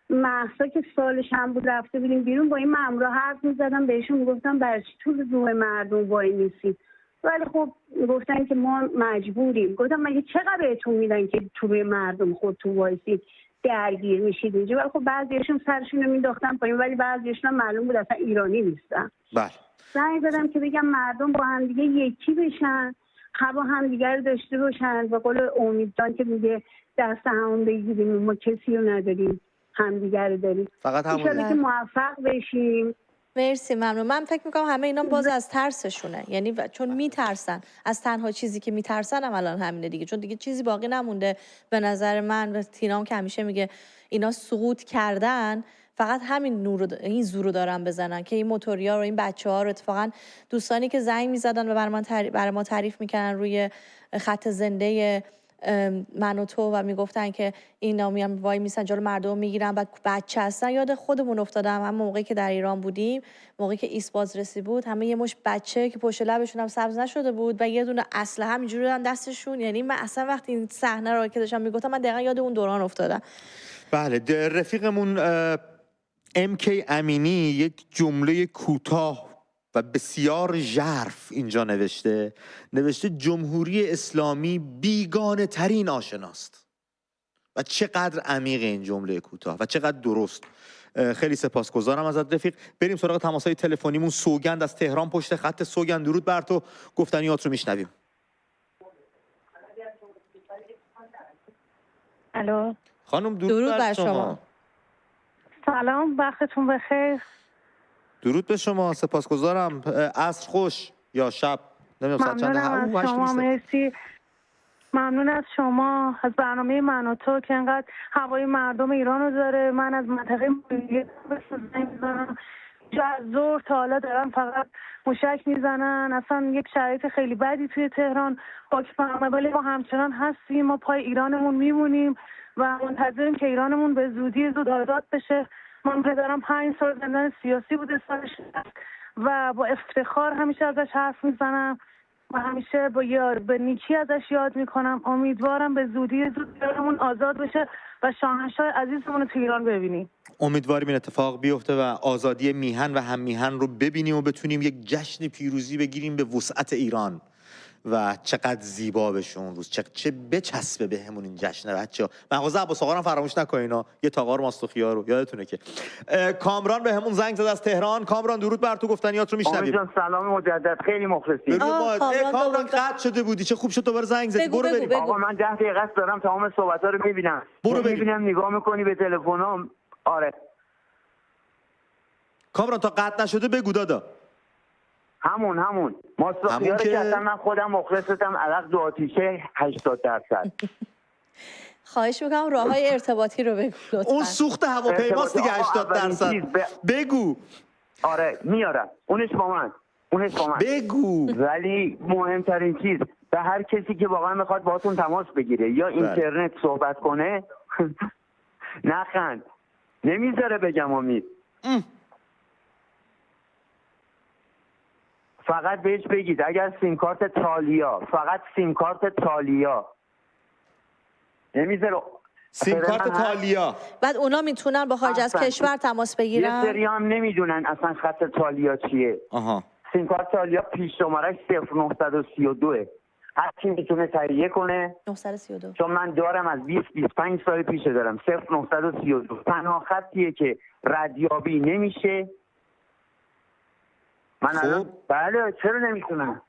مهسا که سالش هم بود رفته بودیم بیرون، با این مامورا حرف میزدم، بهشون میگفتم برای چی تو روح مردم وای نیستید؟ ولی خب گفتن که ما مجبوریم. گفتم مگه چقدر بهتون میدن که تو روی مردم خودتون وایسید؟ درگیر میشید اینجا. ولی خب بعضیاشون سرشون رو مینداختن پایین، ولی بعضیاشون معلوم بود اصلا ایرانی نیستن.
بله.
زنگ زدم که بگم مردم با هم دیگه یکی بشن، هوا هم دیگه رو داشته باشن. به قول امیدجان که میگه دست همون بگیریم، ما کسی رو نداریم، همدیگه رو داریم.
فقط همون
که موفق بشیم.
مرسی، ممنون. من فکر میکنم همه اینا باز از ترسشونه، یعنی چون میترسن از تنها چیزی که میترسن هم الان همینه دیگه، چون دیگه چیزی باقی نمونده به نظر من. و تینام که همیشه میگه اینا سقوط کردن، فقط همین این زورو دارن بزنن که این موتوریا رو، این بچه‌ها رو، اتفاقا دوستانی که زنگ میزدن و برای ما تعریف میکنن روی خط زنده من و تو و میگفتن که اینا میان وای میسن جلو مردم میگیرن و بچه هستن، یاد خودمون افتادم. هم موقعی که در ایران بودیم، موقعی که ایست بازرسی بود، همه یه مش بچه که پشت لبشون هم سبز نشده بود و یه دونه اسلحه همینجوری دارن دستشون. یعنی من اصلا وقتی این صحنه رو که داشتم میگفتم، من دقیقاً یاد اون دوران افتادم.
بله، رفیقمون MK امینی یک جمله کوتاه و بسیار ژرف اینجا نوشته جمهوری اسلامی بیگانه ترین آشناست. و چقدر عمیق این جمله کوتاه و چقدر درست. خیلی سپاسگزارم ازت رفیق. بریم سراغ تماس‌های تلفنیمون. سوگند از تهران پشت خط. سوگند، درود بر تو، گفتنیات رو میشنویم.
الو
خانم، درود بر شما.
سلام، وقتتون بخیر.
درود به شما، سپاسگزارم. عصر خوش یا شب، نمیدونم ساعت چنده.
از شما مرسی. ممنون از شما، از برنامه من و تو که انقدر هوای مردم ایران رو داره. من از منطقه ملیت میزنم، از ظهر تا حالا دارن فقط موشک میزنن. اصلا یک شرایط خیلی بدی توی تهران حاکمه، ولی ما همچنان هستیم. ما پای ایرانمون میمونیم و منتظریم که ایرانمون به زودی زود آزاد بشه. من پدرم 5 سال زندان سیاسی بوده سالش و با افتخار همیشه ازش حرف میزنم و همیشه به نیکی ازش یاد میکنم. امیدوارم به زودی زود ایرانمون آزاد بشه و شاهنشاه عزیزمون رو تو ایران ببینیم.
امیدواریم این اتفاق بیفته و آزادی میهن و هم میهن رو ببینیم و بتونیم یک جشن پیروزی بگیریم به وسعت ایران. و چقدر زیبا بشه اون روز، چه بچسبه بهمون این جشن بچه‌ها. مغازه عباس آقا رو فراموش نکنینا، یه تاقار ماستوخیا رو یادتونه که. کامران بهمون زنگ زد از تهران. کامران، درود بر تو، گفتنیات رو میشنویم.
جان سلام مجدد، خیلی مخلصیم.
کامران قطع شده بودی، چه خوب شد دوباره زنگ زدی. برو بریم.
آقا من 10 دقیقه است دارم تمام صحبت‌ها رو میبینم.
برو
میبینم نگاه میکنی به تلفنام. آره
کامران، تا قطع نشده بگو دادا.
همون ماستوخیا رو که اصلا من خودم مخلصتم، عرق دو آتیشه 80%.
خواهش میکنم راههای ارتباطی رو بگو لطفا.
اون سوخت هواپیماست دیگه 80%. بگو.
آره میارم، اونش با من.
بگو.
ولی مهمترین چیز، به هر کسی که واقعا میخواد باهاتون تماس بگیره یا اینترنت صحبت کنه نخند، نمیذاره بگم امید. فقط بهش بگید اگر سیم کارت تالیا، فقط سیم کارت تالیا، نمیذاره
سیم کارت تالیا.
بعد اونا میتونن با خارج از کشور تماس بگیرن.
یه سری هم نمیدونن اصلا خط تالیا چیه. سیم کارت تالیا پیش شمارش 0932. هر کی میتونه تهیه کنه.
932.
چون من دارم از 20-25 سال پیش دارم. 0932 تنها خطیه که ردیابی نمیشه. من الان بله چرا نمیتونم.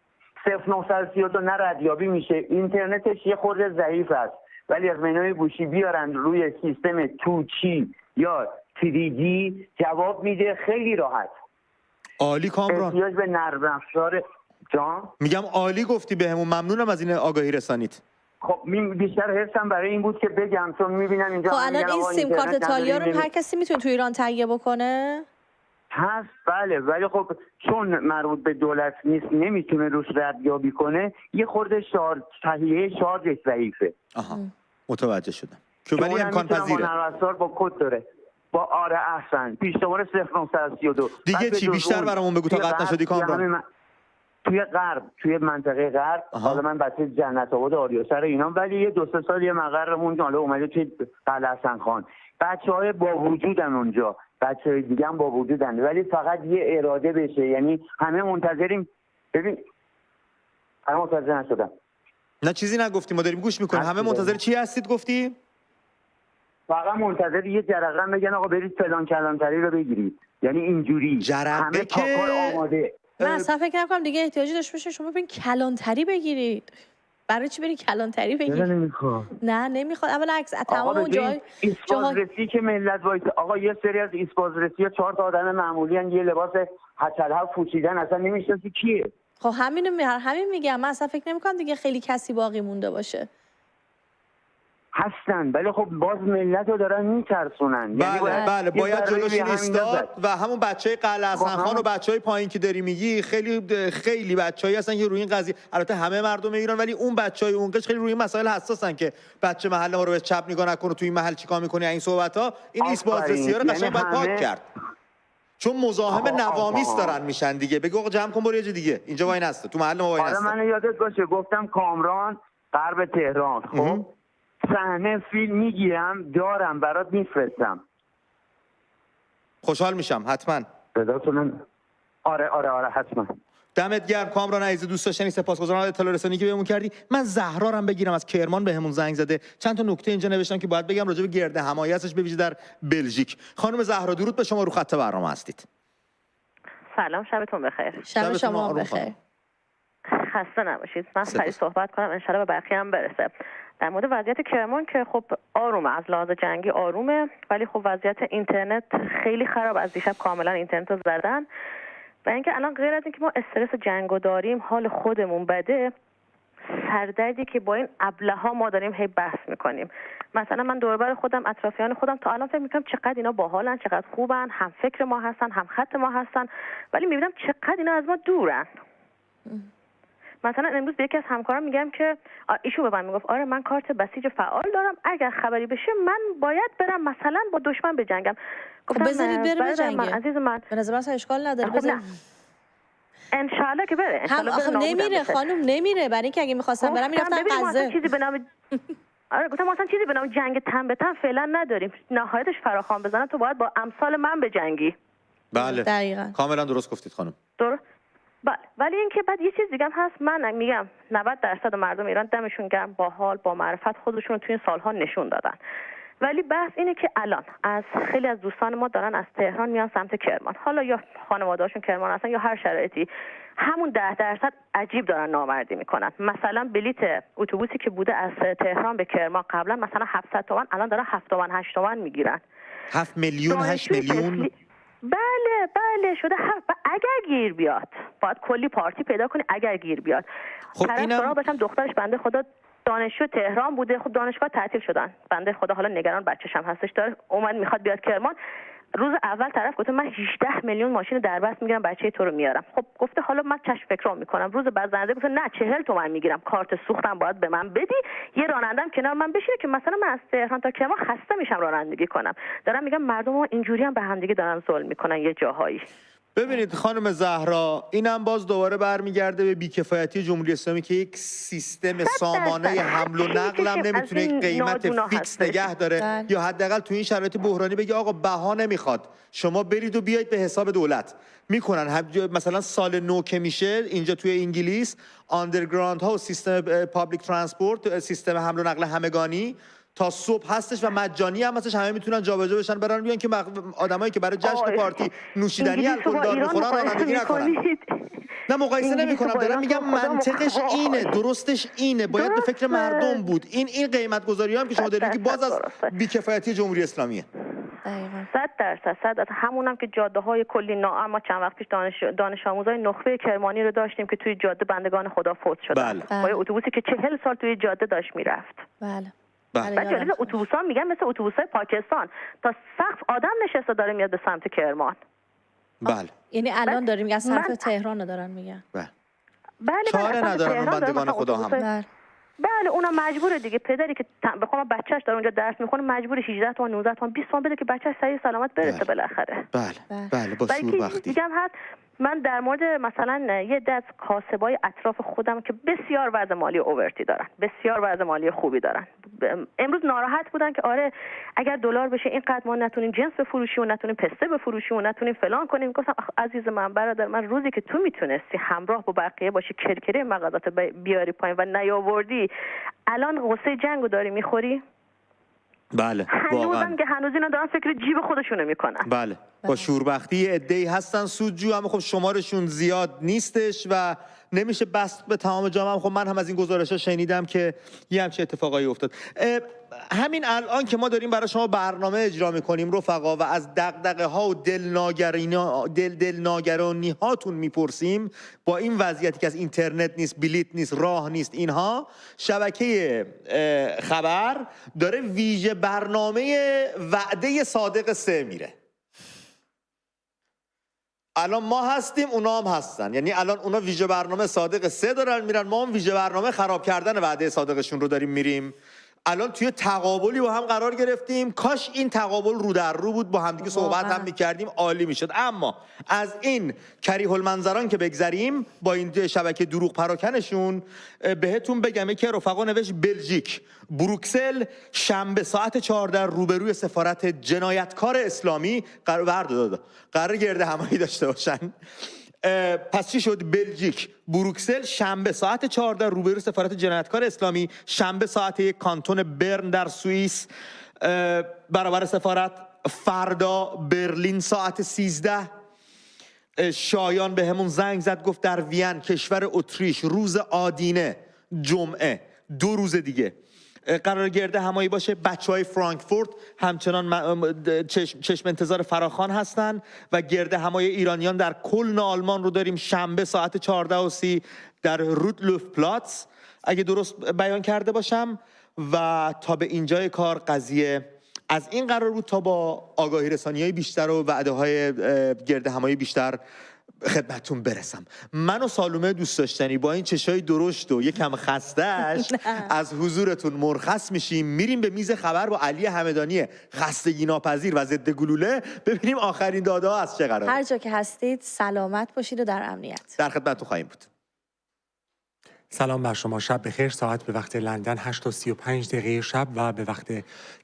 0932 نه ردیابی میشه، اینترنتش یه خورده ضعیف است، ولی از منوی گوشی بیارن روی سیستم 2G یا 3G جواب میده خیلی راحت.
عالی کامران.
احتیاج به نرم افزار. جان
میگم عالی گفتی بهمون، ممنونم از این آگاهی رسانیت.
خب بیشتر حسم برای این بود که بگم، چون میبینم اینجا
خب الان این سیم کارت تالیا رو هر کسی میتونه تو ایران تهیه بکنه؟
هست بله، ولی خب چون مربوط به دولت نیست نمیتونه روش ردیابی کنه، یه خورده تهیه شارژش ضعیفه.
متوجه شدم که ولی امکان پذیره.
با کد داره. با آره احسن پیش شماره 0932.
دیگه چی بیشتر برامون بگو تا قطع نشدی کامران.
توی غرب، توی منطقه غرب، حالا من بچه جنت آباد آریاسر اینا، ولی یه 2-3 سال یه مقرمون حالا اومده توی قلعه حسن خان. بچه‌های با وجودن اونجا، بچه‌های دیگه هم با وجودن، ولی فقط یه اراده بشه. یعنی همه منتظریم. ببین همه منتظر نشدم.
نه چیزی نگفتیم، ما داریم گوش میکنیم. همه منتظر چی هستید گفتی؟
فقط منتظر یه جرقه بگن آقا برید فلان کلانتری رو بگیرید، یعنی اینجوری همه کار آماده.
من اصلا فکر نکنم دیگه احتیاجی داشته باشه شما برین کلانتری بگیرید. برای چی برین کلانتری بگیرید؟ نه نمیخواد. اول عکس تمام اون جای
ایسپازرسی که ملت وایس آقا یه سری از ایسپازرسی 4 تا آدم معمولی ان، یه لباس هچلها پوشیدن، اصلا نمیشناسی کیه.
خب همین میگم، من اصلا فکر نمیکنم دیگه خیلی کسی باقی مونده باشه.
هستن ولی خب باز ملت رو دارن میترسونن.
بله باید جلوشون ایستاد و همون بچهای قلعه حسن خان و بچهای پایین که داری میگی خیلی بچه‌ای هستن که روی این قضیه، البته همه مردم ایران، ولی اون بچهای اون قش خیلی روی این مسائل حساسن که بچه محل ما رو به چپ نگاه نکنه، تو این محل چیکار می‌کنی، این صحبت‌ها. این ایسپازرسی‌ها رو قشنگ باید پاک کرد، چون مزاحم نوامیس دارن میشن دیگه. بگو آقا جمع کن برو یه جا دیگه، اینجا وای نسته، تو محل ما وای نسته.
من یادت باشه گفتم کامران غرب تهران، خب صحنه فیلم میگیرم دارم برات میفرستم.
خوشحال میشم حتما.
صداتون آره حتما.
دمت گرم کامران عزیز، دوست داشتنی، سپاسگزارم از اطلاع رسانی که بهمون کردی. من زهرا رو بگیرم از کرمان، بهمون زنگ زده، چند تا نکته اینجا نوشتم که باید بگم راجع به گرد همایی هستش، به ویژه در بلژیک. خانم زهرا درود به شما، رو خط برنامه هستید.
سلام، شبتون بخیر.
شب شما بخیر.
خسته نباشید. من سریع صحبت کنم ان شاءالله به بقیه هم برسه. در مورد وضعیت کرمان که خب آرومه، از لحاظ جنگی آرومه، ولی خب وضعیت اینترنت خیلی خراب. از دیشب کاملا اینترنت رو زدن و اینکه الان غیر از اینکه ما استرس جنگو داریم، حال خودمون بده، سردردی که با این ابله‌ها ما داریم هی بحث میکنیم. مثلا من دور و بر خودم، اطرافیان خودم تا الان فکر میکنم چقدر اینا باحالن، چقدر خوبن، هم فکر ما هستن، هم خط ما هستن، ولی میبینم چقدر اینا از ما دورن. مثلا امروز به یکی از همکارام میگم که ایشون به من میگفت آره من کارت بسیج فعال دارم، اگر خبری بشه من باید برم مثلا با دشمن بجنگم.
گفتم بذارید بره بجنگه.
عزیز من
به نظر من اشکال نداره، بذار
ان شاء الله که بره.
هم نمیره خانم، نمیره، برای اینکه اگه می‌خواستم برم میرفتم غزه.
چیزی به نام آره گفتم مثلا چیزی به نام جنگ تن به تن فعلا نداریم، نهایتش فراخوان بزنن تو باید با امثال من بجنگی.
بله
دقیقاً
کاملا درست گفتید خانم.
درست. بله، ولی اینکه بعد یه چیز دیگه هم هست، من میگم 90% مردم ایران دمشون گرم، با حال با معرفت خودشون تو این سالها نشون دادن. ولی بحث اینه که الان از خیلی از دوستان ما دارن از تهران میان سمت کرمان، حالا یا خانواده‌هاشون کرمان هستن یا هر شرایطی، همون 10% عجیب دارن نامردی میکنن. مثلا بلیت اتوبوسی که بوده از تهران به کرمان قبلا مثلا 700 تومان، الان دارن 7 تومن 8 تومن میگیرن.
7 میلیون 8 میلیون.
بله شده. اگر گیر بیاد باید کلی پارتی پیدا کنی اگر گیر بیاد.
خب اینم
داشتم دخترش بنده خدا دانشجو تهران بوده، خب دانشگاه تعطیل شدن، بنده خدا حالا نگران بچه‌ش هم هستش، داره اومد میخواد بیاد کرمان. روز اول طرف گفته من 18 میلیون ماشین دربست میگیرم بچه تو رو میارم. خب گفته حالا من چشم فکرام میکنم. روز بعد زنده گفته نه 40 تومن میگیرم، کارت سوختم باید به من بدی، یه رانندم کنار من بشینه که مثلا من از تهران تا کرمان خسته میشم رانندگی کنم. دارم میگم مردم ها اینجوری هم به هم دیگه دارن ظلم میکنن یه جاهایی.
ببینید خانم زهرا، اینم باز دوباره برمیگرده به بیکفایتی جمهوری اسلامی که یک سیستم سامانه حمل و نقل هم نمیتونه قیمت فیکس نگه داره یا حداقل تو این شرایط بحرانی بگه آقا بها نمیخواد، شما برید و بیایید به حساب دولت. میکنن مثلا سال نو که میشه اینجا توی انگلیس آندرگراند ها و سیستم پابلیک ترانسپورت، سیستم حمل و نقل همگانی تا صبح هستش و مجانی هم هستش، همه میتونن جابجا بشن برن بیان که آدمایی که برای جشن پارتی نوشیدنی الکلدار میخورن رانندگی نکنن. نه مقایسه نمیکنم، دارم میگم منطقش اینه، درستش اینه، باید به فکر مردم بود. این قیمت گذاری هم که شما دارید که باز از بیکفایتی جمهوری اسلامیه.
100% همونم که جاده های کلی ناامن. ما چند وقت پیش دانش آموزای نخبه کرمانی رو داشتیم که توی جاده بندگان خدا فوت شدن. با اتوبوسی که 40 سال توی جاده داشت میرفت.
بله.
بعد جالب اتوبوس‌ها میگن مثل اتوبوس‌های پاکستان تا سقف آدم نشسته داره میاد به سمت کرمان.
بله.
یعنی الان داریم میگن سمت تهران رو دارن میگن.
بله.
چاره ندارن بندگان خدا هم.
بله اونم مجبوره دیگه، پدری که بخوام بچه‌ش داره اونجا درس میخونه مجبوره 18 تومن 19 تومن 20 تومن بده که بچه‌ش صحیح سلامت برسه بالاخره.
بله با شوربختی.
میگم هست من در مورد مثلا یه دست کاسبای اطراف خودم که بسیار وضع مالی اوورتی دارن، بسیار وضع مالی خوبی دارن، امروز ناراحت بودن که آره اگر دلار بشه اینقدر ما نتونیم جنس بفروشیم و نتونیم پسته بفروشیم و نتونیم فلان کنیم. گفتم عزیز من برادر من، روزی که تو میتونستی همراه با بقیه باشی کرکره مغازات بیاری پایین و نیاوردی، الان غصه جنگو داری میخوری؟
بله واقعا
که هنوز اینا دارن فکر جیب خودشونو میکنن.
بله با شوربختی عده‌ای هستن سودجو، اما خب شمارشون زیاد نیستش و نمیشه بست به تمام جامعه. خب من هم از این گزارش‌ها شنیدم که یه همچین اتفاقایی افتاد. همین الان که ما داریم برای شما برنامه اجرا میکنیم رفقا و از دغدغه‌ها و دلناگرانی هاتون میپرسیم، با این وضعیتی که از اینترنت نیست، بلیت نیست، راه نیست، اینها شبکه خبر داره ویژه برنامه وعده صادق 3 میره. الان ما هستیم، اونا هم هستن، یعنی الان اونا ویژه برنامه صادق 3 دارن میرن، ما هم ویژه برنامه خراب کردن وعده صادقشون رو داریم میریم. الان توی تقابلی با هم قرار گرفتیم، کاش این تقابل رو در رو بود، با همدیگه صحبت هم میکردیم، عالی میشد. اما از این کریه المنظران که بگذریم با این شبکه دروغ پراکنشون، بهتون بگم که رفقا نوشت بلژیک بروکسل شنبه ساعت 14 روبروی سفارت جنایتکار اسلامی قرار گرد همایی داشته باشن. پس چی شد؟ بلژیک بروکسل شنبه ساعت 14 روبروی سفارت جنایتکار اسلامی، شنبه ساعت 1 کانتون برن در سوئیس برابر سفارت، فردا برلین ساعت 13. شایان به همون زنگ زد گفت در وین کشور اتریش روز آدینه جمعه 2 روز دیگه قرار گرده همایی باشه. بچهای فرانکفورت همچنان چشم انتظار فراخوان هستن و گرده همای ایرانیان در کلن آلمان رو داریم شنبه ساعت 14:30 در رودلوف پلاتس اگه درست بیان کرده باشم. و تا به اینجای کار قضیه از این قرار بود تا با آگاهی رسانی‌های بیشتر و وعده‌های گرده همایی بیشتر خدمتتون برسم. من و سالومه دوست داشتنی با این چشای درشت و یکم خسته‌اش از حضورتون مرخص میشیم، میریم به میز خبر با علی همدانی خستگی ناپذیر و ضد گلوله، ببینیم آخرین داده‌ها از چه قراره.
هر جا که هستید سلامت باشید و در امنیت.
در خدمتتون خواهیم بود.
سلام بر شما، شب بخیر. ساعت به وقت لندن 8:35 شب و به وقت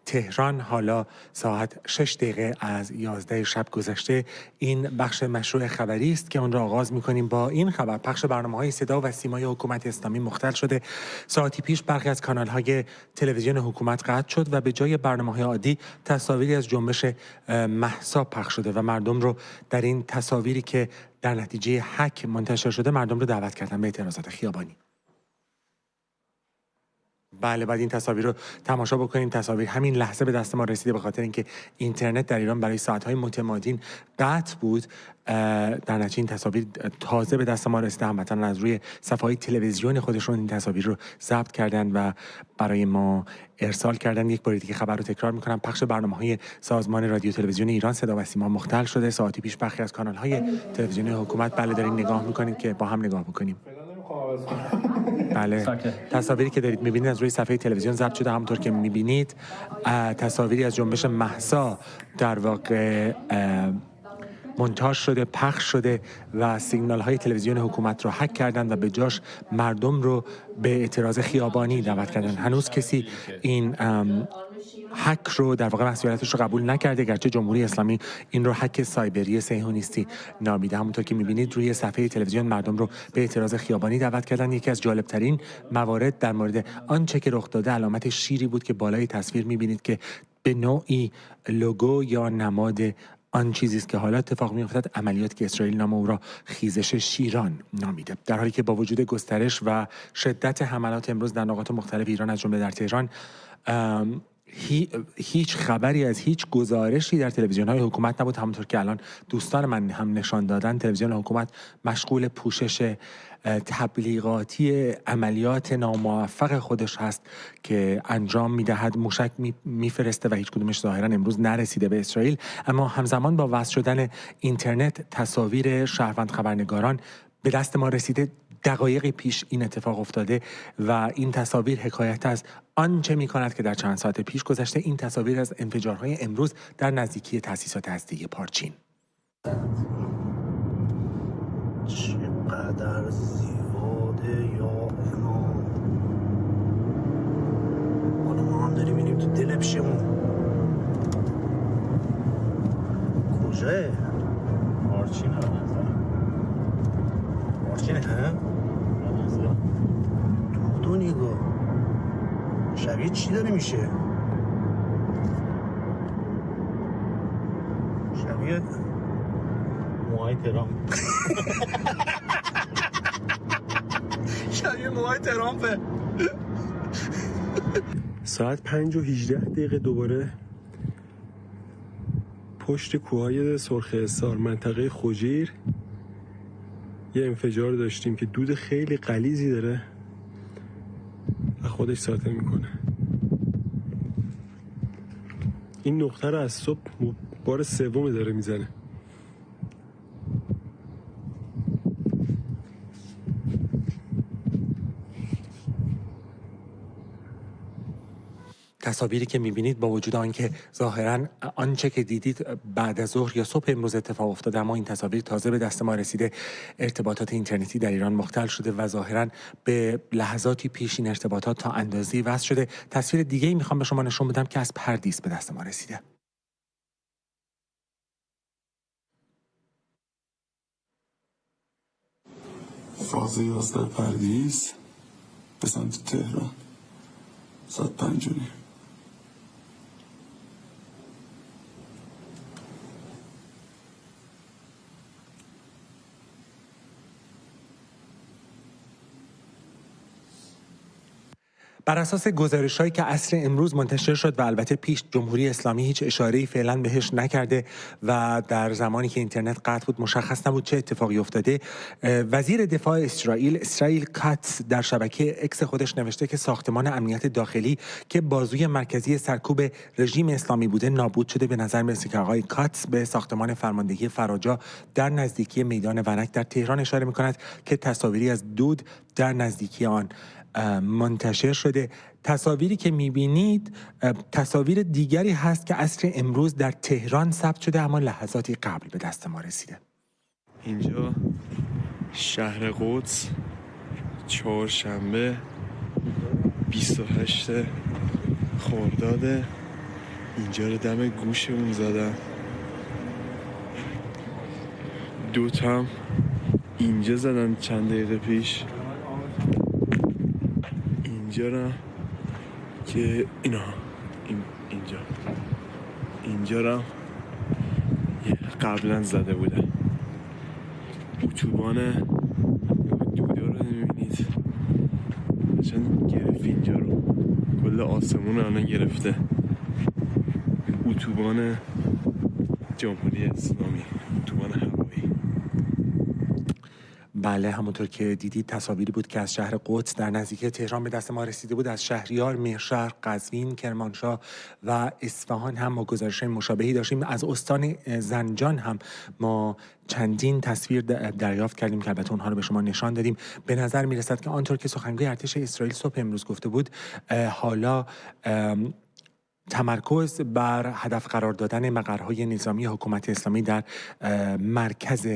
تهران حالا ساعت 6 از 11 شب گذشته. این بخش مشروع خبری است که اون را آغاز می‌کنیم با این خبر. پخش برنامه‌های صدا و سیمای حکومت اسلامی مختل شده. ساعتی پیش برخی از کانال‌های تلویزیون حکومت قطع شد و به جای برنامه‌های عادی تصاویری از جنبش مهسا پخش شده و مردم رو در این تصاویری که در نتیجه هک منتشر شده مردم رو دعوت کردن به اعتراضات خیابانی. بله، بعد این تصاویر رو تماشا بکنیم. تصاویر همین لحظه به دست ما رسیده به خاطر اینکه اینترنت در ایران برای ساعت‌های متمادین قطع بود. در نتیجه این تصاویر تازه به دست ما رسیده. هموطنان از روی صفحه‌های تلویزیون خودشون این تصاویر رو ضبط کردن و برای ما ارسال کردن. یک بار دیگه خبر رو تکرار می‌کنم. پخش برنامه‌های سازمان رادیو تلویزیون ایران صدا و سیما مختل شده. ساعتی پیش برخی از کانال‌های تلویزیون حکومت بله دارین نگاه می‌کنید که با هم نگاه بکنیم. بله، تصاویری که دارید می‌بینید از روی صفحه تلویزیون ضبط شده. همونطور که می‌بینید تصاویری از جنبش مهسا در واقع مونتاژ شده، پخش شده و سیگنال های تلویزیون حکومت رو هک کردن و به جاش مردم رو به اعتراض خیابانی دعوت کردن. هنوز کسی این هک رو در واقع مسئولیتش رو قبول نکرده، گرچه جمهوری اسلامی این رو هک سایبری صهیونیستی نامیده. همونطور که می‌بینید روی صفحه تلویزیون مردم رو به اعتراض خیابانی دعوت کردن. یکی از جالبترین موارد در مورد آنچه که رخ داده علامت شیری بود که بالای تصویر می‌بینید که به نوعی لوگو یا نماد آن چیزی است که حالا اتفاق می‌افتد، عملیاتی که اسرائیل نام او را خیزش شیران نامیده. در حالی که با وجود گسترش و شدت حملات امروز در نقاط مختلف ایران از جمله در تهران هیچ خبری از هیچ گزارشی در تلویزیون‌های حکومت نبود. همونطور که الان دوستان من هم نشان دادن، تلویزیون حکومت مشغول پوشش تبلیغاتی عملیات ناموفق خودش هست که انجام میدهد. موشک میفرسته و هیچ کدومش ظاهرا امروز نرسیده به اسرائیل. اما همزمان با وصل شدن اینترنت تصاویر شهروند خبرنگاران به دست ما رسیده. دقایقی پیش این اتفاق افتاده و این تصاویر حکایت از آنچه می‌کند که در چند ساعت پیش گذشته. این تصاویر از انفجارهای امروز در نزدیکی تأسیسات هسته‌ای پارچین.
چقدر زیاده یا امام. حالا ما هم داریم می‌ریم تو دل پیشمون. کجاه؟ پارچینه به نظر. پارچینه ها؟ تو نگاه شبیه چی داره میشه؟ شبیه موهای ترامپ.
شبیه موهای ترامپه.
ساعت 5:18 دوباره پشت کوههای سرخ استار منطقه خوجیر یه انفجار داشتیم که دود خیلی غلیظی داره و خودش ساطع میکنه. این نقطه رو از صبح بار سوم داره میزنه.
تصاویری که میبینید با وجود آنکه ظاهراً آنچه که دیدید بعد از ظهر یا صبح امروز اتفاق افتاده، اما این تصاویر تازه به دست ما رسیده. ارتباطات اینترنتی در ایران مختل شده و ظاهراً به لحظاتی پیش این ارتباطات تا اندازه‌ای وصل شده. تصویر دیگه‌ای میخوام به شما نشون بدم که از پردیس به دست ما رسیده.
فاز 11 پردیس به سمت تهران، ساعت 5:30.
بر اساس گزارش‌هایی که عصر امروز منتشر شد و البته پیش جمهوری اسلامی هیچ اشاره‌ای فعلا بهش نکرده و در زمانی که اینترنت قطع بود مشخص نبود چه اتفاقی افتاده، وزیر دفاع اسرائیل کاتس در شبکه اکس خودش نوشته که ساختمان امنیت داخلی که بازوی مرکزی سرکوب رژیم اسلامی بوده نابود شده. به نظر می‌رسه که آقای کاتس به ساختمان فرماندهی فراجا در نزدیکی میدان ونک در تهران اشاره می‌کند که تصاویری از دود در نزدیکی آن منتشر شده. تصاویری که میبینید تصاویر دیگری هست که عصر امروز در تهران ثبت شده اما لحظاتی قبل به دست ما رسیده.
اینجا شهر قدس، چهارشنبه 28 خرداد. اینجا رو دم گوشمون زدن. دوتام اینجا زدن چند دقیقه پیش. اینجا را که اینجا را قبلا زده بودن. اتوبان دودا رو نمیبینید چند گرفت اینجا رو، کل آسمون رو الان گرفته. اتوبان جمهوری اسلامی، اتوبان هوایی.
بله، همونطور که دیدید تصاویری بود که از شهر قدس در نزدیکی تهران به دست ما رسیده بود. از شهریار، مهرشهر، قزوین، کرمانشاه و اصفهان هم ما گزارش‌های مشابهی داشتیم. از استان زنجان هم ما چندین تصویر دریافت کردیم که البته اونها رو به شما نشان دادیم. به نظر می‌رسد که آنطور که سخنگوی ارتش اسرائیل صبح امروز گفته بود، حالا تمرکز بر هدف قرار دادن مقرهای نظامی حکومت اسلامی در مرکز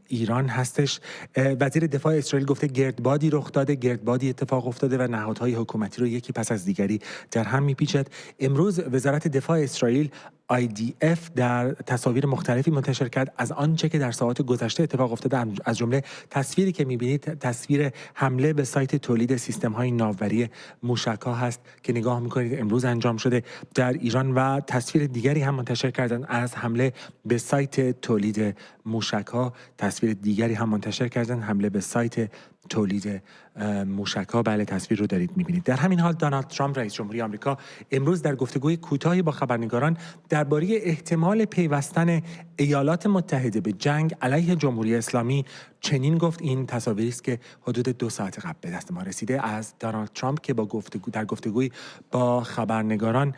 ایران هستش. وزیر دفاع اسرائیل گفته گردبادی رخ داده، گردبادی اتفاق افتاده و نهادهای حکومتی رو یکی پس از دیگری در هم میپیچد. امروز وزارت دفاع اسرائیل IDF در تصاویر مختلفی منتشر کرد از آنچه که در ساعات گذشته اتفاق افتاده. از جمله تصویری که می‌بینید تصویر حمله به سایت تولید سیستم‌های ناوبری موشک‌ها هست که نگاه می‌کنید امروز انجام شده در ایران، و تصویر دیگری هم منتشر کردن از حمله به سایت تولید موشک‌ها. تصویر دیگری هم منتشر کردن حمله به سایت تولید موشک‌ها. بله، تصویر رو دارید می‌بینید. در همین حال دونالد ترامپ رئیس جمهوری آمریکا امروز در گفتگوی کوتاهی با خبرنگاران درباره احتمال پیوستن ایالات متحده به جنگ علیه جمهوری اسلامی چنین گفت. این تصاویری است که حدود 2 ساعت قبل به دست ما رسیده از دونالد ترامپ که در گفتگوی با خبرنگاران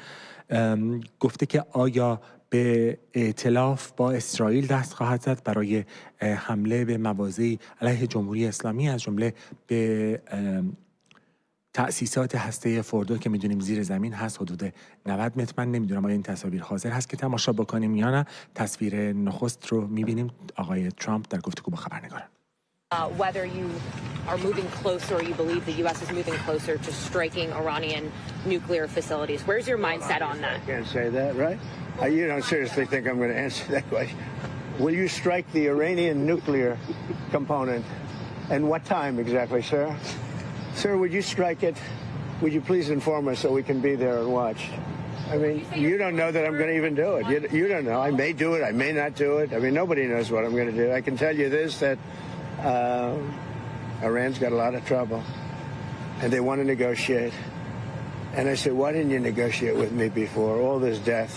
گفته که آیا به ائتلاف با اسرائیل دست خواهد زد برای حمله به مواضعی علیه جمهوری اسلامی، از جمله به تأسیسات هسته فوردو که میدونیم زیر زمین هست، حدود 90 متر. من نمیدونم آیا این تصاویر حاضر هست که تماشا بکنیم یا نه. تصویر نخست رو میبینیم آقای ترامپ در گفتگو با خبرنگاران.
Whether you are moving closer or you believe the U.S. is moving closer to striking Iranian nuclear facilities. Where's your mindset on that?
I can't say that, right? You don't seriously think I'm going to answer that question. Will you strike the Iranian nuclear component? And what time exactly, sir? Sir, would you strike it? Would you please inform us so we can be there and watch? I mean, you don't know that I'm going to even do it. You don't know. I may do it. I may not do it. I mean, nobody knows what I'm going to do. I can tell you this, that Iran's got a lot of trouble, and they want to negotiate. And I said, why didn't you negotiate with me before? All this death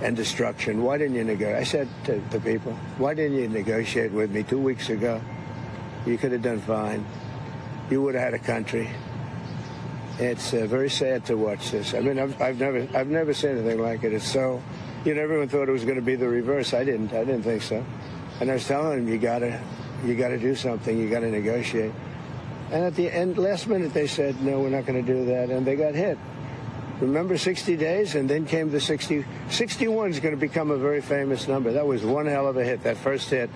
and destruction. Why didn't you negotiate? I said to the people, why didn't you negotiate with me 2 weeks ago? You could have done fine. You would have had a country. It's very sad to watch this. I mean, I've never seen anything like it. It's so, you know, everyone thought it was going to be the reverse. I didn't think so. And I was telling them, you got to do something. You got to negotiate. And at the end, last minute, they said, no, we're not going to do that. And they got hit. Remember 60 days? And then came the 60. 61 is going to become a very famous number. That was one hell of a hit, that first hit.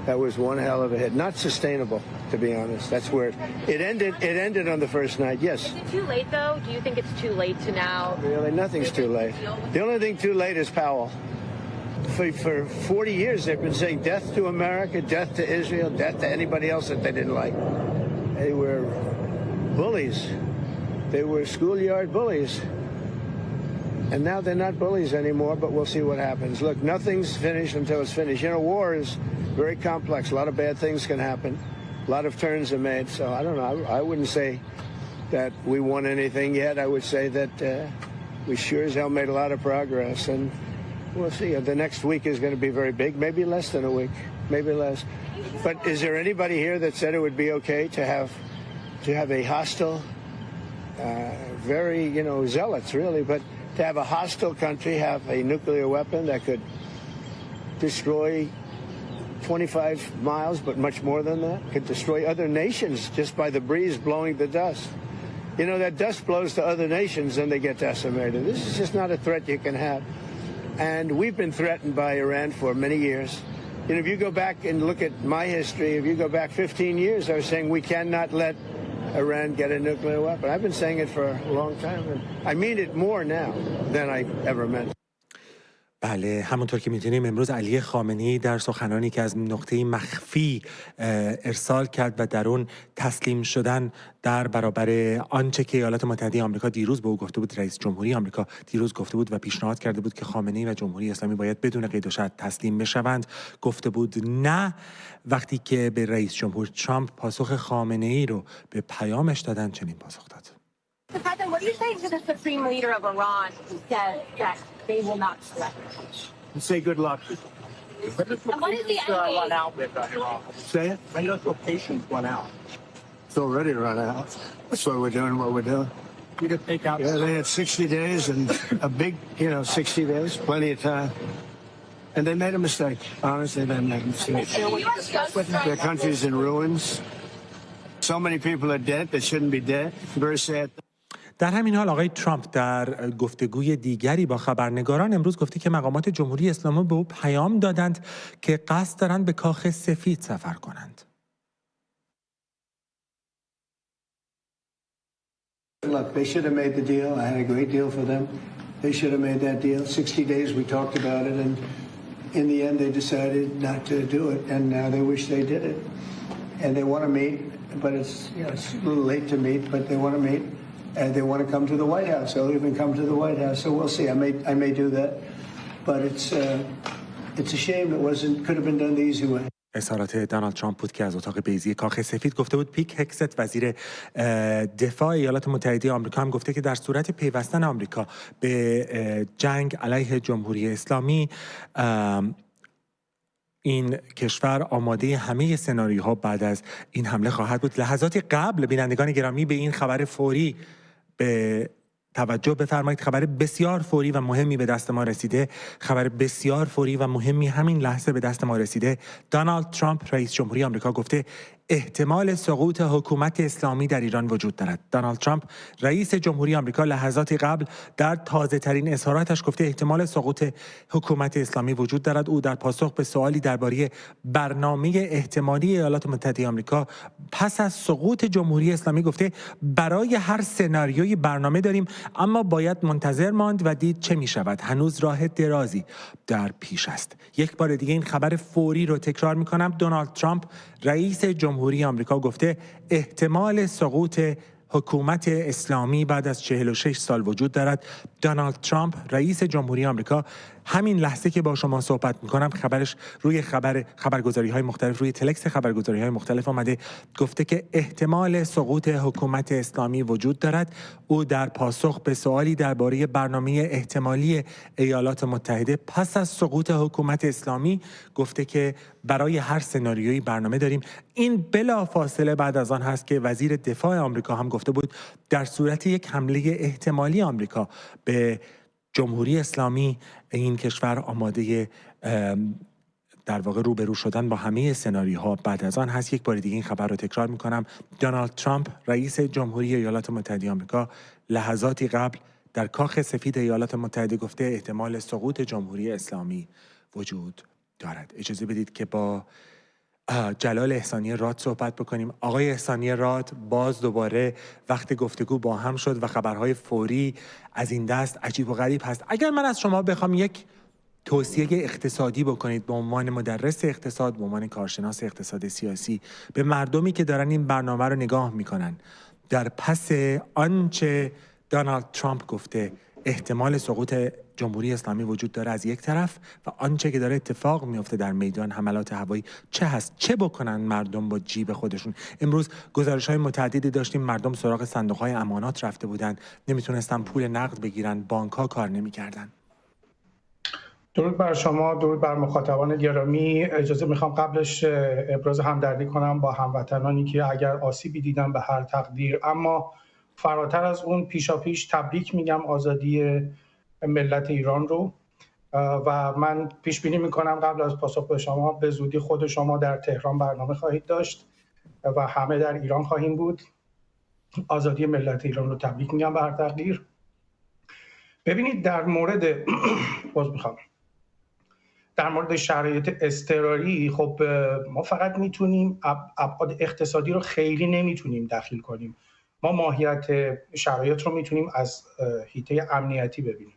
That was one hell of a hit. Not sustainable, to be honest. That's where it ended. It ended on the first night, yes.
Is it too late, though? Do you think it's too late to now?
Really, nothing's too late. The only thing too late is Powell. For 40 years, they've been saying death to America, death to Israel, death to anybody else that they didn't like. They were bullies. They were schoolyard bullies. And now they're not bullies anymore, but we'll see what happens. Look, nothing's finished until it's finished. You know, war is very complex. A lot of bad things can happen. A lot of turns are made. So I don't know. I wouldn't say that we won anything yet. I would say that we sure as hell made a lot of progress. And we'll see. The next week is going to be very big. Maybe less than a week. Maybe less. But is there anybody here that said it would be okay to have a hostile, very, you know, zealots really, but to have a hostile country have a nuclear weapon that could destroy 25 miles, but much more than that, could destroy other nations just by the breeze blowing the dust. You know, that dust blows to other nations and they get decimated. This is just not a threat you can have. And we've been threatened by Iran for many years. You know, if you go back and look at my history, if you go back 15 years, I was saying we cannot let Iran get a nuclear weapon. I've been saying it for a long time. And I mean it more now than I ever meant.
بله، همونطور که می‌دونیم امروز علی خامنه‌ای در سخنانی که از نقطه مخفی ارسال کرد و در اون تسلیم شدن در برابر آنچه که ایالات متحده آمریکا دیروز به او گفته بود، رئیس جمهوری آمریکا دیروز گفته بود و پیشنهاد کرده بود که خامنه‌ای و جمهوری اسلامی باید بدون قید و شرط تسلیم بشوند، گفته بود نه. وقتی که به رئیس جمهور ترامپ پاسخ خامنه‌ای رو به پیامش دادن، چنین پاسخ داد.
What do you say to the supreme leader of Iran who said that they will not surrender?
Say good luck.
And what is the end
run out with Iran? Say it? When does your patience run out? It's already run out. That's why we're doing what we're doing. You could take out. Yeah, they had 60 days and a big, 60 days, plenty of time. And they made a mistake. Honestly, they made a mistake. Their country's in ruins. So many people are dead that shouldn't be dead. Very sad.
در همین حال آقای ترامپ در گفتگوی دیگری با خبرنگاران امروز گفته که مقامات جمهوری اسلامی به او پیام دادند که قصد دارند به کاخ سفید سفر کنند.
Look, they should have made the deal. I had a great deal for them. They should have made that deal. 60 days we talked about it, and in the end they decided not to do it, and now they wish they did it. And they want to meet, but it's it's a little late to meet, but they want to meet. And they want to come to the White House. They'll even come to the White House. So we'll see. I may do that, but it's a shame it could have been done the easy way.
اظهارات دونالد ترامپ بود که از اتاق بیضی کاخ سفید گفته بود. پیک هکست وزیر دفاع ایالات متحده آمریکا هم گفته که در صورت پیوستن آمریکا به جنگ علیه جمهوری اسلامی این کشور آماده همه سناریوها بعد از این حمله خواهد بود. لحظاتی قبل بینندگان گرامی به این خبر فوری به توجه بفرمایید. خبر بسیار فوری و مهمی به دست ما رسیده. خبر بسیار فوری و مهمی همین لحظه به دست ما رسیده. دونالد ترامپ رئیس جمهوری آمریکا گفته احتمال سقوط حکومت اسلامی در ایران وجود دارد. دونالد ترامپ رئیس جمهوری آمریکا لحظاتی قبل در تازه ترین اظهاراتش گفته احتمال سقوط حکومت اسلامی وجود دارد. او در پاسخ به سوالی درباره برنامه احتمالی ایالات متحده آمریکا پس از سقوط جمهوری اسلامی گفته برای هر سناریوی برنامه داریم، اما باید منتظر ماند و دید چه می شود. هنوز راه درازی در پیش است. یک بار دیگه این خبر فوری رو تکرار می کنم. دونالد ترامپ رئیس جمهوری آمریکا گفته احتمال سقوط حکومت اسلامی بعد از 46 سال وجود دارد. دونالد ترامپ رئیس جمهوری آمریکا همین لحظه که با شما صحبت میکنم خبرش روی خبرگزاری‌های مختلف، روی تلکس خبرگزاری‌های مختلف آمده، گفته که احتمال سقوط حکومت اسلامی وجود دارد. او در پاسخ به سوالی درباره برنامه احتمالی ایالات متحده پس از سقوط حکومت اسلامی گفته که برای هر سناریویی برنامه داریم. این بلافاصله بعد از آن هست که وزیر دفاع آمریکا هم گفته بود در صورت یک حمله احتمالی آمریکا به جمهوری اسلامی این کشور آماده در واقع روبرو شدن با همه سناریوها. بعد از آن هست، یک بار دیگه این خبر رو تکرار میکنم، دونالد ترامپ رئیس جمهوری ایالات متحده آمریکا لحظاتی قبل در کاخ سفید ایالات متحده گفته احتمال سقوط جمهوری اسلامی وجود دارد. اجازه بدید که با جلال احسانی راد صحبت بکنیم. آقای احسانی راد، باز دوباره وقت گفتگو با هم شد و خبرهای فوری از این دست عجیب و غریب هست. اگر من از شما بخوام یک توصیه اقتصادی بکنید به عنوان مدرس اقتصاد، به عنوان کارشناس اقتصاد سیاسی، به مردمی که دارن این برنامه رو نگاه میکنن، در پس آنچه دونالد ترامپ گفته احتمال سقوط جمهوری اسلامی وجود داره از یک طرف و آنچه که داره اتفاق میفته در میدان حملات هوایی چه هست؟ چه بکنن مردم با جیب خودشون؟ امروز گزارش‌های متعددی داشتیم مردم سراغ صندوق‌های امانات رفته بودن، نمیتونستن پول نقد بگیرن، بانک‌ها کار نمی‌کردن.
درود بر شما، درود بر مخاطبان گرامی. اجازه میخوام قبلش ابراز همدردی کنم با هموطنانی که اگر آسیبی دیدن به هر تقدیر، اما فراتر از اون پیشاپیش تبریک میگم آزادی ملت ایران رو و من پیش بینی میکنم قبل از پاسخ به شما به زودی خود شما در تهران برنامه خواهید داشت و همه در ایران خواهیم بود. آزادی ملت ایران رو تبریک میگم به هر تقدیر. ببینید در مورد شرایط اضطراری، خب ما فقط میتونیم ابعاد اقتصادی رو خیلی نمیتونیم دخیل کنیم. ما ماهیت شرایط رو میتونیم از حیطه امنیتی ببینیم.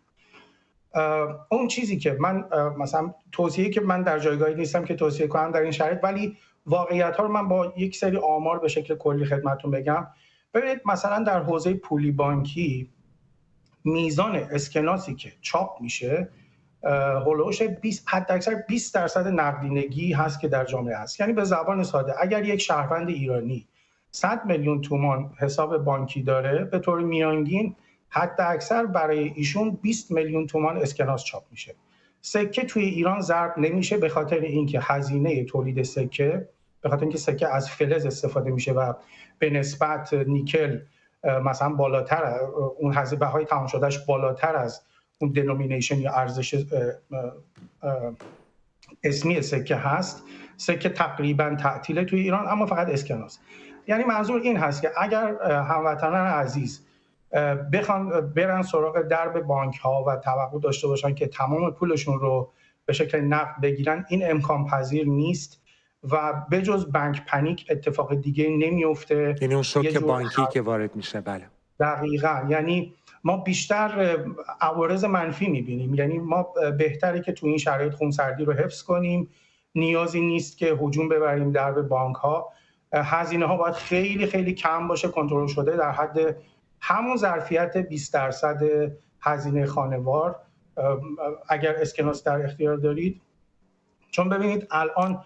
اون چیزی که من مثلا توصیه که من در جایگاهی نیستم که توصیه کنم در این شرایط، ولی واقعیت ها رو من با یک سری آمار به شکل کلی خدمتتون بگم. ببینید مثلا در حوزه پولی بانکی میزان اسکناسی که چاپ میشه هولوش 20% نقدینگی هست که در جامعه هست. یعنی به زبان ساده اگر یک شهروند ایرانی 100 میلیون تومان حساب بانکی داره، به طور میانگین حد اکثر برای ایشون 20 میلیون تومان اسکناس چاپ میشه. سکه توی ایران ضرب نمیشه به خاطر اینکه هزینه تولید سکه، به خاطر اینکه سکه از فلز استفاده میشه و به نسبت نیکل مثلا بالاتر، اون هزینه بهای تمام شدهش بالاتر از اون دینومینیشن یا ارزش اسمی سکه هست. سکه تقریبا تعطیله توی ایران، اما فقط اسکناس. یعنی منظور این هست که اگر هموطنان عزیز بخوان برن سراغ درب بانک ها و توقع داشته باشن که تمام پولشون رو به شکل نقد بگیرن، این امکان پذیر نیست و بجز بانک پنیک اتفاق دیگه نمیفته.
یعنی اون شوک بانکی که وارد میشه. بله
دقیقاً. یعنی ما بیشتر عوارض منفی میبینیم. یعنی ما بهتره که تو این شرایط خونسردی رو حفظ کنیم. نیازی نیست که هجوم ببریم درب بانک ها. هزینه ها باید خیلی خیلی کم باشه، کنترل شده، در حد همون ظرفیت 20% هزینه خانوار اگر اسکناس در اختیار دارید. چون ببینید الان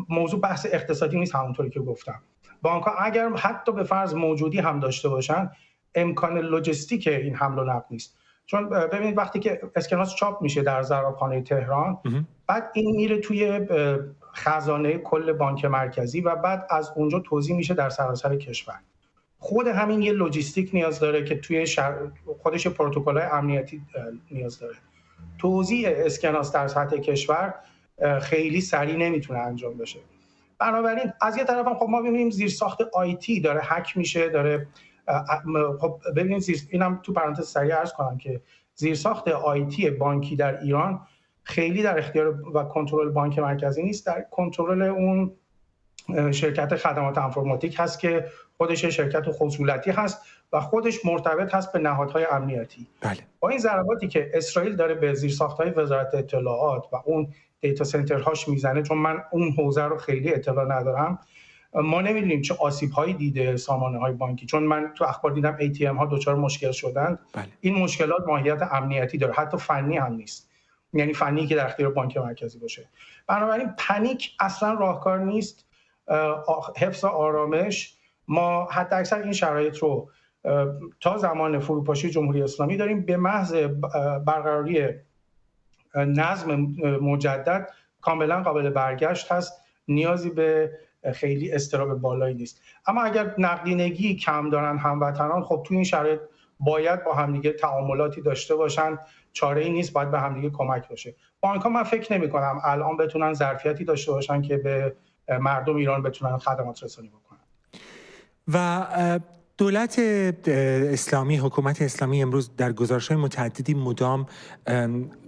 موضوع بحث اقتصادی نیست، همونطوری که گفتم. بانک ها اگر حتی به فرض موجودی هم داشته باشن، امکان لوجستیک این حمل و نقل نیست. چون ببینید وقتی که اسکناس چاپ میشه در ضربخانه تهران، بعد این میره توی خزانه کل بانک مرکزی و بعد از اونجا توزیع میشه در سراسر کشور. خود همین یه لوجستیک نیاز داره که توی خودش پروتکل‌های امنیتی نیاز داره. توزیع اسکناس در سطح کشور خیلی سریع نمیتونه انجام بشه. بنابراین از یه طرف هم خب ما ببینیم زیرساخت آیتی داره هک میشه، داره خب ببینید اینم تو پرانتز سریع عرض کنم که زیرساخت آیتی بانکی در ایران خیلی در اختیار و کنترل بانک مرکزی نیست، در کنترل اون شرکت خدمات انفرماتیک هست که خودش شرکت خصولتی هست و خودش مرتبط هست به نهادهای امنیتی.
بله.
با این ضرباتی که اسرائیل داره به زیرساخت‌های وزارت اطلاعات و اون دیتا سنترهاش میزنه، چون من اون حوزه رو خیلی اطلاع ندارم، ما نمیدونیم چه آسیب‌هایی دیده سامانه‌های بانکی، چون من تو اخبار دیدم ATM ها دچار مشکل شدن. این مشکلات ماهیت امنیتی داره، حتی فنی هم نیست، یعنی فنی که در اختیار بانک مرکزی باشه. بنابراین پنیک اصلا راهکار نیست. حفظ آرامش، ما حتی اکثر این شرایط رو تا زمان فروپاشی جمهوری اسلامی داریم. به محض برقراری نظم مجدد کاملا قابل برگشت هست، نیازی به خیلی اضطراب بالایی نیست. اما اگر نقدینگی کم دارن هموطنان، خب تو این شرایط باید با همدیگه تعاملاتی داشته باشن، چاره‌ای نیست، باید به همدیگه کمک باشه. بانک‌ها من فکر نمی‌کنم الان بتونن ظرفیتی داشته باشن که به مردم ایران بتونن خدمات رسانی بکنن.
و دولت اسلامی، حکومت اسلامی امروز در گزارش‌های متعددی مدام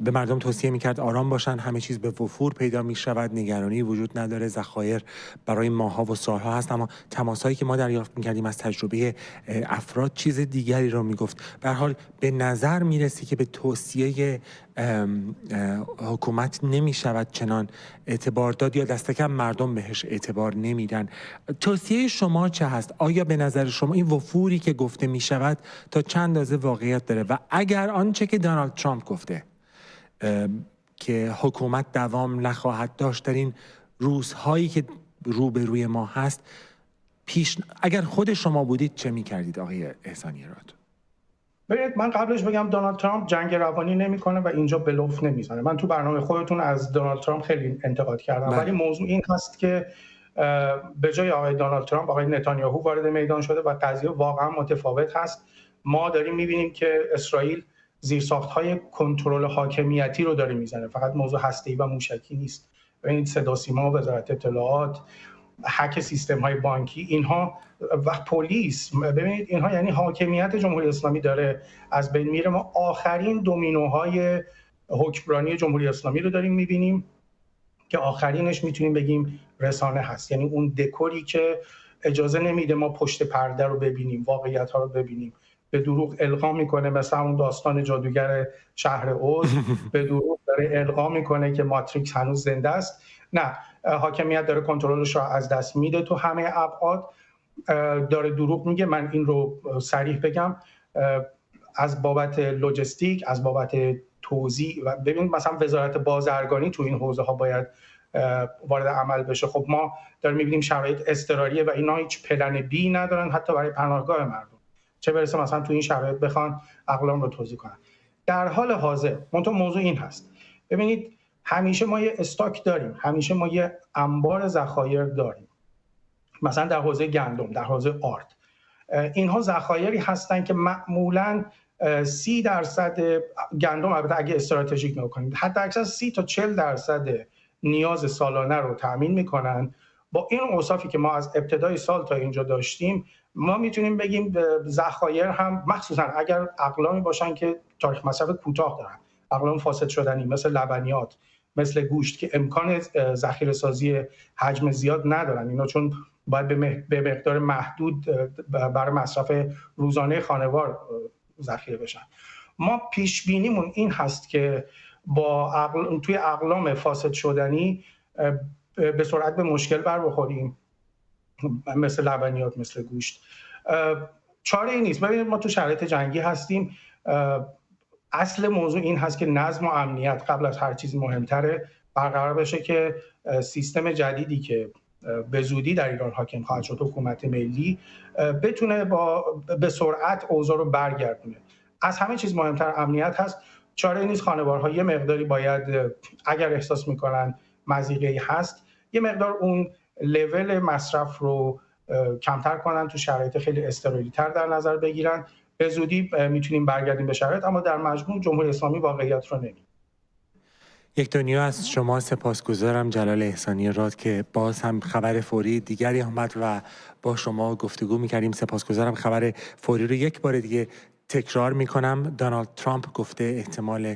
به مردم توصیه می‌کرد آرام باشن، همه چیز به وفور پیدا می‌شود، نگرانی وجود نداره، ذخایر برای ماه‌ها و سال‌ها هست. اما تماس‌هایی که ما دریافت می‌کردیم از تجربه افراد چیز دیگری رو می‌گفت. به هر حال به نظر می‌رسه که به توصیه حکومت نمی‌شود چنان اعتبار داد، یا دست کم مردم بهش اعتبار نمیدن. توصیه شما چه هست؟ آیا به نظر شما این وفوری که گفته می‌شود تا چند اندازه واقعیت داره؟ و اگر آنچه که دونالد ترامپ گفته که حکومت دوام نخواهد داشت در این روزهایی که روبروی ما هست، اگر خود شما بودید چه می‌کردید آقای احسانی راد؟
ببینید، من قبلش بگم دونالد ترامپ جنگ روانی نمیکنه و اینجا بلوف نمیزنه. من تو برنامه خودتون از دونالد ترامپ خیلی انتقاد کردم، ولی موضوع این هست که به جای آقای دونالد ترامپ آقای نتانیاهو وارد میدان شده و قضیه واقعا متفاوت هست. ما داریم میبینیم که اسرائیل زیرساخت‌های کنترل حاکمیتی رو داره میزنه، فقط موضوع هسته‌ای و موشکی نیست. ببینید صدا سیما، وزارت اطلاعات، هک سیستم‌های بانکی، اینها و پلیس، ببینید اینها یعنی حاکمیت جمهوری اسلامی داره از بین میره. ما آخرین دومینوهای حکمرانی جمهوری اسلامی رو داریم میبینیم که آخرینش میتونیم بگیم رسانه هست، یعنی اون دکوری که اجازه نمیده ما پشت پرده رو ببینیم، واقعیت ها رو ببینیم. به دروغ القا میکنه، مثل اون داستان جادوگر شهر اوز، به دروغ داره القا میکنه که ماتریکس هنوز زنده است. نه، حاکمیت داره کنترلش رو از دست میده تو همه ابعاد، داره دروغ میگه. من این رو صریح بگم، از بابت لوجستیک، از بابت توزیع، و ببینید مثلا وزارت بازرگانی تو این حوزه ها باید وارد عمل بشه. خب ما داریم میبینیم شرایط اضطراریه و اینا هیچ پلن بی ندارن حتی برای پناهگاه مردم، چه برسه مثلا تو این شرایط بخوان اقلام رو توزیع کنن. در حال حاضر منتها موضوع این هست، ببینید همیشه ما یه استاک داریم، همیشه ما یه انبار ذخایر داریم، مثلا در حوزه گندم، در حوزه آرد. اینها ذخایری هستن که معمولاً 30% گندم، البته اگه استراتژیک نکنید، حتی اکثر 30 تا 40% نیاز سالانه رو تامین میکنن. با این اوصافی که ما از ابتدای سال تا اینجا داشتیم، ما میتونیم بگیم ذخایر هم، مخصوصا اگر اقلامی باشن که تاریخ مصرف کوتاه دارن، اقلام فاسد شدنی مثل لبنیات، مثل گوشت که امکان ذخیره سازی حجم زیاد ندارن، اینا چون باید به مقدار محدود برای مصرف روزانه خانوار ذخیره بشن. ما پیش بینیمون این هست که با توی اقلام فاسد شدنی به سرعت به مشکل بر بخوریم، مثل لبنیات، مثل گوشت. چاره ای نیست. ببینید ما تو شرایط جنگی هستیم. اصل موضوع این هست که نظم و امنیت قبل از هر چیز مهمتره برقرار بشه، که سیستم جدیدی که به زودی در ایران حاکم خواهد شد، حکومت ملی، بتونه به سرعت اوضاع رو برگردونه. از همه چیز مهمتر امنیت هست. چاره نیست. خانوارها یه مقداری باید، اگر احساس میکنن مضیقه‌ای هست، یه مقدار اون لول مصرف رو کمتر کنن، تو شرایط خیلی اضطراری تر در نظر بگیرن. به زودی میتونیم برگردیم به شرایط، اما در مجموع جمهوری اسلامی واقعیت رو نمی‌بینه.
یک دنیا از شما سپاسگزارم جلال احسانی راد که باز هم خبر فوری دیگری آمد و با شما گفتگو می‌کردیم. سپاسگزارم. خبر فوری رو یک بار دیگه تکرار می‌کنم. دونالد ترامپ گفته احتمال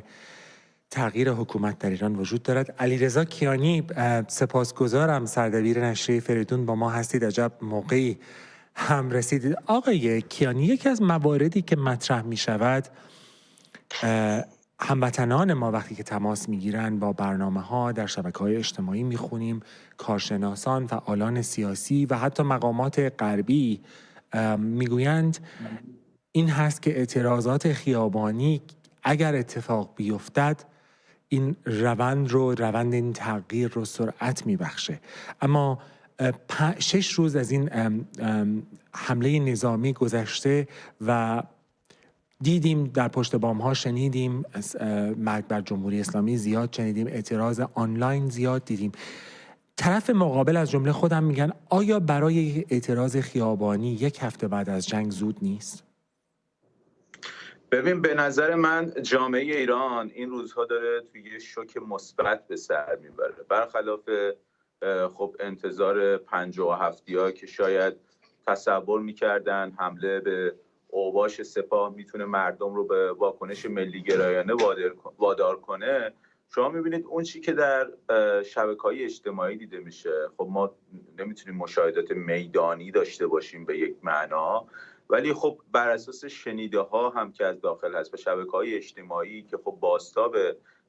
تغییر حکومت در ایران وجود دارد. علیرضا کیانی، سپاسگزارم، سردبیر نشریه فریدون با ما هستید. عجب موقعی هم رسیدید. آقای کیانی، یکی از مواردی که مطرح می‌شود هموطنان ما وقتی که تماس میگیرن با برنامه‌ها در شبکه‌های اجتماعی میخونیم کارشناسان، فعالان سیاسی و حتی مقامات غربی میگویند این هست که اعتراضات خیابانی اگر اتفاق بیفتد این روند این تغییر رو سرعت میبخشه. اما 6 روز از این حمله نظامی گذشته و دیدیم در پشت بام‌ها، شنیدیم مرگ بر جمهوری اسلامی زیاد شنیدیم، اعتراض آنلاین زیاد دیدیم. طرف مقابل از جمله خودم میگن آیا برای اعتراض خیابانی 1 هفته بعد از جنگ زود نیست؟
ببین به نظر من جامعه ایران این روزها داره توی شوک مثبت به سر میبره، برخلاف خب انتظار 57ها که شاید تصور میکردن حمله به اوباش سپاه میتونه مردم رو به واکنش ملی گرایانه وادار کنه. شما میبینید اون چی که در شبکه‌های اجتماعی دیده میشه، خب ما نمیتونیم مشاهدات میدانی داشته باشیم به یک معنا، ولی خب بر اساس شنیده ها هم که از داخل هست و شبکه‌های اجتماعی که خب بازتاب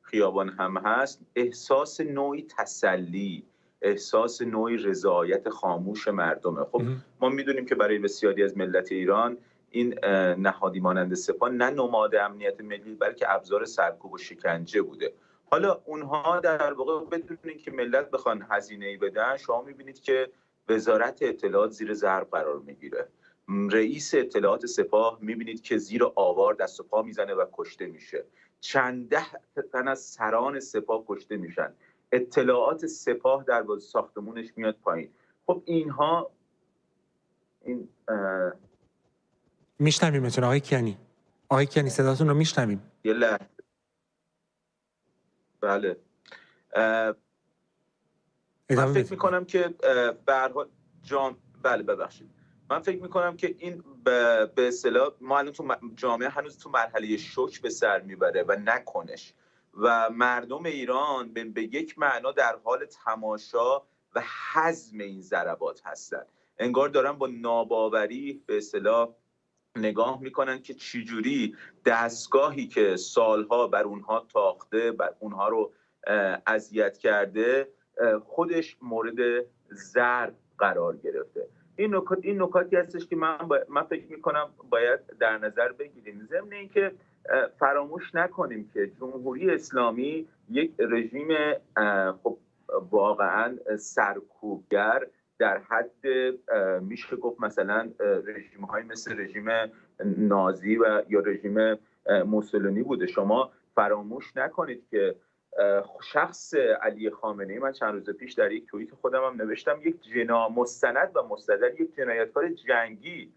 خیابان هم هست، احساس نوعی تسلی، احساس نوعی رضایت خاموش مردمه. خب ما میدونیم که برای بسیاری از ملت ایران این نهادی مانند سپاه نه نماد امنیت ملی بلکه ابزار سرکوب و شکنجه بوده. حالا اونها در واقع بدون اینکه ملت بخوان هزینه‌ای بدن، شما میبینید که وزارت اطلاعات زیر ضرب قرار میگیره. رئیس اطلاعات سپاه میبینید که زیر آوار دست و پا میزنه و کشته میشه. چند ده تن از سران سپاه کشته میشن. اطلاعات سپاه در ساختمونش میاد پایین. خب اینها
میشنویمتون آقای کیانی. آقای کیانی صداتون رو میشنویم.
یه لحظه. بله. من فکر میکنم که به هر حال بله ببخشید. من فکر میکنم که این به اصطلاح ما الان تو جامعه هنوز تو مرحله شوک به سر میبره و نکنش و مردم ایران به یک معنا در حال تماشا و هضم این ضربات هستن. انگار دارن با ناباوری به اصطلاح نگاه میکنن که چجوری دستگاهی که سالها بر اونها تاخته، بر اونها رو اذیت کرده، خودش مورد ضرب قرار گرفته. این نکاتی هستش که من فکر میکنم باید در نظر بگیریم. ضمن اینکه فراموش نکنیم که جمهوری اسلامی یک رژیم خب واقعا سرکوبگر در حد میشه گفت مثلا رژیم‌های مثل رژیم نازی و یا رژیم موسولینی بوده. شما فراموش نکنید که شخص علی خامنه‌ای، من چند روز پیش در یک توییت خودم هم نوشتم، مستند و مستدل یک جنایتکار جنگی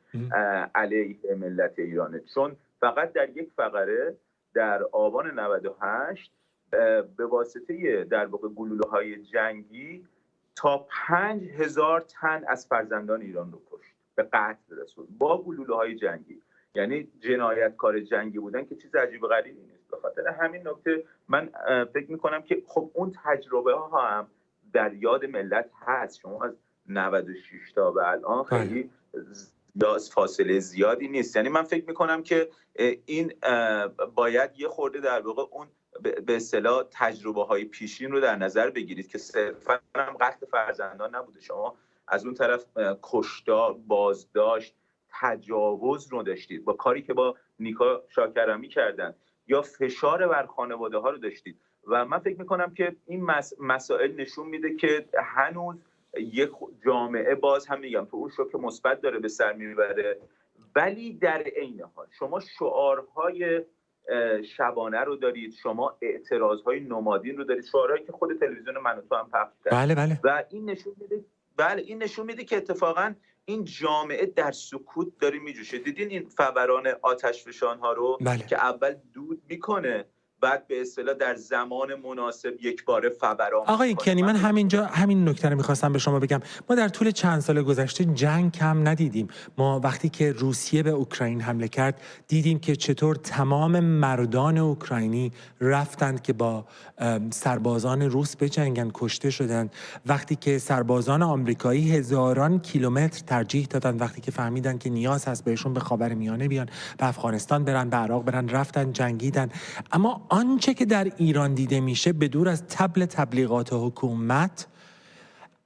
علیه ملت ایرانه، چون فقط در یک فقره در آبان 98 به واسطه در واقع گلوله‌های جنگی تا 5000 تن از فرزندان ایران رو کشت، به قتل رسوند با گلوله‌های جنگی. یعنی جنایتکار جنگی بودن که چیز عجیب و غریبی نیست. به خاطر همین نکته من فکر می‌کنم که خب اون تجربه ها هم در یاد ملت هست. شما از 96 تا به الان خیلی فاصله زیادی نیست. یعنی من فکر می‌کنم که این باید یه خورده در واقع اون به اصطلاح تجربه های پیشین رو در نظر بگیرید که صرفا هم قتل فرزندان نبوده. شما از اون طرف کشتار، بازداشت، تجاوز رو داشتید با کاری که با نیکا شاکرمی کردن، یا فشار بر خانواده ها رو داشتید. و من فکر میکنم که این مسائل نشون میده که هنوز یک جامعه، باز هم میگم تو اون شوک مثبت داره به سر میبره، ولی در عین حال شما شعارهای شبانه رو دارید، شما اعتراضهای نمادین رو دارید، شعارهایی که خود تلویزیون من و تو هم پخش کرد.
بله.
و این نشون میده که اتفاقا این جامعه در سکوت داره میجوشه. دیدین این فوران آتشفشان ها رو که اول دود میکنه، بعد به اصطلاح در زمان مناسب یک باره فوران.
آقای کیانی، من همین نکته رو میخواستم به شما بگم. ما در طول چند سال گذشته جنگ کم ندیدیم. ما وقتی که روسیه به اوکراین حمله کرد دیدیم که چطور تمام مردان اوکراینی رفتند که با سربازان روس بجنگن، کشته شدند. وقتی که سربازان آمریکایی هزاران کیلومتر ترجیح دادن، وقتی که فهمیدن که نیاز هست بهشون به خاورمیانه بیان، به افغانستان برن، به عراق برن، رفتن جنگیدن. اما آنچه که در ایران دیده میشه به دور از طبل تبلیغات حکومت،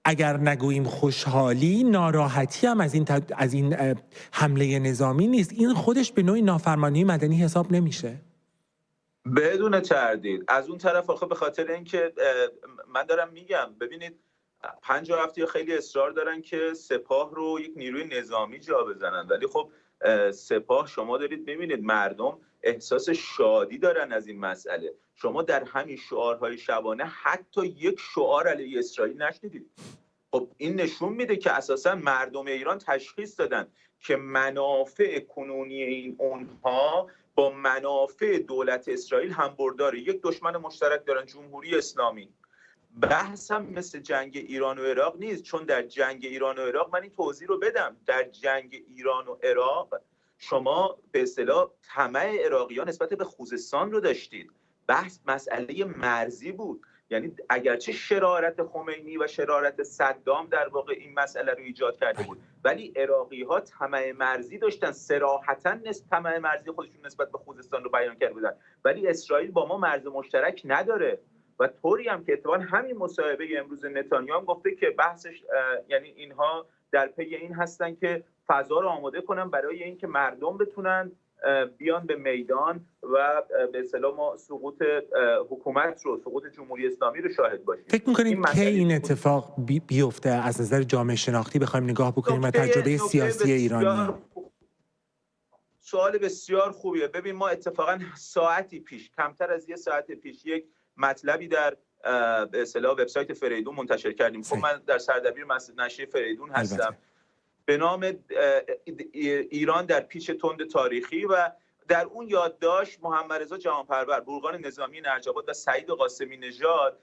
اگر نگوییم خوشحالی، ناراحتی هم از این حمله نظامی نیست. این خودش به نوعی نافرمانی مدنی حساب نمیشه؟
بدون تردید. از اون طرف آخه به خاطر اینکه من دارم میگم، ببینید 57 خیلی اصرار دارن که سپاه رو یک نیروی نظامی جا بزنن، ولی خب سپاه شما دارید ببینید مردم احساس شادی دارن از این مسئله. شما در همین شعارهای شبانه حتی یک شعار علیه اسرائیل نشنیدید. خب این نشون میده که اساسا مردم ایران تشخیص دادن که منافع کنونی این اونها با منافع دولت اسرائیل هم برداره. یک دشمن مشترک دارن، جمهوری اسلامی. بحث هم مثل جنگ ایران و عراق نیست، چون در جنگ ایران و عراق، من این توضیح رو بدم، در جنگ ایران و عراق شما به اصطلاح طمع عراقیان نسبت به خوزستان رو داشتید. بحث مسئله مرزی بود، یعنی اگرچه شرارت خمینی و شرارت صدام در واقع این مسئله رو ایجاد کرده بود، ولی عراقی ها طمع مرزی داشتن، صراحتاً طمع مرزی خودشون نسبت به خوزستان رو بیان کرده بودن. ولی اسرائیل با ما مرز مشترک نداره و طوری هم که اتفاقاً همین مصاحبه امروز نتانیاهو گفته که بحثش یعنی اینها در پی این هستن که فضا رو آماده کنن برای اینکه مردم بتونن بیان به میدان و به اصطلاح ما سقوط حکومت رو، سقوط جمهوری اسلامی رو شاهد باشیم.
فکر می‌کنید که این اتفاق بیفته از نظر جامعه شناختی بخوایم نگاه بکنیم و تجربه سیاسی ایرانی؟
سوال بسیار خوبیه. ببین ما اتفاقا ساعتی پیش، کمتر از یه ساعت پیش، یک مطلبی در به اصطلاح وبسایت فریدون منتشر کردیم. خب من در سردبیر نشریه فریدون هستم به نام ایران در پیچ تند تاریخی و در اون یادداشت محمد رضا جهانپرور، بورقان نظامی نرجاباد و سعید قاسمی نژاد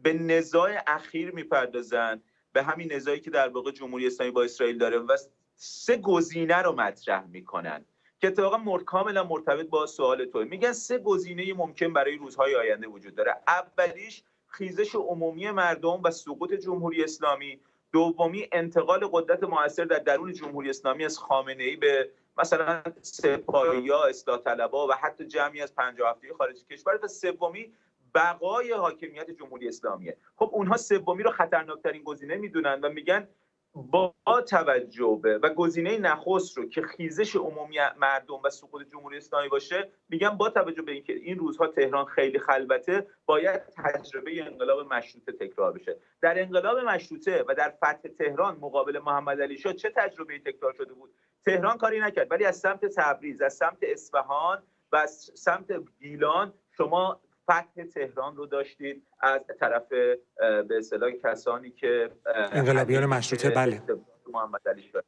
به نزاع اخیر میپردازن، به همین نزاعی که در واقع جمهوری اسلامی با اسرائیل داره و 3 گزینه رو مطرح میکنن که اتفاقا کاملا مرتبط با سوال تو. میگن 3 گزینه ممکن برای روزهای آینده وجود داره. اولیش خیزش عمومی مردم و سقوط جمهوری اسلامی. دومی انتقال قدرت مؤثر در درون جمهوری اسلامی از خامنه‌ای به مثلا سپاهی‌ها، اصلاح طلبها و حتی جمعی از 57 خارج کشور. و سومی بقای حاکمیت جمهوری اسلامیه. خب اونها سومی رو خطرناکترین گزینه میدونن و میگن با توجه به و گزینه نخست رو که خیزش عمومی مردم و سقوط جمهوری اسلامی باشه، میگن با توجه به اینکه این روزها تهران خیلی خلوته، باید تجربه انقلاب مشروطه تکرار بشه. در انقلاب مشروطه و در فتح تهران مقابل محمد علی شاه چه تجربه‌ای تکرار شده بود؟ تهران کاری نکرد، ولی از سمت تبریز، از سمت اصفهان و از سمت گیلان شما فتح تهران رو داشتید از طرف به اصطلاح کسانی که
انقلابیان مشروطه بله
محمد علی شاه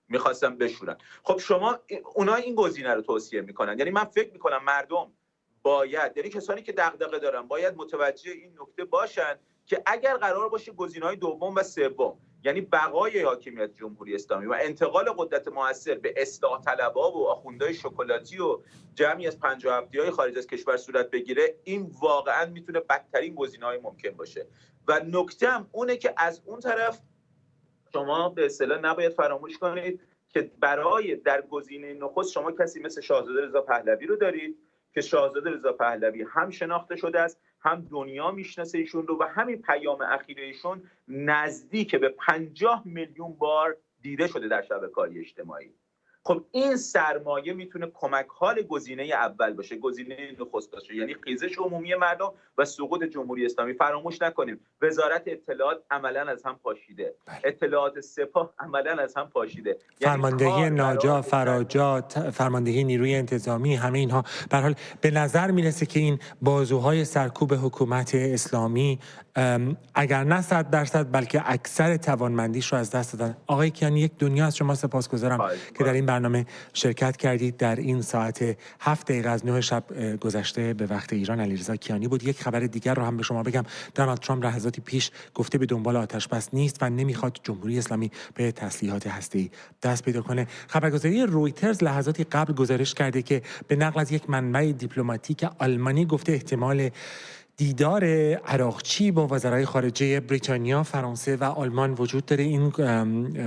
می‌خواستن بشورن. خب شما اونا این گزینه رو توصیه میکنن. یعنی من فکر میکنم مردم باید، یعنی کسانی که دغدغه دارن باید متوجه این نکته باشن که اگر قرار باشه گزینه‌های دوم و سوم، یعنی بقای حاکمیت جمهوری اسلامی و انتقال قدرت مؤثر به اصلاح طلبها و آخوندهای شکلاتی و جمعی از 57های خارج از کشور صورت بگیره، این واقعا میتونه بدترین گزینه‌های ممکن باشه. و نکته هم اونه که از اون طرف شما به اصطلاح نباید فراموش کنید که برای در گزینه نخست شما کسی مثل شاهزاده رضا پهلوی رو دارید که شاهزاده رضا پهلوی هم شناخته شده است، هم دنیا میشناسه ایشون رو و همین پیام اخیر ایشون نزدیک به 50 میلیون بار دیده شده در شبکه‌های اجتماعی. خب این سرمایه میتونه کمک حال گزینه اول باشه، گزینه نخست باشه، یعنی خیزش عمومی مردم و سقوط جمهوری اسلامی. فراموش نکنیم وزارت اطلاعات عملاً از هم پاشیده، اطلاعات سپاه عملاً از هم پاشیده،
فرماندهی ناجا، فراجات، فرماندهی نیروی انتظامی، همه اینها به هر حال به نظر میرسه که این بازوهای سرکوب حکومت اسلامی اگر نه 100% بلکه اکثر توانمندیش رو از دست دادن. آقای کیانی، یک دنیا از شما سپاسگزارم که در این برنامه شرکت کردید. در این ساعت 7 دقیقه از 9 شب گذشته به وقت ایران علیرضا کیانی بود. یک خبر دیگر رو هم به شما بگم. دونالد ترامپ لحظاتی پیش گفته به دنبال آتش‌بس نیست و نمیخواد جمهوری اسلامی به تسلیحات هسته‌ای دست پیدا کنه. خبرگزاری رویترز لحظاتی قبل گزارش کرده که به نقل از یک منبع دیپلماتیک آلمانی گفته احتمال دیدار عراقچی با وزرای خارجه بریتانیا، فرانسه و آلمان وجود داره. این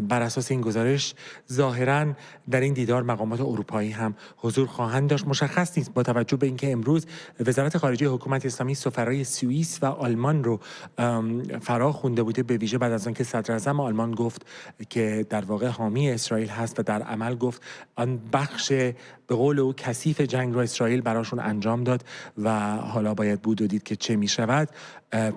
بر اساس این گزارش ظاهراً در این دیدار مقامات اروپایی هم حضور خواهند داشت. مشخص نیست با توجه به اینکه امروز وزارت خارجه حکومت اسلامی سفرای سوئیس و آلمان رو فرا خوانده بوده، به ویژه بعد از آنکه صدر اعظم آلمان گفت که در واقع حامی اسرائیل هست و در عمل گفت آن بخش به قول او کثیف جنگ رو اسرائیل براشون انجام داد و حالا باید بود و دید که چه می شود.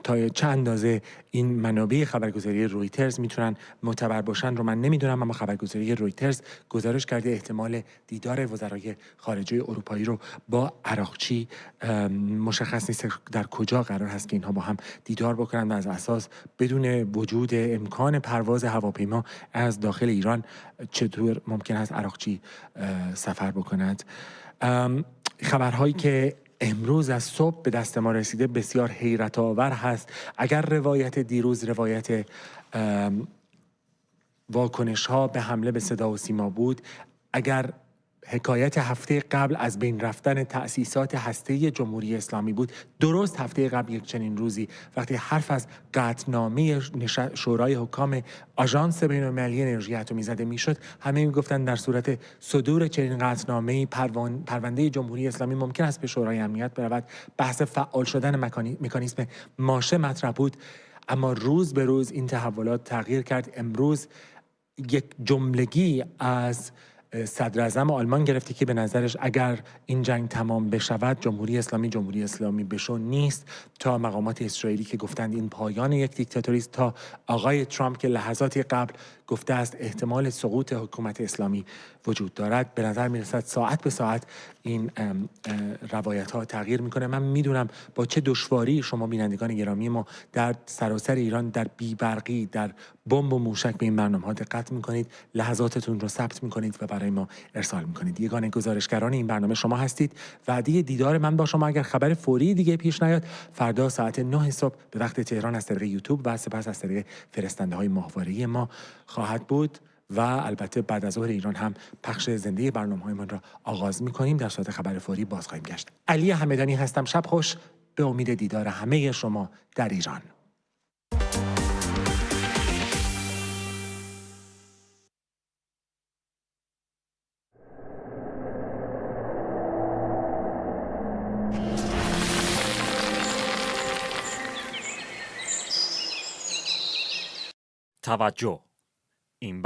تا چه اندازه این منابع خبرگزاری رویترز میتونن معتبر باشن رو من نمیدونم، اما خبرگزاری رویترز گزارش کرده احتمال دیدار وزرای خارجه اروپایی رو با عراقچی مشخص نیست در کجا قرار هست که اینها با هم دیدار بکنن و از اساس بدون وجود امکان پرواز هواپیما از داخل ایران چطور ممکن است عراقچی سفر بکند. خبرهایی که امروز از صبح به دست ما رسیده بسیار حیرت آور هست. اگر روایت دیروز روایت واکنش ها به حمله به صدا و سیما بود، اگر حکایت هفته قبل از بین رفتن تأسیسات هسته جمهوری اسلامی بود، درست هفته قبل یک چنین روزی وقتی حرف از قطعنامه شورای حکام آژانس بین‌المللی انرژی اتمی زده میشد، همه میگفتند در صورت صدور چنین قطعنامه‌ای پرونده جمهوری اسلامی ممکن است به شورای امنیت برود. بحث فعال شدن مکانیزم ماشه مطرح بود، اما روز به روز این تحولات تغییر کرد. امروز یک جملگی از صدر اعظم آلمان گرفته که به نظرش اگر این جنگ تمام بشود جمهوری اسلامی بشو نیست، تا مقامات اسرائیلی که گفتند این پایان یک دیکتاتوری است، تا آقای ترامپ که لحظاتی قبل گفته است احتمال سقوط حکومت اسلامی وجود دارد. به نظر میرسد ساعت به ساعت این روایت ها تغییر میکنه. من میدونم با چه دشواری شما بینندگان گرامی ما در سراسر ایران در بی‌برقی، در بمب و موشک به این برنامه ها دقت میکنید، لحظاتتون رو ثبت میکنید و برای ما ارسال میکنید. یگانه گزارشگران این برنامه شما هستید. وعده دیدار من با شما اگر خبر فوری دیگه پیش نیاد فردا ساعت 9 صبح به وقت تهران از طریق یوتیوب و سپس از طریق فرستنده های ماهواره‌ای ما خواهد بود و البته بعد از ظهر ایران هم پخش زنده برنامه‌های من را آغاز می‌کنیم. در صورت خبر فوری باز خواهیم گشت. علی همدانی هستم. شب خوش، به امید دیدار همه شما در ایران.
توجه، این